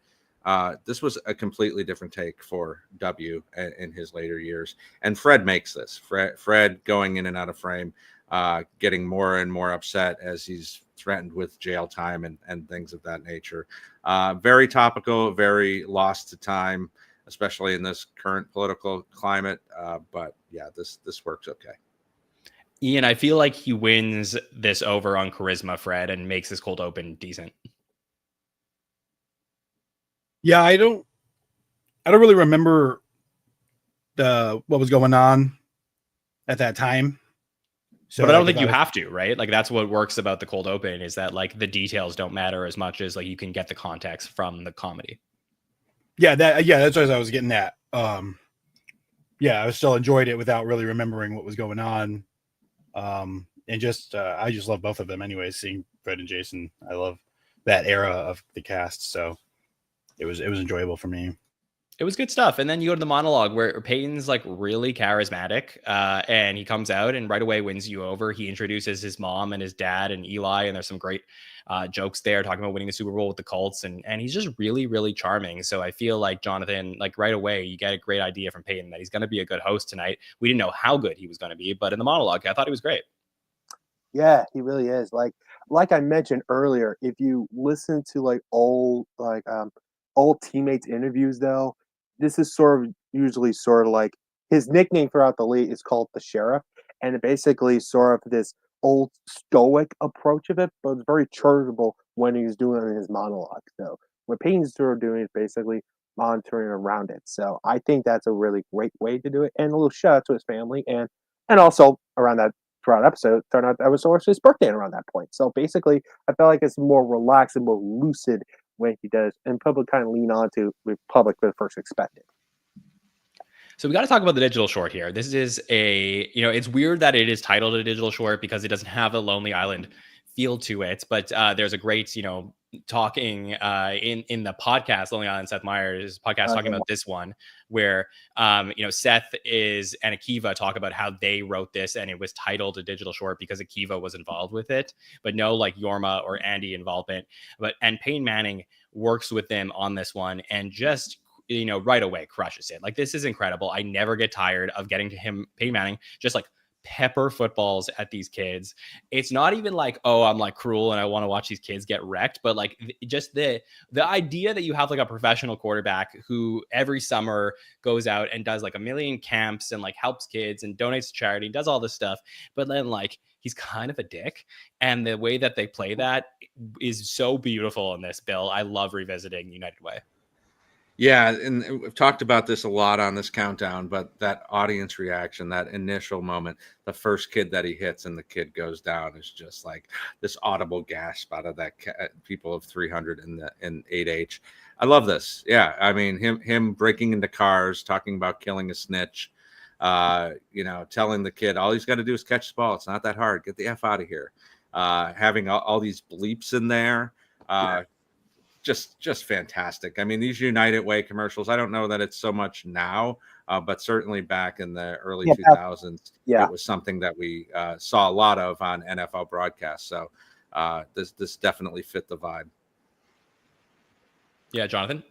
This was a completely different take for W in his later years. And Fred makes this. Fred going in and out of frame. Getting more and more upset as he's threatened with jail time and things of that nature. Very topical, very lost to time, especially in this current political climate. But yeah, this works okay. Ian, I feel like he wins this over on charisma, Fred, and makes this cold open decent. Yeah, I don't really remember what was going on at that time. So but I don't think you have to, right? Like that's what works about the cold open is that like the details don't matter as much as like you can get the context from the comedy. Yeah, that's what I was getting at. I still enjoyed it without really remembering what was going on. And just I just love both of them anyways, seeing Fred and Jason. I love that era of the cast. So it was enjoyable for me. It was good stuff. And then you go to the monologue where Peyton's like really charismatic, and he comes out and right away wins you over. He introduces his mom and his dad and Eli, and there's some great jokes there talking about winning the Super Bowl with the Colts. And he's just really, really charming. So I feel like Jonathan, like right away, you get a great idea from Peyton that he's going to be a good host tonight. We didn't know how good he was going to be, but in the monologue, I thought he was great. Yeah, he really is. Like I mentioned earlier, if you listen to old teammates interviews though, this is sort of usually sort of like his nickname throughout the league is called the sheriff, and it basically sort of this old stoic approach of it, but it's very charitable when he's doing it in his monologue. So what Payne's sort of doing is basically monitoring around it. So I think that's a really great way to do it. And a little shout out to his family and also around that throughout episode, turned out that was also his birthday around that point. So basically, I felt like it's more relaxed and more lucid when he does, and public kind of lean on to with public the first expected. So we got to talk about the digital short here. This is it's weird that it is titled a digital short because it doesn't have a Lonely Island feel to it. But there's a great, talking in the podcast, Lonely Island, Seth Meyers' podcast, talking about this one where, Seth and Akiva talk about how they wrote this and it was titled a digital short because Akiva was involved with it, but no like Yorma or Andy involvement. And Payne Manning works with them on this one and just right away crushes it. Like, this is incredible. I never get tired of getting to him, Peyton Manning, just like pepper footballs at these kids. It's not even like, oh, I'm like cruel and I want to watch these kids get wrecked, but like just the idea that you have like a professional quarterback who every summer goes out and does like a million camps and like helps kids and donates to charity, does all this stuff, but then like he's kind of a dick. And the way that they play that is so beautiful in this, Bill. I love revisiting United Way. Yeah, and we've talked about this a lot on this countdown, but that audience reaction, that initial moment, the first kid that he hits and the kid goes down is just like this audible gasp out of that people of 300 in 8H. I love this. Yeah, I mean him breaking into cars, talking about killing a snitch, telling the kid all he's got to do is catch the ball. It's not that hard. Get the F out of here. Having all these bleeps in there. Just fantastic. I mean, these United Way commercials, I don't know that it's so much now, but certainly back in the early 2000s, it was something that we saw a lot of on NFL broadcasts. So this definitely fit the vibe. Yeah, Jonathan?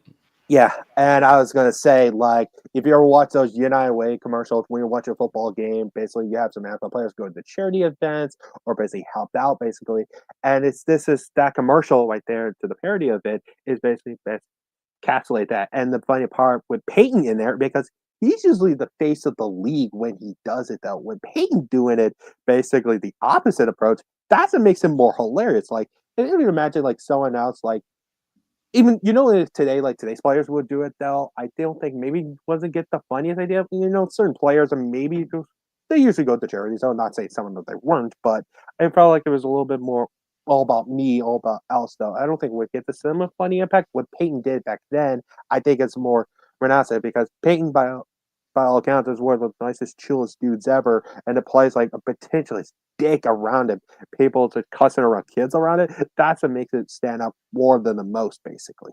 Yeah, and I was going to say, like, if you ever watch those United Way commercials when you watch a football game, basically you have some NFL players go to the charity events or basically helped out, basically. And this is that commercial right there to the parody of it is basically encapsulate that. And the funny part with Peyton in there, because he's usually the face of the league when he does it, though. When Peyton doing it, basically the opposite approach, that's what makes him more hilarious. Like, I can imagine, like, someone else, like, even if today, like today's players would do it though, I don't think maybe wasn't get the funniest idea. Certain players and maybe they usually go to charities. I would not say someone that they weren't, but I felt like there was a little bit more all about me, all about else though. I don't think we'd get the similar funny impact what Peyton did back then. I think it's more Renata because Peyton by all accounts is one of the nicest, chillest dudes ever, and it plays like a potentially dick around it, people to cussing around kids around it. That's what makes it stand out more than the most, basically.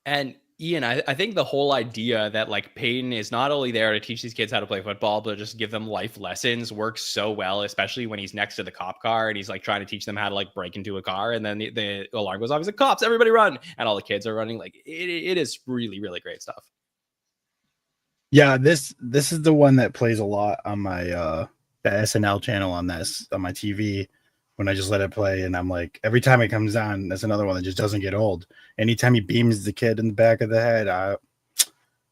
And Ian, I think the whole idea that like Peyton is not only there to teach these kids how to play football, but just give them life lessons works so well, especially when he's next to the cop car and he's like trying to teach them how to like break into a car. And then the alarm goes off. He's like, cops, everybody run. And all the kids are running. Like it is really, really great stuff. Yeah, this is the one that plays a lot on my the SNL channel on my TV when I just let it play, and I'm like, every time it comes on, that's another one that just doesn't get old. Anytime he beams the kid in the back of the head,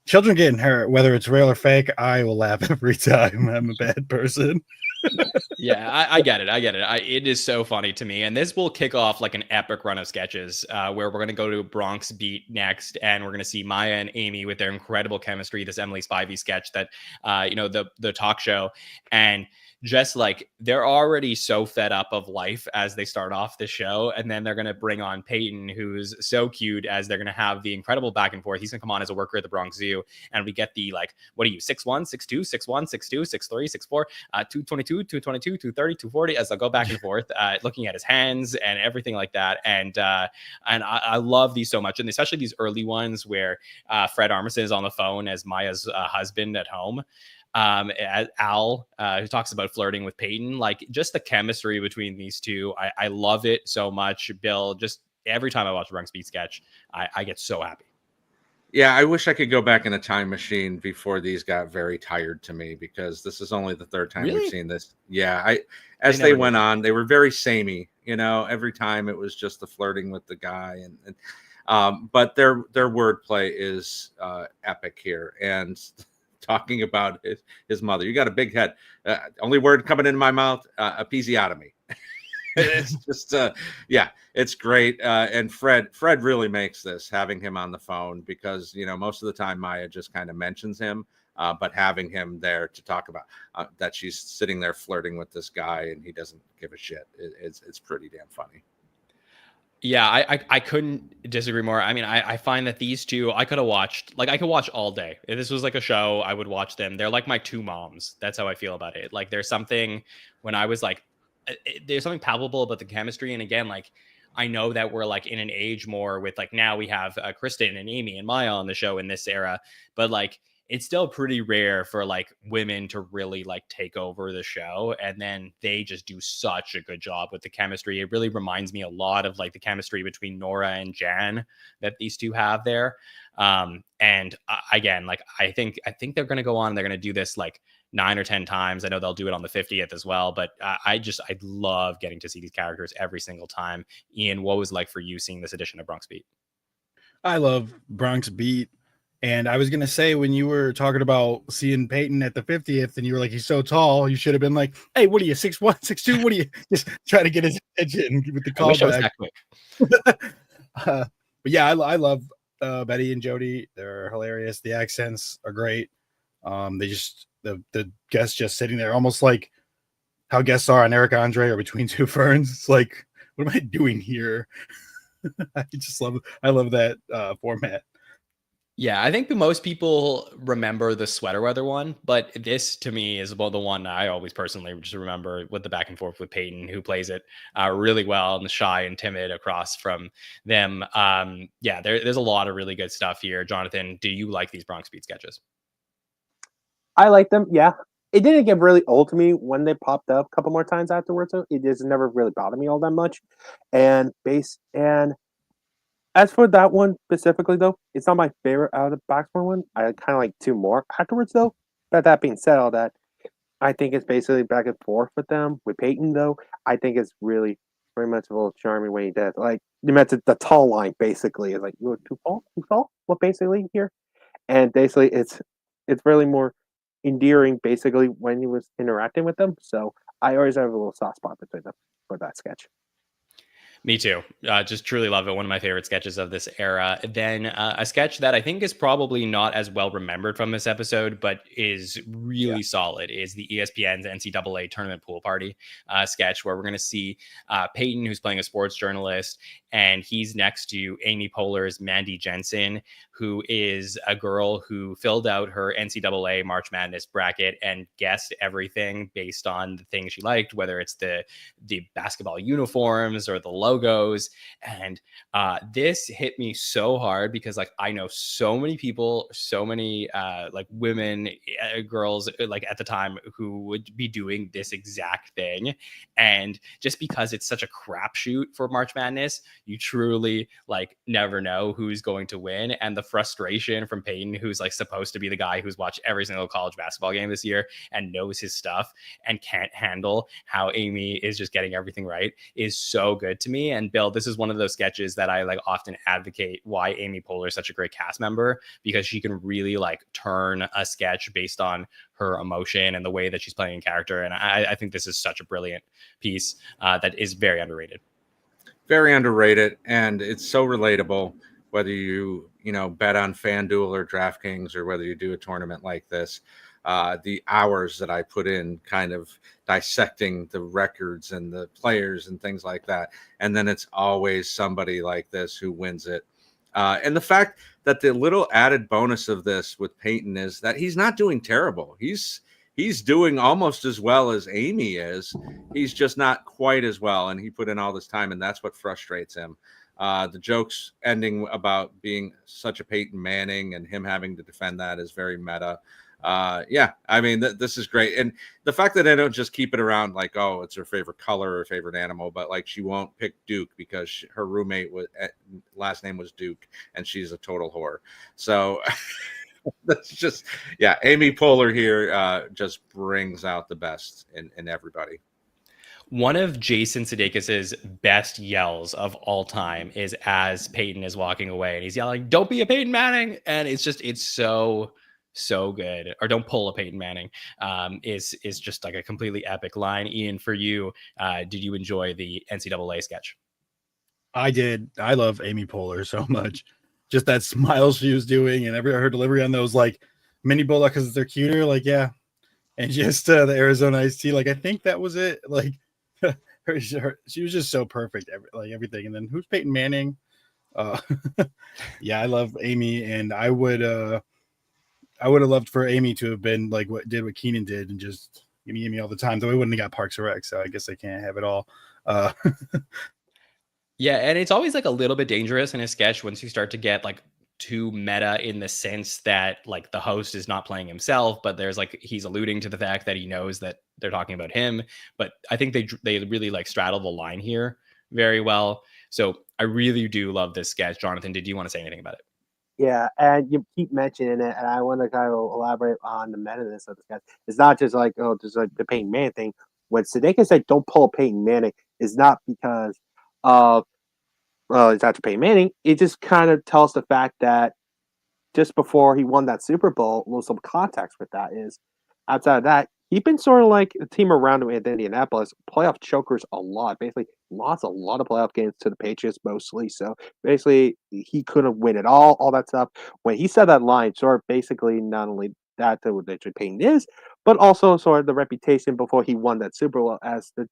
children getting hurt, whether it's real or fake, I will laugh every time. I'm a bad person. Yeah, I get it. It is so funny to me. And this will kick off like an epic run of sketches where we're going to go to Bronx Beat next. And we're going to see Maya and Amy with their incredible chemistry, this Emily Spivey sketch that, the talk show. And just like they're already so fed up of life as they start off the show, and then they're going to bring on Peyton, who's so cute, as they're going to have the incredible back and forth. He's going to come on as a worker at the Bronx Zoo, and we get the like, what are you, 6'1", 6'2", 6'1", 6'2", 6'3", 6'4", 222, 222, 230, 240, as they'll go back and forth, looking at his hands and everything like that. And I love these so much, and especially these early ones where Fred Armisen is on the phone as Maya's husband at home. Al, who talks about flirting with Peyton, like just the chemistry between these two. I love it so much, Bill. Just every time I watch a Bronx Beat sketch, I get so happy. Yeah, I wish I could go back in a time machine before these got very tired to me, because this is only the third time Really? we've seen this. Yeah, as they went on, they were very samey. You know, every time it was just the flirting with the guy, but their wordplay is epic here. And talking about his mother, you got a big head. Only word coming into my mouth, episiotomy. It's just yeah, it's great. And Fred really makes this, having him on the phone, because most of the time Maya just kind of mentions him, but having him there to talk about that she's sitting there flirting with this guy and he doesn't give a shit, it's pretty damn funny. Yeah, I couldn't disagree more. I mean, I find that these two I could have watched, like I could watch all day. If this was like a show, I would watch them. They're like my two moms. That's how I feel about it. Like there's something when I was like, there's something palpable about the chemistry. And again, like I know that we're like in an age more with like now we have Kristen and Amy and Maya on the show in this era, but like it's still pretty rare for like women to really like take over the show, and then they just do such a good job with the chemistry. It really reminds me a lot of like the chemistry between Nora and Jan that these two have there. And again, like I think they're going to go on and they're going to do this like 9 or 10 times. I know they'll do it on the 50th as well, but I love getting to see these characters every single time. Ian, what was it like for you seeing this edition of Bronx Beat? I love Bronx Beat. And I was going to say, when you were talking about seeing Peyton at the 50th and you were like, he's so tall, you should have been like, hey, what are you, 6'1", 6'2"? What are you? Just try to get his attention with the callback. I wish I was that quick. But yeah, I love Betty and Jody. They're hilarious. The accents are great. They just, the guests just sitting there, almost like how guests are on Eric Andre or Between Two Ferns. It's like, what am I doing here? I love that format. Yeah, I think the most people remember the sweater weather one, but this to me is about the one I always personally just remember, with the back and forth with Peyton, who plays it really well and shy and timid across from them. Yeah, there's a lot of really good stuff here. Jonathan, do you like these Bronx Beat sketches? I like them. Yeah, it didn't get really old to me when they popped up a couple more times afterwards. So it just never really bothered me all that much. And as for that one specifically, though, it's not my favorite out of the Baxmore one. I kind of like two more afterwards, though. But that being said, all that, I think it's basically back and forth with them. With Peyton, though, I think it's really very much a little charming way he does. Like, you mentioned the tall line, basically. It's like, you're too tall? Too tall? What, basically, here? And basically, it's really more endearing, basically, when he was interacting with them. So I always have a little soft spot between them for that sketch. Me too. Just truly love it. One of my favorite sketches of this era. Then a sketch that I think is probably not as well remembered from this episode, but is really solid, is the ESPN's NCAA tournament pool party sketch, where we're going to see Peyton, who's playing a sports journalist, and he's next to Amy Poehler's Mandy Jensen, who is a girl who filled out her NCAA March Madness bracket and guessed everything based on the things she liked, whether it's the basketball uniforms or the logos. And this hit me so hard because like I know so many people, so many like women, girls like at the time who would be doing this exact thing. And just because it's such a crapshoot for March Madness, you truly like never know who's going to win. And the frustration from Peyton, who's like supposed to be the guy who's watched every single college basketball game this year and knows his stuff and can't handle how Amy is just getting everything right, is so good to me. And Bill, this is one of those sketches that I like often advocate why Amy Poehler is such a great cast member, because she can really like turn a sketch based on her emotion and the way that she's playing character. And I think this is such a brilliant piece that is very underrated. Very underrated, and it's so relatable, whether you bet on FanDuel or DraftKings, or whether you do a tournament like this. the hours that I put in kind of dissecting the records and the players and things like that. And then it's always somebody like this who wins it. And the fact that the little added bonus of this with Peyton is that he's not doing terrible. He's doing almost as well as Amy is. He's just not quite as well. And he put in all this time, and that's what frustrates him. The jokes ending about being such a Peyton Manning and him having to defend that is very meta. Yeah, I mean, this is great. And the fact that they don't just keep it around like, oh, it's her favorite color or favorite animal, but like she won't pick Duke because her roommate was last name was Duke and she's a total whore. So that's just, yeah, Amy Poehler here just brings out the best in everybody. One of Jason Sudeikis's best yells of all time is as Peyton is walking away and he's yelling, "Don't be a Peyton Manning." And it's so good. Or "Don't pull a Peyton Manning." Is just like a completely epic line. Ian, for you, did you enjoy the NCAA sketch? I did. I love Amy Poehler so much. Just that smile she was doing and her delivery on those like mini bullet because they're cuter. Like, yeah. And just the Arizona iced tea. Like, I think that was it. Like, she was just so perfect. Everything. And then who's Peyton Manning? Yeah, I love Amy, and I would have loved for Amy to have been like what Keenan did and just give me Amy all the time. Though we wouldn't have got Parks and Rec, so I guess I can't have it all. Yeah, and it's always like a little bit dangerous in a sketch once you start to get like too meta in the sense that like the host is not playing himself, but there's like he's alluding to the fact that he knows that they're talking about him. But I think they really like straddle the line here very well. So I really do love this sketch. Jonathan, did you want to say anything about it? Yeah, and you keep mentioning it, and I want to kind of elaborate on the meta-ness of this guy. It's not just like, oh, just like the Peyton Manning thing. When Sudeikis said, "Don't pull Peyton Manning," is not because of, well, it's after Peyton Manning. It just kind of tells the fact that just before he won that Super Bowl, a little some context with that is outside of that, he's been sort of like the team around him in Indianapolis, playoff chokers a lot. Basically, lost a lot of playoff games to the Patriots mostly. So basically, he couldn't win it all that stuff. When he said that line, sort of basically not only that what Richard Payne is, but also sort of the reputation before he won that Super Bowl as the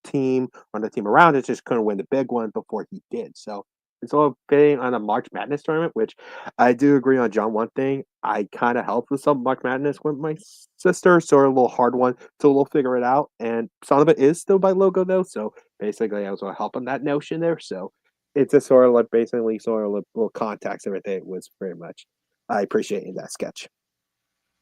team or the team around it just couldn't win the big one before he did. So it's all fitting on a March Madness tournament, which I do agree on John. One thing I kind of helped with some March Madness with my sister, sort of a little hard one to a little figure it out. And some of it is still by logo though. So basically I was going to help on that notion there. So it's a sort of like basically sort of a little context. Everything was very much, I appreciated that sketch.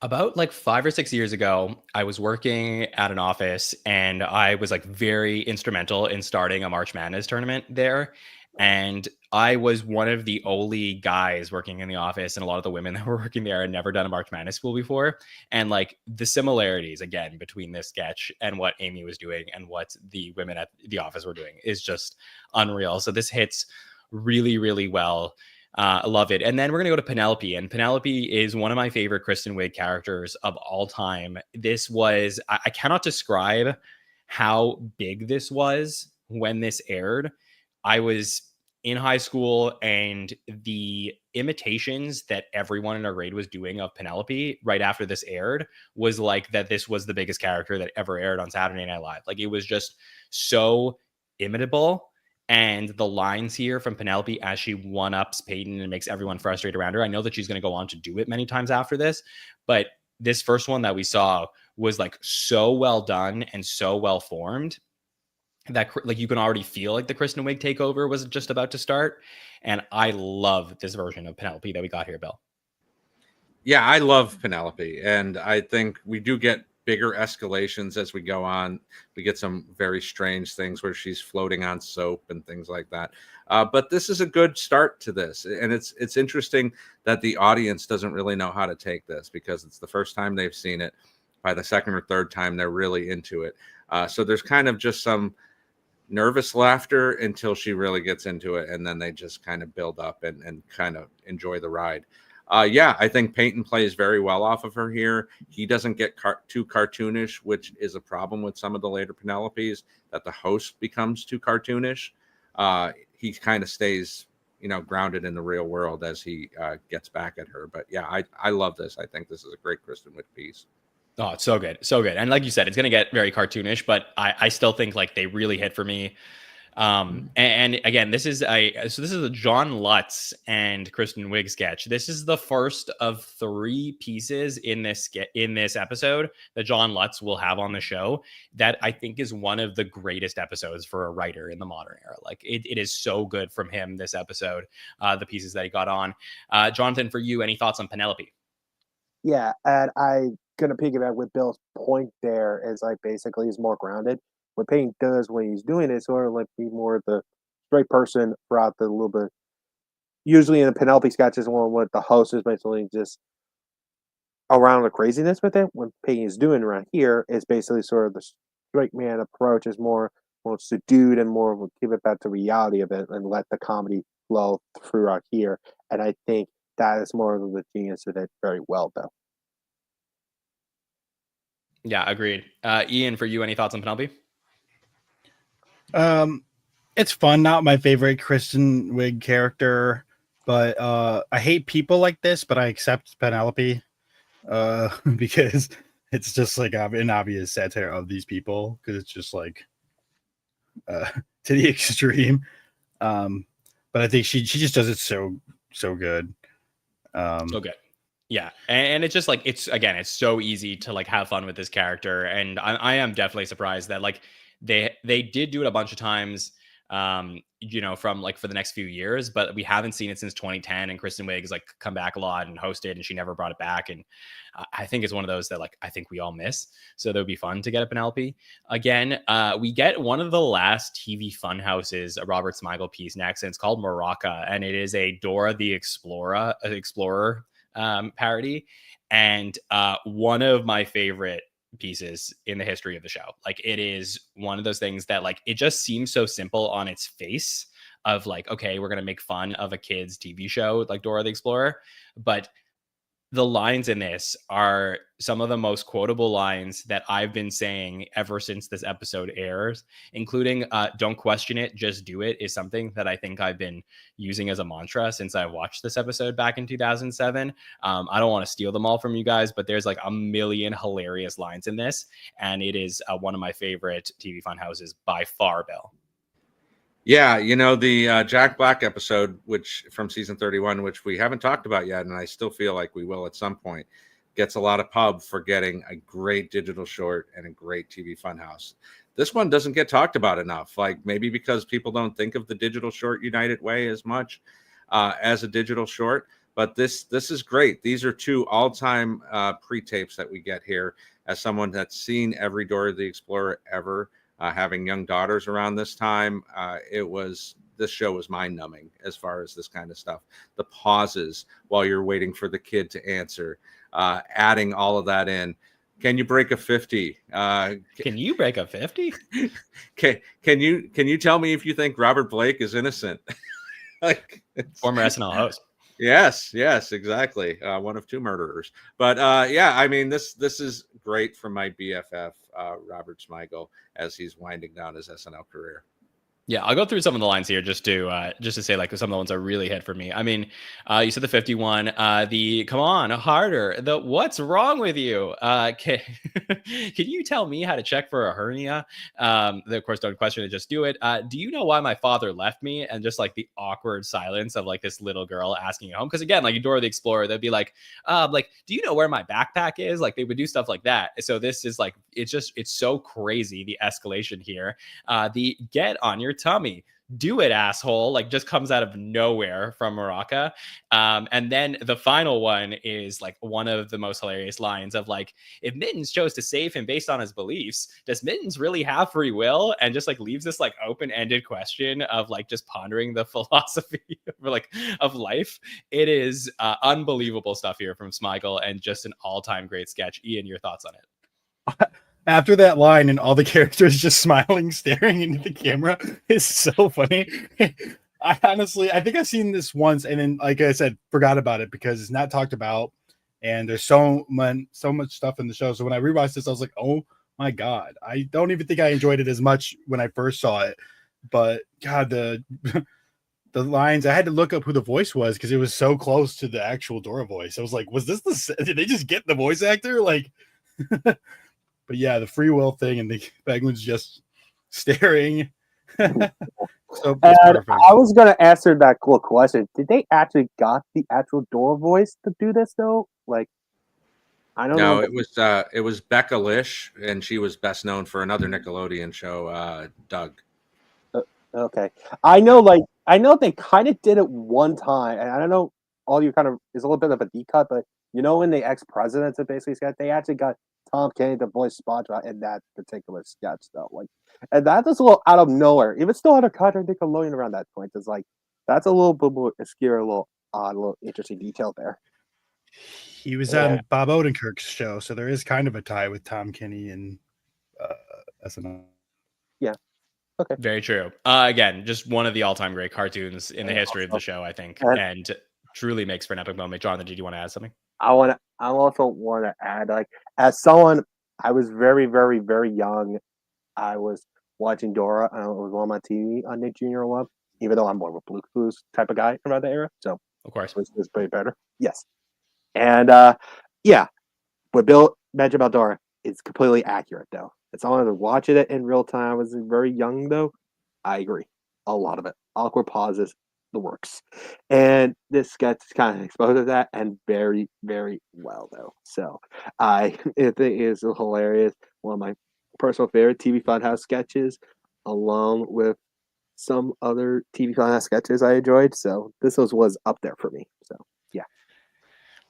About like 5 or 6 years ago, I was working at an office and I was like very instrumental in starting a March Madness tournament there. And I was one of the only guys working in the office, and a lot of the women that were working there had never done a March Madness school before. And like the similarities again between this sketch and what Amy was doing and what the women at the office were doing is just unreal. So this hits really, really well. I love it. And then we're going to go to Penelope. And Penelope is one of my favorite Kristen Wiig characters of all time. This was, I cannot describe how big this was when this aired. I was in high school, and the imitations that everyone in our grade was doing of Penelope right after this aired was like that this was the biggest character that ever aired on Saturday Night Live. Like it was just so imitable. And the lines here from Penelope as she one-ups Peyton and makes everyone frustrated around her. I know that she's going to go on to do it many times after this, but this first one that we saw was like so well done and so well formed that like you can already feel like the Kristen Wiig takeover was just about to start. And I love this version of Penelope that we got here, Bill. Yeah, I love Penelope, and I think we do get bigger escalations as we go on. We get some very strange things where she's floating on soap and things like that. But this is a good start to this, and it's interesting that the audience doesn't really know how to take this because it's the first time they've seen it. By the second or third time, they're really into it. So there's kind of just some nervous laughter until she really gets into it, and then they just kind of build up and kind of enjoy the ride. Yeah, I think Peyton plays very well off of her here. He doesn't get too cartoonish, which is a problem with some of the later Penelopes, that the host becomes too cartoonish. He kind of stays, grounded in the real world as he gets back at her. But yeah, I love this. I think this is a great Kristen Wiig piece. Oh, it's so good, so good. And like you said, it's gonna get very cartoonish, but I still think like they really hit for me. And again, this is a John Lutz and Kristen Wiig sketch. This is the first of 3 pieces in this episode that John Lutz will have on the show that I think is one of the greatest episodes for a writer in the modern era. Like it is so good from him this episode, the pieces that he got on. Jonathan, for you, any thoughts on Penelope? Yeah, and I gonna piggyback with Bill's point there is like basically he's more grounded. What Payne does when he's doing it, sort of like be more the straight person throughout the little bit. Usually in the Penelope sketches, one with the host is basically just around the craziness with it. What Payne is doing around here is basically sort of the straight man approach is more subdued and more will give it back to reality of it and let the comedy flow throughout here. And I think that is more of the genius of it very well though. Yeah, agreed. Ian, for you, any thoughts on Penelope? It's fun. Not my favorite Kristen Wiig character, but I hate people like this, but I accept Penelope because it's just like an obvious satire of these people because it's just like to the extreme. But I think she just does it so good. So good. Yeah, and it's just like it's so easy to like have fun with this character, and I am definitely surprised that like they did do it a bunch of times, from like for the next few years, but we haven't seen it since 2010. And Kristen Wiig has like come back a lot and hosted, and she never brought it back. And I think it's one of those that like I think we all miss. So that would be fun to get a Penelope again. We get one of the last TV fun houses, a Robert Smigel piece next, and it's called Morocca, and it is a Dora the Explorer parody, and one of my favorite pieces in the history of the show. Like it is one of those things that like it just seems so simple on its face of like, okay, we're gonna make fun of a kid's TV show like Dora the Explorer, but the lines in this are some of the most quotable lines that I've been saying ever since this episode airs, including don't question it, just do it, is something that I think I've been using as a mantra since I watched this episode back in 2007. I don't want to steal them all from you guys, but there's like a million hilarious lines in this, and it is one of my favorite TV fun houses by far, Bill. Yeah, the Jack Black episode, which from season 31, which we haven't talked about yet, and I still feel like we will at some point, gets a lot of pub for getting a great digital short and a great TV funhouse. This one doesn't get talked about enough, like maybe because people don't think of the digital short United Way as much as a digital short, but this is great. These are 2 all-time pre-tapes that we get here as someone that's seen every Dora the Explorer ever. Having young daughters around this time, this show was mind-numbing as far as this kind of stuff. The pauses while you're waiting for the kid to answer, adding all of that in. Can you break a 50? Can you break a 50? Can you tell me if you think Robert Blake is innocent? Like former SNL host. Yes, exactly. One of 2 murderers. But yeah, I mean, this is great from my BFF, Robert Smigel, as he's winding down his SNL career. Yeah, I'll go through some of the lines here just to say like some of the ones that really hit for me. I mean, you said the 51, the come on harder, the what's wrong with you? Can you tell me how to check for a hernia? Of course, don't question it, just do it. Do you know why my father left me? And just like the awkward silence of like this little girl asking at home, because again, like Dora the Explorer, they'd be like, do you know where my backpack is? Like they would do stuff like that. So this is like it's so crazy the escalation here. The get on your tummy, do it, asshole, like just comes out of nowhere from Morocco. And then the final one is like one of the most hilarious lines of like, if Mittens chose to save him based on his beliefs, does Mittens really have free will? And just like leaves this like open-ended question of like just pondering the philosophy of life. It is unbelievable stuff here from Smigel and just an all-time great sketch. Ian, your thoughts on it? After that line and all the characters just smiling, staring into the camera is so funny. I think I've seen this once and then, like I said, forgot about it because it's not talked about, and there's so much stuff in the show. So when I rewatched this, I was like, oh my god! I don't even think I enjoyed it as much when I first saw it. But God, the lines, I had to look up who the voice was because it was so close to the actual Dora voice. I was like, was this did they just get the voice actor? Like, But yeah, the free will thing and the penguins just staring. So it's And perfect. I was gonna answer that cool question. Did they actually got the actual Dora voice to do this though? Like, I don't No, know. it was Becca Lish, and she was best known for another Nickelodeon show, Doug. Okay, I know. Like, I know they kind of did it one time, and I don't know. All you kind of is a little bit of a deep cut, but you know, when the ex presidents have basically got, they actually got Tom Kenny to voice SpongeBob in that particular sketch, though. Like, and that is a little out of nowhere. Even still under contract Nickelodeon around that point, is like that's a little bit more obscure, a little odd, a little interesting detail there. He was Yeah. on Bob Odenkirk's show, so there is kind of a tie with Tom Kenny and SNL. Very true. Again, just one of the all-time great cartoons in the history of the show, I think, and truly makes for an epic moment. Jonathan, did you want to add something? I also want to add, like, as someone, I was very, very, very young. I was watching Dora. It was on my TV on Nick Jr. a lot, even though I'm more of a Blue Clues type of guy around that era. So Of course. it was way better. Yes. And yeah, what Bill mentioned about Dora is completely accurate, though. As someone who was watching it in real time, I was very young, though. I agree. A lot of it. Awkward pauses, the works. And this sketch kind of exposes that, and very, very well, though. So I think it is hilarious. One of my personal favorite TV Funhouse sketches, along with some other TV Funhouse sketches I enjoyed. So this was up there for me. So yeah.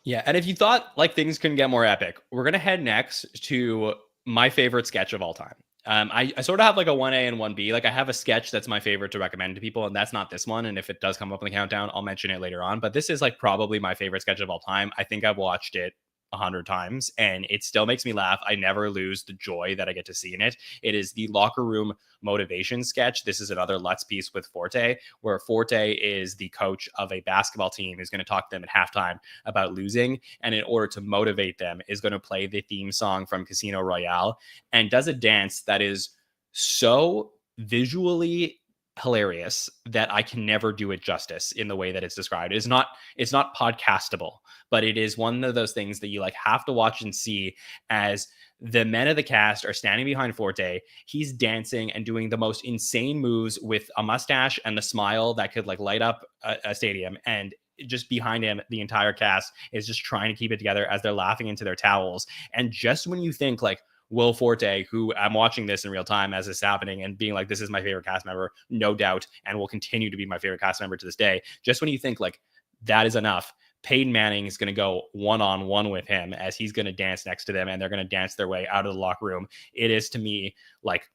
Yeah, and if you thought like things couldn't get more epic, we're gonna head next to my favorite sketch of all time. I sort of have like a 1A and 1B. Like I have a sketch that's my favorite to recommend to people, and that's not this one. And if it does come up in the countdown, I'll mention it later on. But this is like probably my favorite sketch of all time. I think I've watched it 100 times and it still makes me laugh. I never lose the joy that I get to see in it. It is the locker room motivation sketch. This is another Let's piece with Forte, where Forte is the coach of a basketball team who's going to talk to them at halftime about losing. And in order to motivate them, is going to play the theme song from Casino Royale and does a dance that is so visually hilarious that I can never do it justice in the way that it's described. It's not podcastable, but it is one of those things that you like have to watch and see as the men of the cast are standing behind Forte. He's dancing and doing the most insane moves with a mustache and a smile that could like light up a stadium. And just behind him, the entire cast is just trying to keep it together as they're laughing into their towels. And just when you think like, Will Forte, who I'm watching this in real time as it's happening and being like, this is my favorite cast member, no doubt, and will continue to be my favorite cast member to this day. Just when you think like that is enough, Peyton Manning is going to go one-on-one with him as he's going to dance next to them and they're going to dance their way out of the locker room. It is to me like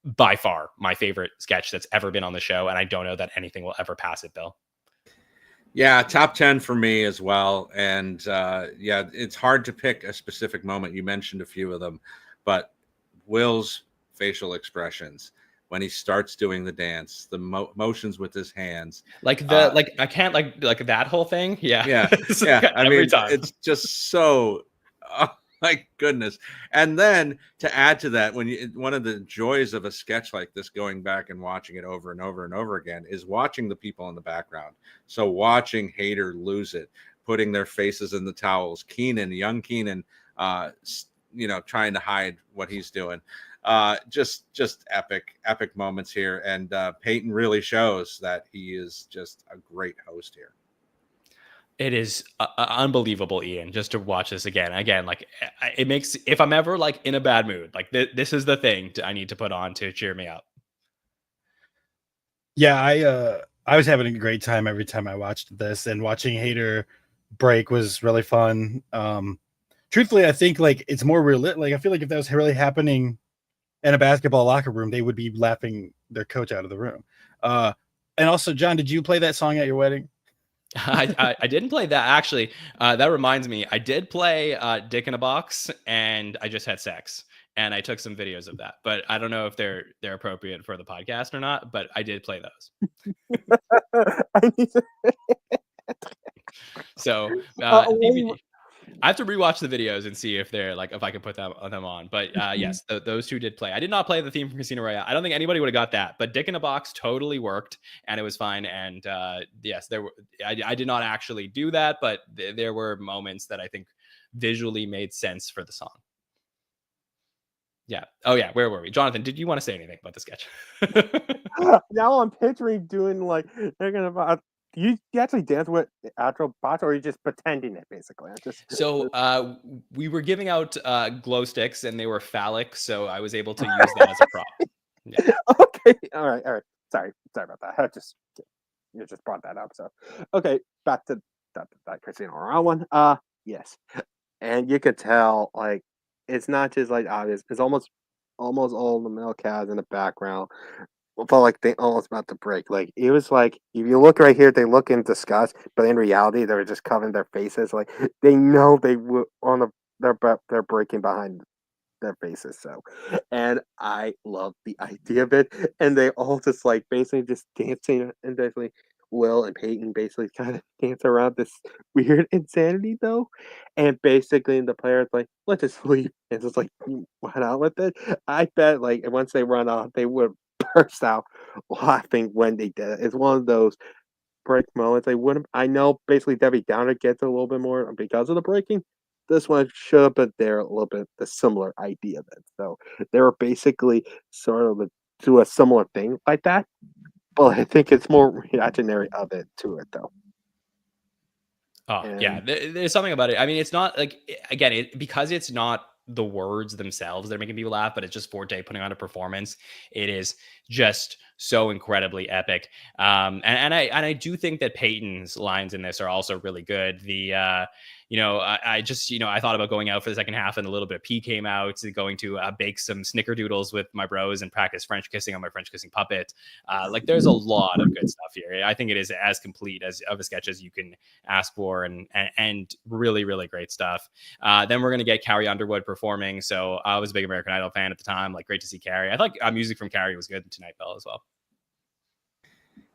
by far my favorite sketch that's ever been on the show. And I don't know that anything will ever pass it, Bill. Yeah, top 10 for me as well. And yeah, it's hard to pick a specific moment. You mentioned a few of them, but Will's facial expressions when he starts doing the dance, the motions with his hands, like the like I can't like that whole thing. Yeah, yeah. I every mean, time. it's just so. Oh my goodness! And then to add to that, one of the joys of a sketch like this, going back and watching it over and over and over again, is watching the people in the background. So watching Hader lose it, putting their faces in the towels. Young Keenan, trying to hide what he's doing. Just epic moments here, and Peyton really shows that he is just a great host here. It is unbelievable, Ian, just to watch this again. Like it makes, if I'm ever like in a bad mood, like this is the thing I need to put on to cheer me up. Yeah, I was having a great time every time I watched this, and watching Hader break was really fun. Truthfully, I think like it's more real. Like I feel like if that was really happening in a basketball locker room, they would be laughing their coach out of the room. And also, John, did you play that song at your wedding? I didn't play that actually. That reminds me, I did play Dick in a Box, and I just had sex, and I took some videos of that. But I don't know if they're appropriate for the podcast or not. But I did play those. So DVD. I have to rewatch the videos and see if they're like if I can put them on. But yes, those two did play. I did not play the theme from Casino Royale. I don't think anybody would have got that. But Dick in a Box totally worked, and it was fine. And yes, there were. I did not actually do that, but there were moments that I think visually made sense for the song. Yeah. Oh yeah. Where were we? Jonathan, did you want to say anything about the sketch? Now I'm picturing doing like they're gonna. You actually dance with actual bots, or are you just pretending it? Basically, I just. So we were giving out glow sticks and they were phallic, so I was able to use them as a prop. Yeah. Okay. All right. All right. Sorry about that. I just you just brought that up. So, okay, back to that Casino Royale one. Yes, and you could tell like it's not just like obvious. It's almost all the male cast in the background felt like they almost about to break. Like it was like if you look right here, they look in disgust, but in reality, they were just covering their faces. Like they know they were on the they're breaking behind their faces. So, and I love the idea of it. And they all just like basically just dancing and basically Will and Peyton basically kind of dance around this weird insanity though. And basically the players like, let's just leave. And just like run out with it. I bet like once they run off, they would burst out laughing when they did it. It's one of those break moments. I wouldn't I know basically Debbie Downer gets a little bit more because of the breaking, this one should have been there a little bit the similar idea then. So they were basically sort of do a similar thing like that. But I think it's more reactionary of it to it though. Oh yeah, And there's something about it. I mean, it's not like again, because it's not the words themselves that are making people laugh, but it's just Forte putting on a performance. It is just so incredibly epic. And I do think that Peyton's lines in this are also really good. I just I thought about going out for the second half, and a little bit of pee came out, going to bake some snickerdoodles with my bros and practice French kissing on my French kissing puppet. Like there's a lot of good stuff here. I think it is as complete as of a sketch as you can ask for, and really, really great stuff. Then we're going to get Carrie Underwood performing. So I was a big American Idol fan at the time. Like great to see Carrie. I thought music from Carrie was good tonight, Bell, as well.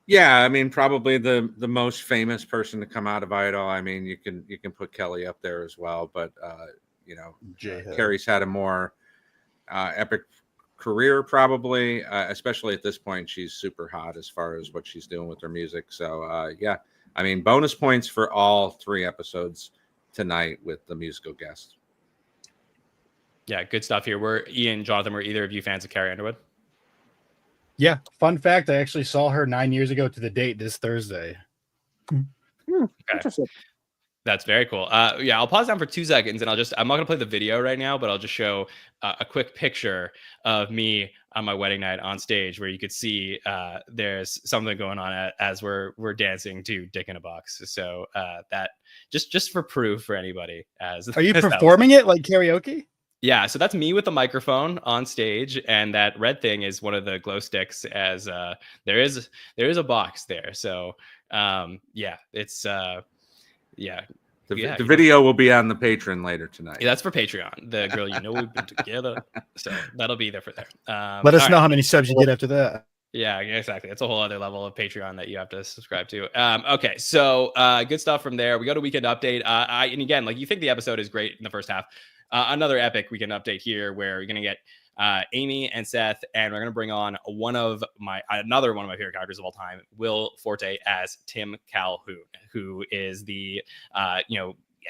Yeah, I mean, probably the most famous person to come out of Idol. I mean, you can put Kelly up there as well, but Carrie's had a more epic career, probably, especially at this point. She's super hot as far as what she's doing with her music. So yeah, I mean, bonus points for all 3 episodes tonight with the musical guests. Yeah, good stuff here. Jonathan, were either of you fans of Carrie Underwood? Yeah. Fun fact: I actually saw her 9 years ago to the date this Thursday. interesting. That's very cool. Yeah, I'll pause down for 2 seconds, and I'm not gonna play the video right now, but I'll just show a quick picture of me on my wedding night on stage, where you could see there's something going on as we're dancing to "Dick in a Box." So that just for proof for anybody. Are you performing it like karaoke? Yeah, so that's me with the microphone on stage, and that red thing is one of the glow sticks. As there is a box there, so yeah, it's yeah. The video will be on the Patreon later tonight. Yeah, that's for Patreon. The girl, we've been together, so that'll be there for there. Let us know how many subs you get after that. Yeah, exactly. It's a whole other level of Patreon that you have to subscribe to. Okay, so good stuff from there. We go to weekend update. And again, like you think the episode is great in the first half. Another epic weekend update here where you're going to get Amy and Seth, and we're going to bring on another one of my favorite characters of all time, Will Forte as Tim Calhoun, who is the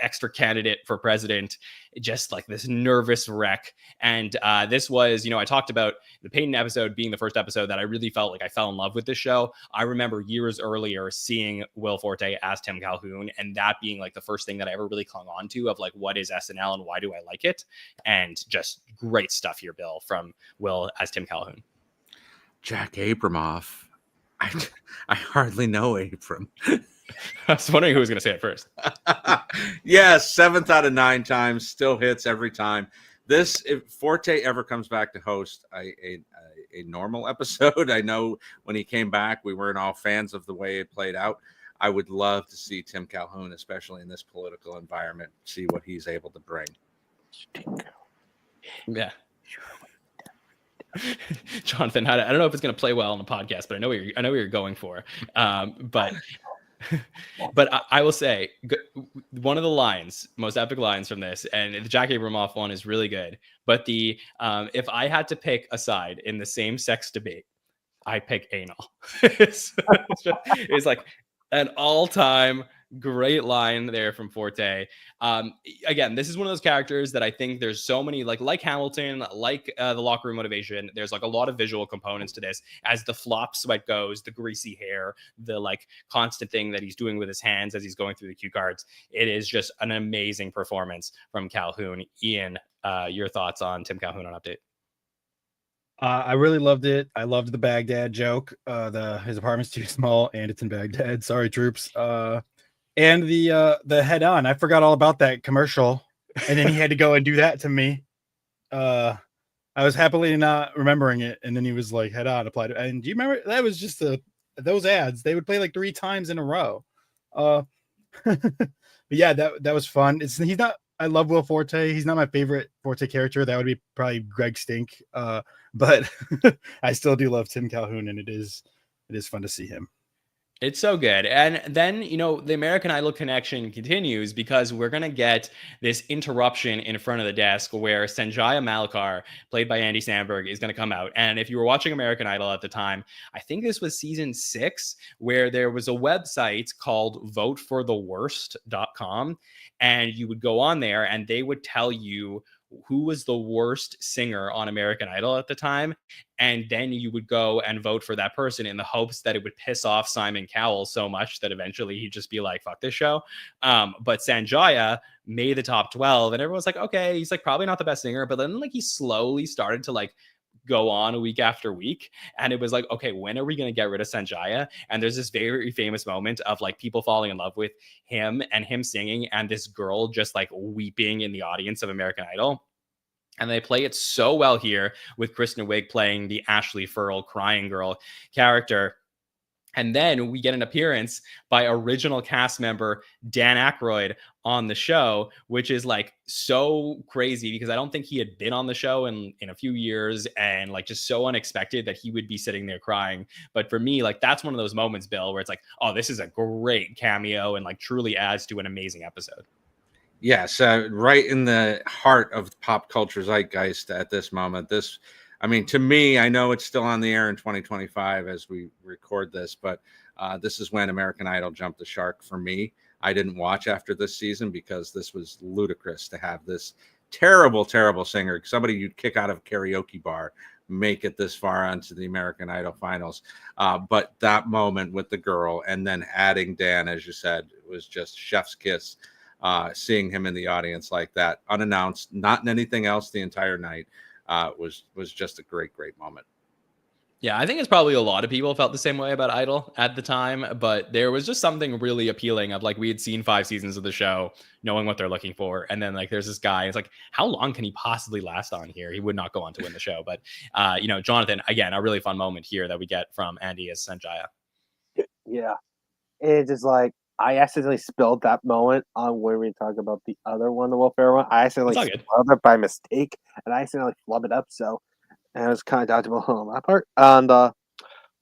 extra candidate for president, just like this nervous wreck. And this was, I talked about the Peyton episode being the first episode that I really felt like I fell in love with this show. I remember years earlier seeing Will Forte as Tim Calhoun, and that being like the first thing that I ever really clung on to of like, what is SNL and why do I like it? And just great stuff here, Bill, from Will as Tim Calhoun. Jack Abramoff. I hardly know Abram. I was wondering who was going to say it first. Yes, 7th out of 9 times, still hits every time. If Forte ever comes back to host a normal episode, I know when he came back, we weren't all fans of the way it played out. I would love to see Tim Calhoun, especially in this political environment, see what he's able to bring. Yeah. Jonathan, I don't know if it's going to play well on the podcast, but I know what you're going for. But I will say one of the most epic lines from this, and the Jack Abramoff one is really good. But if I had to pick a side in the same sex debate, I pick anal. It's like an all-time Great line there from Forte. Again, this is one of those characters that I think there's so many like Hamilton, like the locker room motivation. There's like a lot of visual components to this, as the flop sweat goes, the greasy hair, the like constant thing that he's doing with his hands as he's going through the cue cards. It is just an amazing performance from Calhoun. Ian, your thoughts on Tim Calhoun on Update? I really loved it. I loved the Baghdad joke. His apartment's too small and it's in Baghdad. Sorry, troops. And the head on. I forgot all about that commercial, and then he had to go and do that to me. I was happily not remembering it, and then he was like, head on, applied. And do you remember that was just those ads? They would play like 3 times in a row. But yeah, that was fun. He's not. I love Will Forte. He's not my favorite Forte character. That would be probably Greg Stink. But I still do love Tim Calhoun, and it is fun to see him. It's so good. And then, the American Idol connection continues because we're going to get this interruption in front of the desk where Sanjaya Malakar, played by Andy Samberg, is going to come out. And if you were watching American Idol at the time, I think this was season 6, where there was a website called votefortheworst.com. And you would go on there and they would tell you who was the worst singer on American Idol at the time. And then you would go and vote for that person in the hopes that it would piss off Simon Cowell so much that eventually he'd just be like, fuck this show. But Sanjaya made the top 12 and everyone's like, okay, he's like probably not the best singer. But then like he slowly started to like go on week after week. And it was like, okay, when are we going to get rid of Sanjaya? And there's this very famous moment of like people falling in love with him and him singing and this girl just like weeping in the audience of American Idol. And they play it so well here with Kristen Wiig playing the Ashley Ferrell crying girl character. And then we get an appearance by original cast member Dan Aykroyd on the show, which is like so crazy because I don't think he had been on the show in a few years, and like just so unexpected that he would be sitting there crying. But for me, like that's one of those moments, Bill, where it's like, oh, this is a great cameo and like truly adds to an amazing episode. Yes, right in the heart of pop culture zeitgeist at this moment. To me, I know it's still on the air in 2025 as we record this, but this is when American Idol jumped the shark for me. I didn't watch after this season because this was ludicrous to have this terrible, terrible singer, somebody you'd kick out of a karaoke bar, make it this far onto the American Idol finals. But that moment with the girl and then adding Dan, as you said, was just chef's kiss. Seeing him in the audience like that, unannounced, not in anything else the entire night, was just a great moment. Yeah, I think it's probably a lot of people felt the same way about Idol at the time, but there was just something really appealing of like we had seen 5 seasons of the show, knowing what they're looking for, and then like there's this guy. It's like, how long can he possibly last on here? He would not go on to win the show, but Jonathan, again, a really fun moment here that we get from Andy as Sanjaya. Yeah, it's just like I accidentally spilled that moment on when we talk about the other one, the Will Ferrell one. I accidentally spelled it by mistake, and I accidentally flubbed it up. And it was kind of dodgeable on that part. And I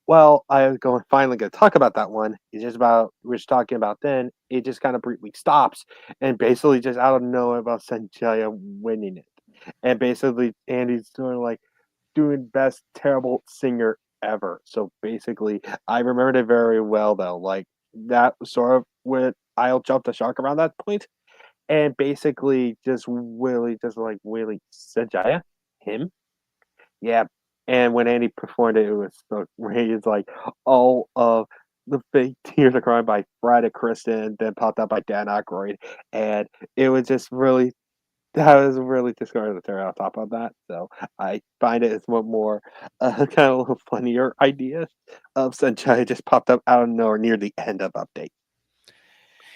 was finally going to talk about that one. It's just about we were talking about then. It just kind of briefly stops, and basically just out of nowhere about Sanjaya winning it, and basically Andy's sort of like doing best terrible singer ever. So basically, I remembered it very well though. Like that was sort of when I'll jump the shark around that point, and basically just really Sanjaya him. Yeah, and when Andy performed it, it was so great. It's like all of the fake tears are crying by Fred and Kristen, then popped up by Dan Aykroyd, and it was just really that was really just going to turn on top of that. So I find it's one more kind of a little funnier idea of Sanjay just popped up out of nowhere near the end of Update.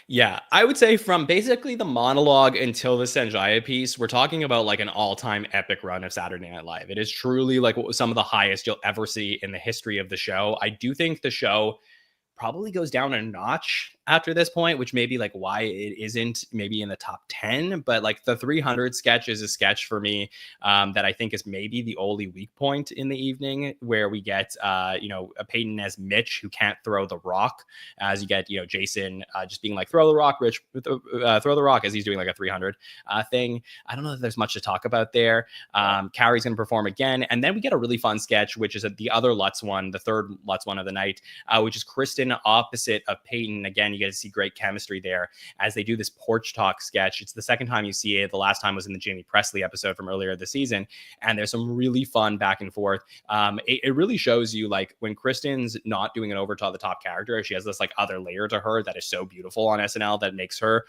Yeah, I would say from basically the monologue until the Sanjaya piece, we're talking about like an all-time epic run of Saturday Night Live. It is truly like some of the highest you'll ever see in the history of the show. I do think the show probably goes down a notch after this point, which may be like why it isn't maybe in the top 10, but like the 300 sketch is a sketch for me that I think is maybe the only weak point in the evening, where we get a Peyton as Mitch who can't throw the rock, as you get Jason just being like throw the rock, Rich, throw the rock, as he's doing like a 300 thing. I don't know if there's much to talk about there. Carrie's going to perform again, and then we get a really fun sketch, which is the other Lutz one, the third Lutz one of the night, which is Kristen opposite of Peyton. Again, you get to see great chemistry there as they do this porch talk sketch. It's the second time you see it. The last time was in the Jamie Presley episode from earlier this season, and there's some really fun back and forth. It really shows you like when Kristen's not doing an over the top character, she has this like other layer to her that is so beautiful on SNL that makes her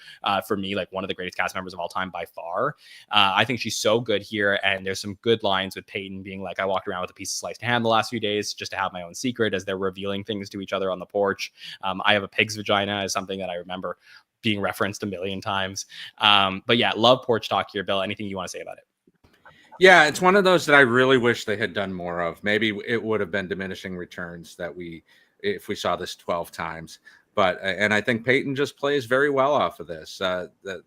for me like one of the greatest cast members of all time by far. I think she's so good here, and there's some good lines with Peyton being like, I walked around with a piece of sliced ham the last few days just to have my own secret, as they're revealing things to each other on the porch. I have a pig's vagina is something that I remember being referenced a million times. But yeah, love porch talk here. Bill, anything you want to say about it? Yeah, it's one of those that I really wish they had done more of. Maybe it would have been diminishing returns if we saw this 12 times. But and I think Peyton just plays very well off of this. The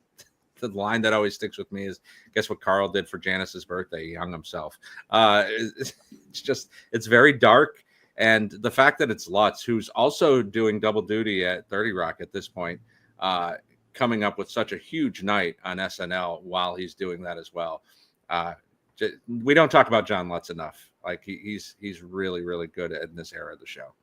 line that always sticks with me is, guess what Carl did for Janice's birthday? He hung himself. It's very dark. And the fact that it's Lutz, who's also doing double duty at 30 Rock at this point, coming up with such a huge night on SNL while he's doing that as well. We don't talk about John Lutz enough. Like he's really, really good in this era of the show.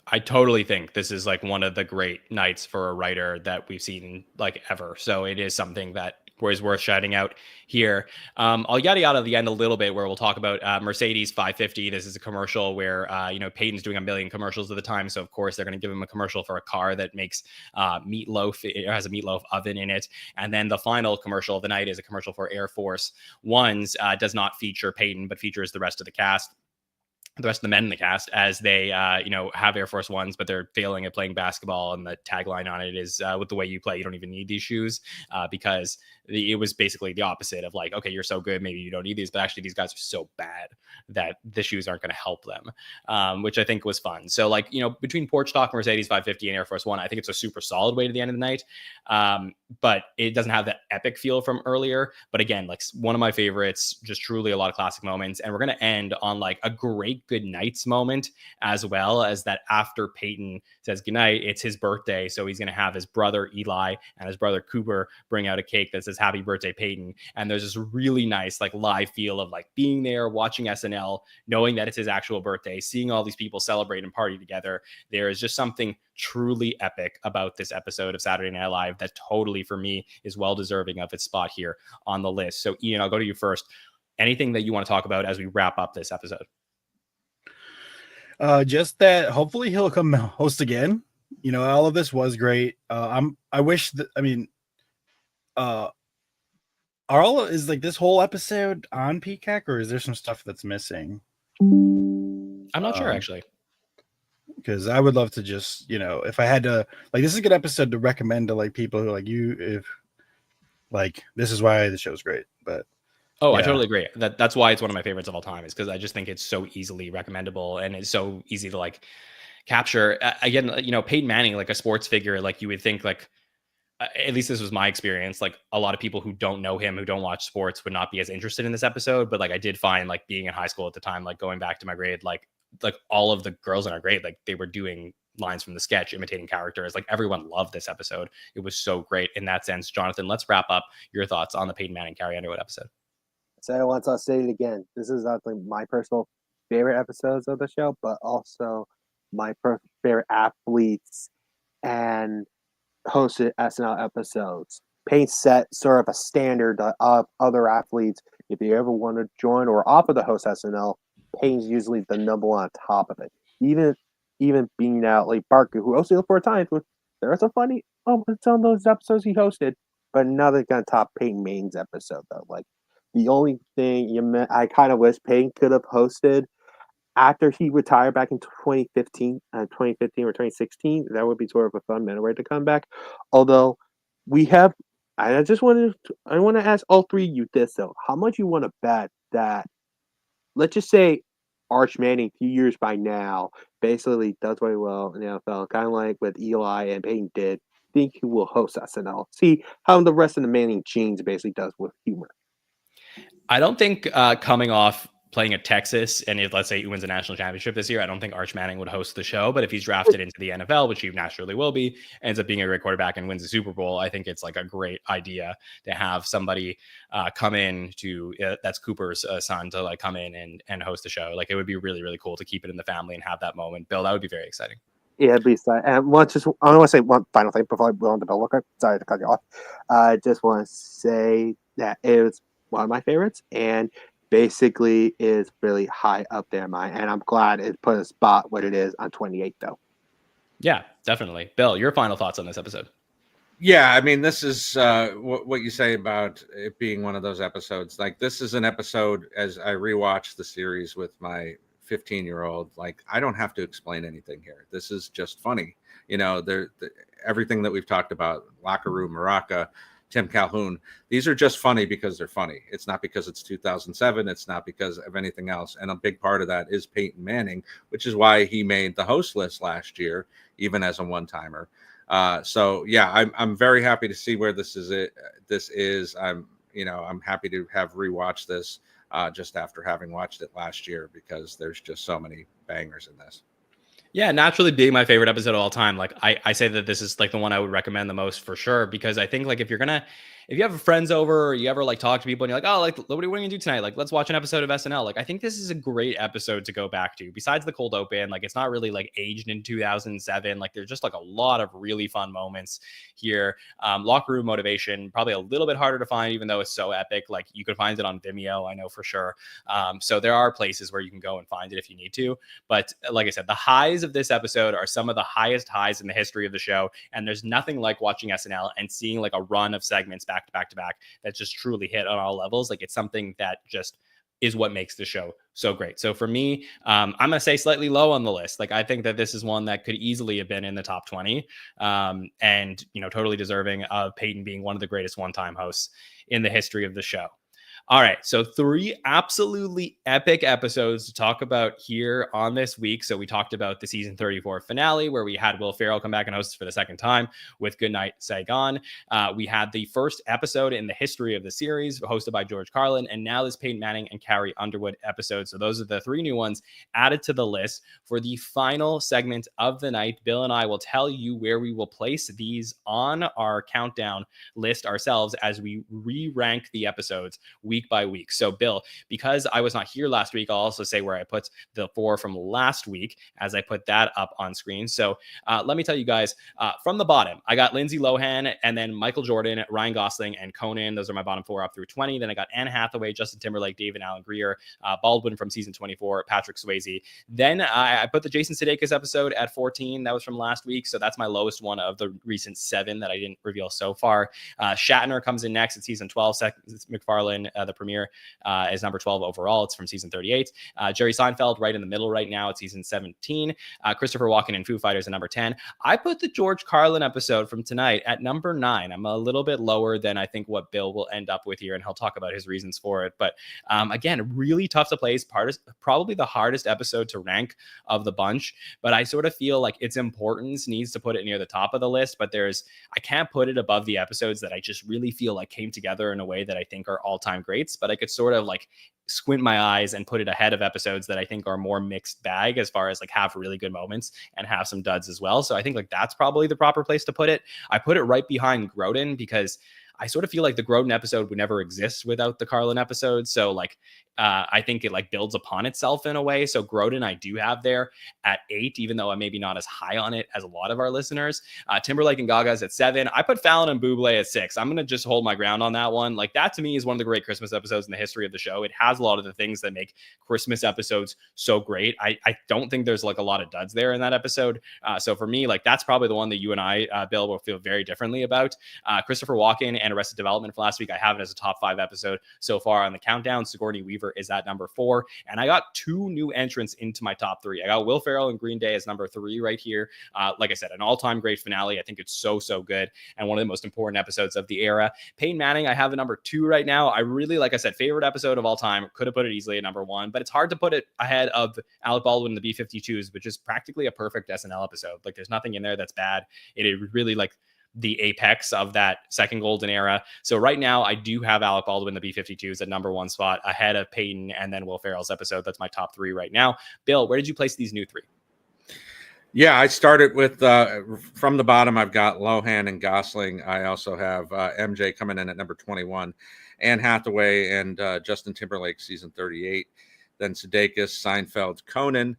I totally think this is like one of the great nights for a writer that we've seen like ever. So it is something that is worth shouting out here. I'll yada yada at the end a little bit where we'll talk about Mercedes 550. This is a commercial where, Peyton's doing a million commercials at the time. So of course they're going to give him a commercial for a car that makes meatloaf. It has a meatloaf oven in it. And then the final commercial of the night is a commercial for Air Force Ones. Does not feature Peyton, but features the rest of the cast. The rest of the men in the cast as they, have Air Force Ones, but they're failing at playing basketball. And the tagline on it is, with the way you play, you don't even need these shoes, because it was basically the opposite of like, okay, you're so good, maybe you don't need these, but actually these guys are so bad that the shoes aren't going to help them, which I think was fun. So like, between Porch Talk, Mercedes 550 and Air Force One, I think it's a super solid way to the end of the night. But it doesn't have that epic feel from earlier. But again, like one of my favorites, just truly a lot of classic moments. And we're going to end on like a great good nights moment, as well as that after Peyton says goodnight, it's his birthday. So he's going to have his brother Eli and his brother Cooper bring out a cake that says happy birthday, Peyton. And there's this really nice like live feel of like being there, watching SNL, knowing that it's his actual birthday, seeing all these people celebrate and party together. There is just something truly epic about this episode of Saturday Night Live that totally, for me, is well deserving of its spot here on the list. So Ian, I'll go to you first. Anything that you want to talk about as we wrap up this episode? Just that hopefully he'll come host again. All of this was great. I wish that, is like this whole episode on Peacock, or is there some stuff that's missing? I'm not sure actually. Because I would love to just, if I had to, like, this is a good episode to recommend to like people who like you, if like, this is why the show's great. But yeah. I totally agree. That's why it's one of my favorites of all time, is because I just think it's so easily recommendable and it's so easy to like capture. Again, Peyton Manning, like a sports figure, like you would think like, at least this was my experience, like a lot of people who don't know him, who don't watch sports, would not be as interested in this episode. But like I did find, like being in high school at the time, like going back to my grade, like all of the girls in our grade, like they were doing lines from the sketch, imitating characters. Like everyone loved this episode. It was so great in that sense. Jonathan, let's wrap up your thoughts on the Peyton Manning Carrie Underwood episode. So once I'll say it again, this is not like my personal favorite episodes of the show, but also my favorite athletes and hosted SNL episodes. Payne set sort of a standard of other athletes. If you ever want to join or offer to host SNL, Payne's usually the number one on top of it. Even being out like Barker, who hosted it 4 times, there are some funny moments on those episodes he hosted, but nothing gonna top Peyton Manning's episode though. Like the only thing I kind of wish Payne could have hosted after he retired back in 2015 or 2016, that would be sort of a fun way to come back. Although I want to ask all three of you this though: how much you want to bet that, let's just say, Arch Manning, a few years by now, basically does very well in the NFL, kind of like what Eli and Peyton did. Think he will host SNL? See how the rest of the Manning genes basically does with humor. I don't think coming off playing at Texas, and if let's say he wins a national championship this year, I don't think Arch Manning would host the show. But if he's drafted into the NFL, which he naturally will be, ends up being a great quarterback and wins the Super Bowl, I think it's like a great idea to have somebody come in to that's Cooper's son to like come in and host the show. Like it would be really, really cool to keep it in the family and have that moment. Bill, that would be very exciting. Yeah, beside. And I want to say one final thing before I go on to Bill Walker. Sorry to cut you off. I just want to say that it was one of my favorites, and basically is really high up there in mine. And I'm glad it put a spot what it is on 28 though. Yeah, definitely. Bill, your final thoughts on this episode? Yeah, I mean, this is what you say about it being one of those episodes. Like, this is an episode, as I rewatched the series with my 15-year-old, like, I don't have to explain anything here. This is just funny. You know, everything that we've talked about, Locker Room, Maraca, Tim Calhoun, these are just funny because they're funny. It's not because it's 2007. It's not because of anything else. And a big part of that is Peyton Manning, which is why he made the host list last year, even as a one-timer. So yeah, I'm very happy to see where this is. I'm happy to have rewatched this just after having watched it last year, because there's just so many bangers in this. Yeah, naturally being my favorite episode of all time. Like I say that this is like the one I would recommend the most for sure, because I think like if you have friends over, or you ever like talk to people and you're like, oh, like what are we going to do tonight? Like, let's watch an episode of SNL. Like, I think this is a great episode to go back to. Besides the cold open, like it's not really like aged in 2007. Like there's just like a lot of really fun moments here. Locker Room motivation, probably a little bit harder to find, even though it's so epic. Like you could find it on Vimeo, I know for sure. So there are places where you can go and find it if you need to. But like I said, the highs of this episode are some of the highest highs in the history of the show. And there's nothing like watching SNL and seeing like a run of segments back to back that just truly hit on all levels. Like it's something that just is what makes the show so great. So for me, I'm going to say slightly low on the list. Like I think that this is one that could easily have been in the top 20 and, totally deserving of Peyton being one of the greatest one-time hosts in the history of the show. All right, so 3 absolutely epic episodes to talk about here on this week. So we talked about the season 34 finale, where we had Will Ferrell come back and host for the second time with Goodnight Saigon. We had the first episode in the history of the series hosted by George Carlin, and now this Peyton Manning and Carrie Underwood episode. So those are the 3 new ones added to the list. For the final segment of the night, Bill and I will tell you where we will place these on our countdown list ourselves as we re-rank the episodes week by week. So Bill, because I was not here last week, I'll also say where I put the 4 from last week as I put that up on screen. So let me tell you guys, from the bottom, I got Lindsay Lohan, and then Michael Jordan, Ryan Gosling, and Conan. Those are my bottom 4 up through 20. Then I got Anne Hathaway, Justin Timberlake, David Alan Grier, Baldwin from season 24, Patrick Swayze. Then I put the Jason Sudeikis episode at 14. That was from last week. So that's my lowest one of the recent 7 that I didn't reveal so far. Shatner comes in next at season 12. McFarlane, the premiere, is number 12 overall. It's from season 38. Jerry Seinfeld right in the middle right now at season 17. Christopher Walken and Foo Fighters at number 10. I put the George Carlin episode from tonight at number 9. I'm a little bit lower than I think what Bill will end up with here, and he'll talk about his reasons for it. But again, really tough to place. Probably the hardest episode to rank of the bunch, but I sort of feel like its importance needs to put it near the top of the list. But I can't put it above the episodes that I just really feel like came together in a way that I think are all-time greats. But I could sort of like squint my eyes and put it ahead of episodes that I think are more mixed bag as far as like have really good moments and have some duds as well. So I think like that's probably the proper place to put it. I put it right behind Grodin because I sort of feel like the Grodin episode would never exist without the Carlin episode. So like, I think it like builds upon itself in a way. So Grodin, I do have there at 8, even though I'm maybe not as high on it as a lot of our listeners. Timberlake and Gaga's at 7. I put Fallon and Buble at 6. I'm going to just hold my ground on that one. Like that to me is one of the great Christmas episodes in the history of the show. It has a lot of the things that make Christmas episodes so great. I don't think there's like a lot of duds there in that episode. So for me, like that's probably the one that you and I, Bill, will feel very differently about. Christopher Walken and Arrested Development from last week, I have it as a top 5 episode so far on the countdown. Sigourney Weaver is at number 4, and I got 2 new entrants into my top 3. I got Will Ferrell and Green Day as number 3 right here. Like I said, an all-time great finale. I think it's so good, and one of the most important episodes of the era. Peyton Manning, I have a number 2 right now. I really, like I said, favorite episode of all time. Could have put it easily at number 1, but it's hard to put it ahead of Alec Baldwin and the B-52s, which is practically a perfect SNL episode. Like there's nothing in there that's bad. It is really like the apex of that second golden era. So right now I do have Alec Baldwin, the B-52s at number 1 spot ahead of Peyton and then Will Ferrell's episode. That's my top 3 right now. Bill, where did you place these new 3? Yeah, I started with from the bottom. I've got Lohan and Gosling. I also have MJ coming in at number 21, Anne Hathaway and Justin Timberlake season 38. Then Sudeikis, Seinfeld, Conan.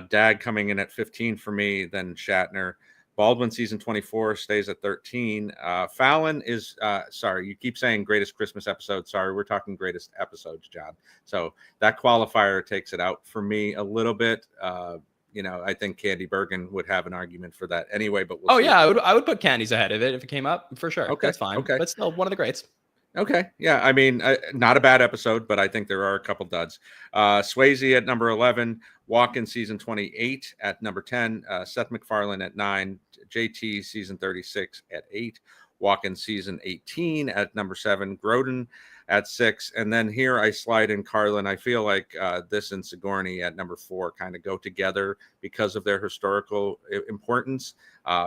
Dag coming in at 15 for me, then Shatner. Baldwin season 24 stays at 13. Fallon is sorry, you keep saying greatest Christmas episode. Sorry, we're talking greatest episodes, John. So that qualifier takes it out for me a little bit. I think Candy Bergen would have an argument for that anyway, but we'll see. Yeah, I would put Candy's ahead of it if it came up for sure. Okay, That's fine. okay. But still one of the greats. Okay. Yeah. I mean, not a bad episode, but I think there are a couple duds. Swayze at number 11, Walken season 28 at number 10, Seth MacFarlane at 9, JT season 36 at 8, Walken season 18 at number 7, Grodin at 6. And then here I slide in Carlin. I feel like this and Sigourney at number 4 kind of go together because of their historical importance.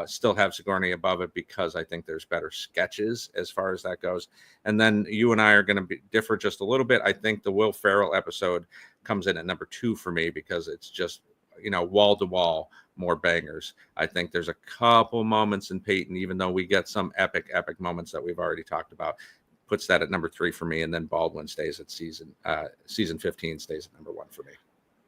Still have Sigourney above it because I think there's better sketches as far as that goes. And then you and I are going to differ just a little bit. I think the Will Ferrell episode comes in at number 2 for me because it's just, wall to wall more bangers. I think there's a couple moments in Peyton, even though we get some epic moments that we've already talked about, puts that at number 3 for me. And then Baldwin stays at season 15 stays at number 1 for me.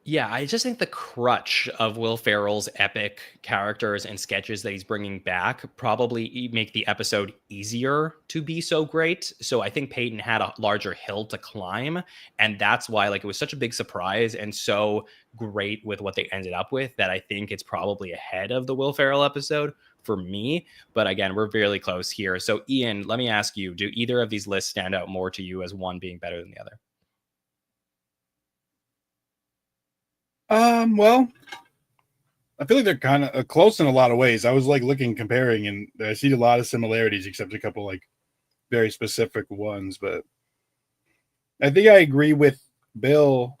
Yeah, I just think the crutch of Will Ferrell's epic characters and sketches that he's bringing back probably make the episode easier to be so great. So I think Peyton had a larger hill to climb, and that's why it was such a big surprise and so great with what they ended up with that I think it's probably ahead of the Will Ferrell episode for me. But again, we're really close here. So Ian, let me ask you, do either of these lists stand out more to you as one being better than the other? Well, I feel like they're kind of close in a lot of ways. I was comparing, and I see a lot of similarities, except a couple very specific ones. But I think I agree with Bill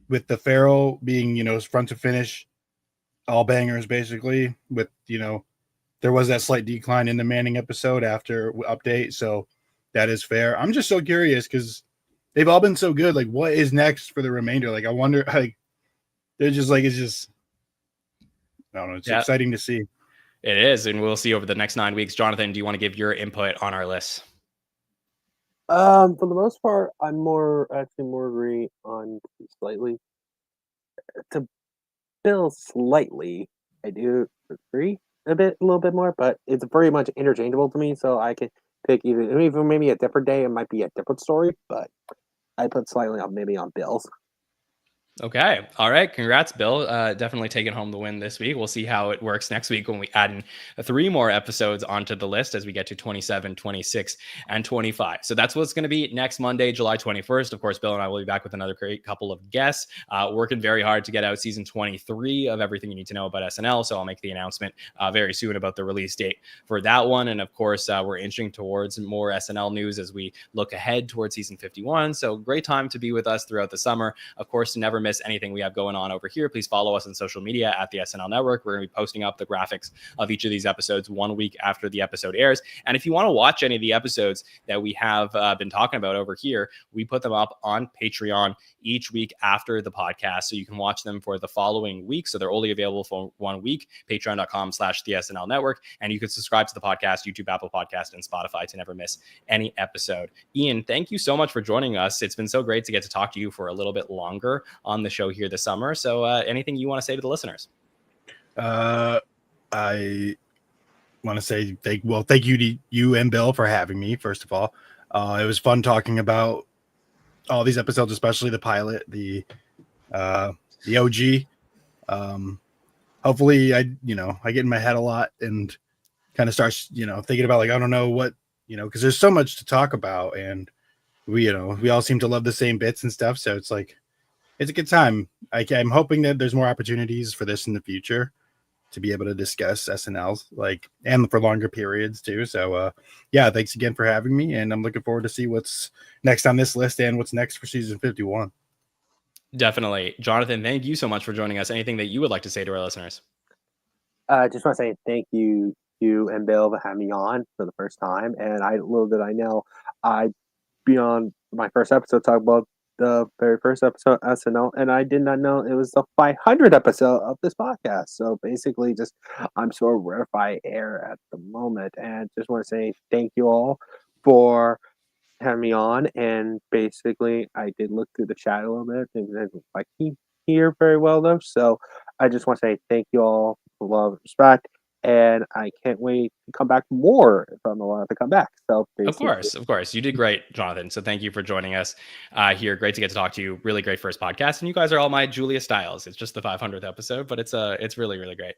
with the Ferrell being, front to finish, all bangers basically. With there was that slight decline in the Manning episode after update, so that is fair. I'm just so curious because they've all been so good. What is next for the remainder? I wonder. They're just it's just. I don't know. It's exciting to see. It is, and we'll see over the next 9 weeks. Jonathan, do you want to give your input on our list? For the most part, I'm more agree on slightly. To Bill slightly, I do agree a little bit more, but it's very much interchangeable to me. So I can pick even maybe a different day. It might be a different story, but I put slightly on Bill's. Okay. All right. Congrats, Bill. Definitely taking home the win this week. We'll see how it works next week when we add in 3 more episodes onto the list as we get to 27, 26, and 25. So that's what's going to be next Monday, July 21st. Of course, Bill and I will be back with another great couple of guests, working very hard to get out season 23 of Everything You Need to Know About SNL. So I'll make the announcement very soon about the release date for that one. And of course, we're inching towards more SNL news as we look ahead towards season 51. So great time to be with us throughout the summer. Of course, to never miss anything we have going on over here, please follow us on social media at the SNL Network. We're going to be posting up the graphics of each of these episodes 1 week after the episode airs. And if you want to watch any of the episodes that we have been talking about over here, we put them up on Patreon each week after the podcast. So you can watch them for the following week. So they're only available for 1 week, patreon.com/the SNL Network. And you can subscribe to the podcast, YouTube, Apple Podcast, and Spotify to never miss any episode. Ian, thank you so much for joining us. It's been so great to get to talk to you for a little bit longer on the show here this summer. So anything you want to say to the listeners? I want to say thank you to you and Bill for having me. First of all, it was fun talking about all these episodes, especially the pilot, the OG. Hopefully I get in my head a lot and kind of start thinking about I don't know what because there's so much to talk about, and we all seem to love the same bits and stuff, so it's a good time. I'm hoping that there's more opportunities for this in the future to be able to discuss SNLs and for longer periods too. So thanks again for having me, and I'm looking forward to see what's next on this list and what's next for season 51. Definitely. Jonathan, thank you so much for joining us. Anything that you would like to say to our listeners? Just want to say thank you and Bill for having me on for the first time. And little did I know, I'd be on my first episode talk about the very first episode of SNL, and I did not know it was the 500th episode of this podcast. So basically, I'm sort of rarefied air at the moment, and just want to say thank you all for having me on. And basically, I did look through the chat a little bit, and he here very well though. So I just want to say thank you all for love and respect. And I can't wait to come back more if I'm allowed to come back. So Of basically, course, of course. You did great, Jonathan. So thank you for joining us here. Great to get to talk to you. Really great first podcast. And you guys are all my Julia Stiles. It's just the 500th episode, but it's really, really great.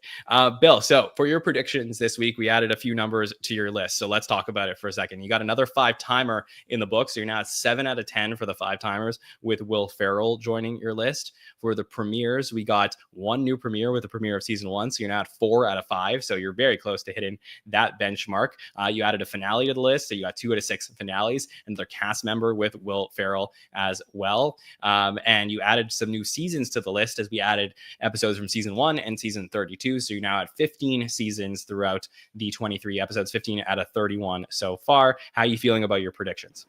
Bill, so for your predictions this week, we added a few numbers to your list. So let's talk about it for a second. You got another 5-timer in the book. So you're now at 7 out of 10 for the 5-timers with Will Ferrell joining your list. For the premieres, we got one new premiere with the premiere of season 1. So you're now at 4 out of 5. So you're very close to hitting that benchmark. You added a finale to the list. So you got 2 out of 6 finales, and their cast member with Will Ferrell as well. And you added some new seasons to the list as we added episodes from season 1 and season 32. So you're now at 15 seasons throughout the 23 episodes, 15 out of 31 so far. How are you feeling about your predictions?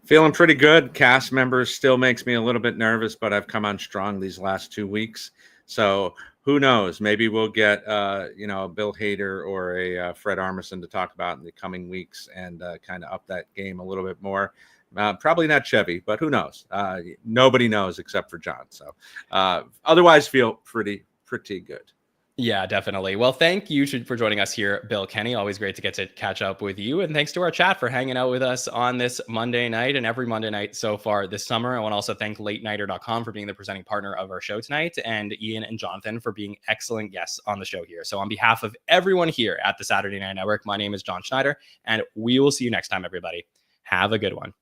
Feeling pretty good. Cast members still makes me a little bit nervous, but I've come on strong these last 2 weeks. So who knows? Maybe we'll get a Bill Hader or a Fred Armisen to talk about in the coming weeks and kind of up that game a little bit more. Probably not Chevy, but who knows? Nobody knows except for John. So otherwise, feel pretty good. Yeah, definitely. Well, thank you for joining us here, Bill Kenny. Always great to get to catch up with you. And thanks to our chat for hanging out with us on this Monday night and every Monday night so far this summer. I want to also thank LateNighter.com for being the presenting partner of our show tonight, and Ian and Jonathan for being excellent guests on the show here. So on behalf of everyone here at the Saturday Night Network, my name is John Schneider, and we will see you next time, everybody. Have a good one.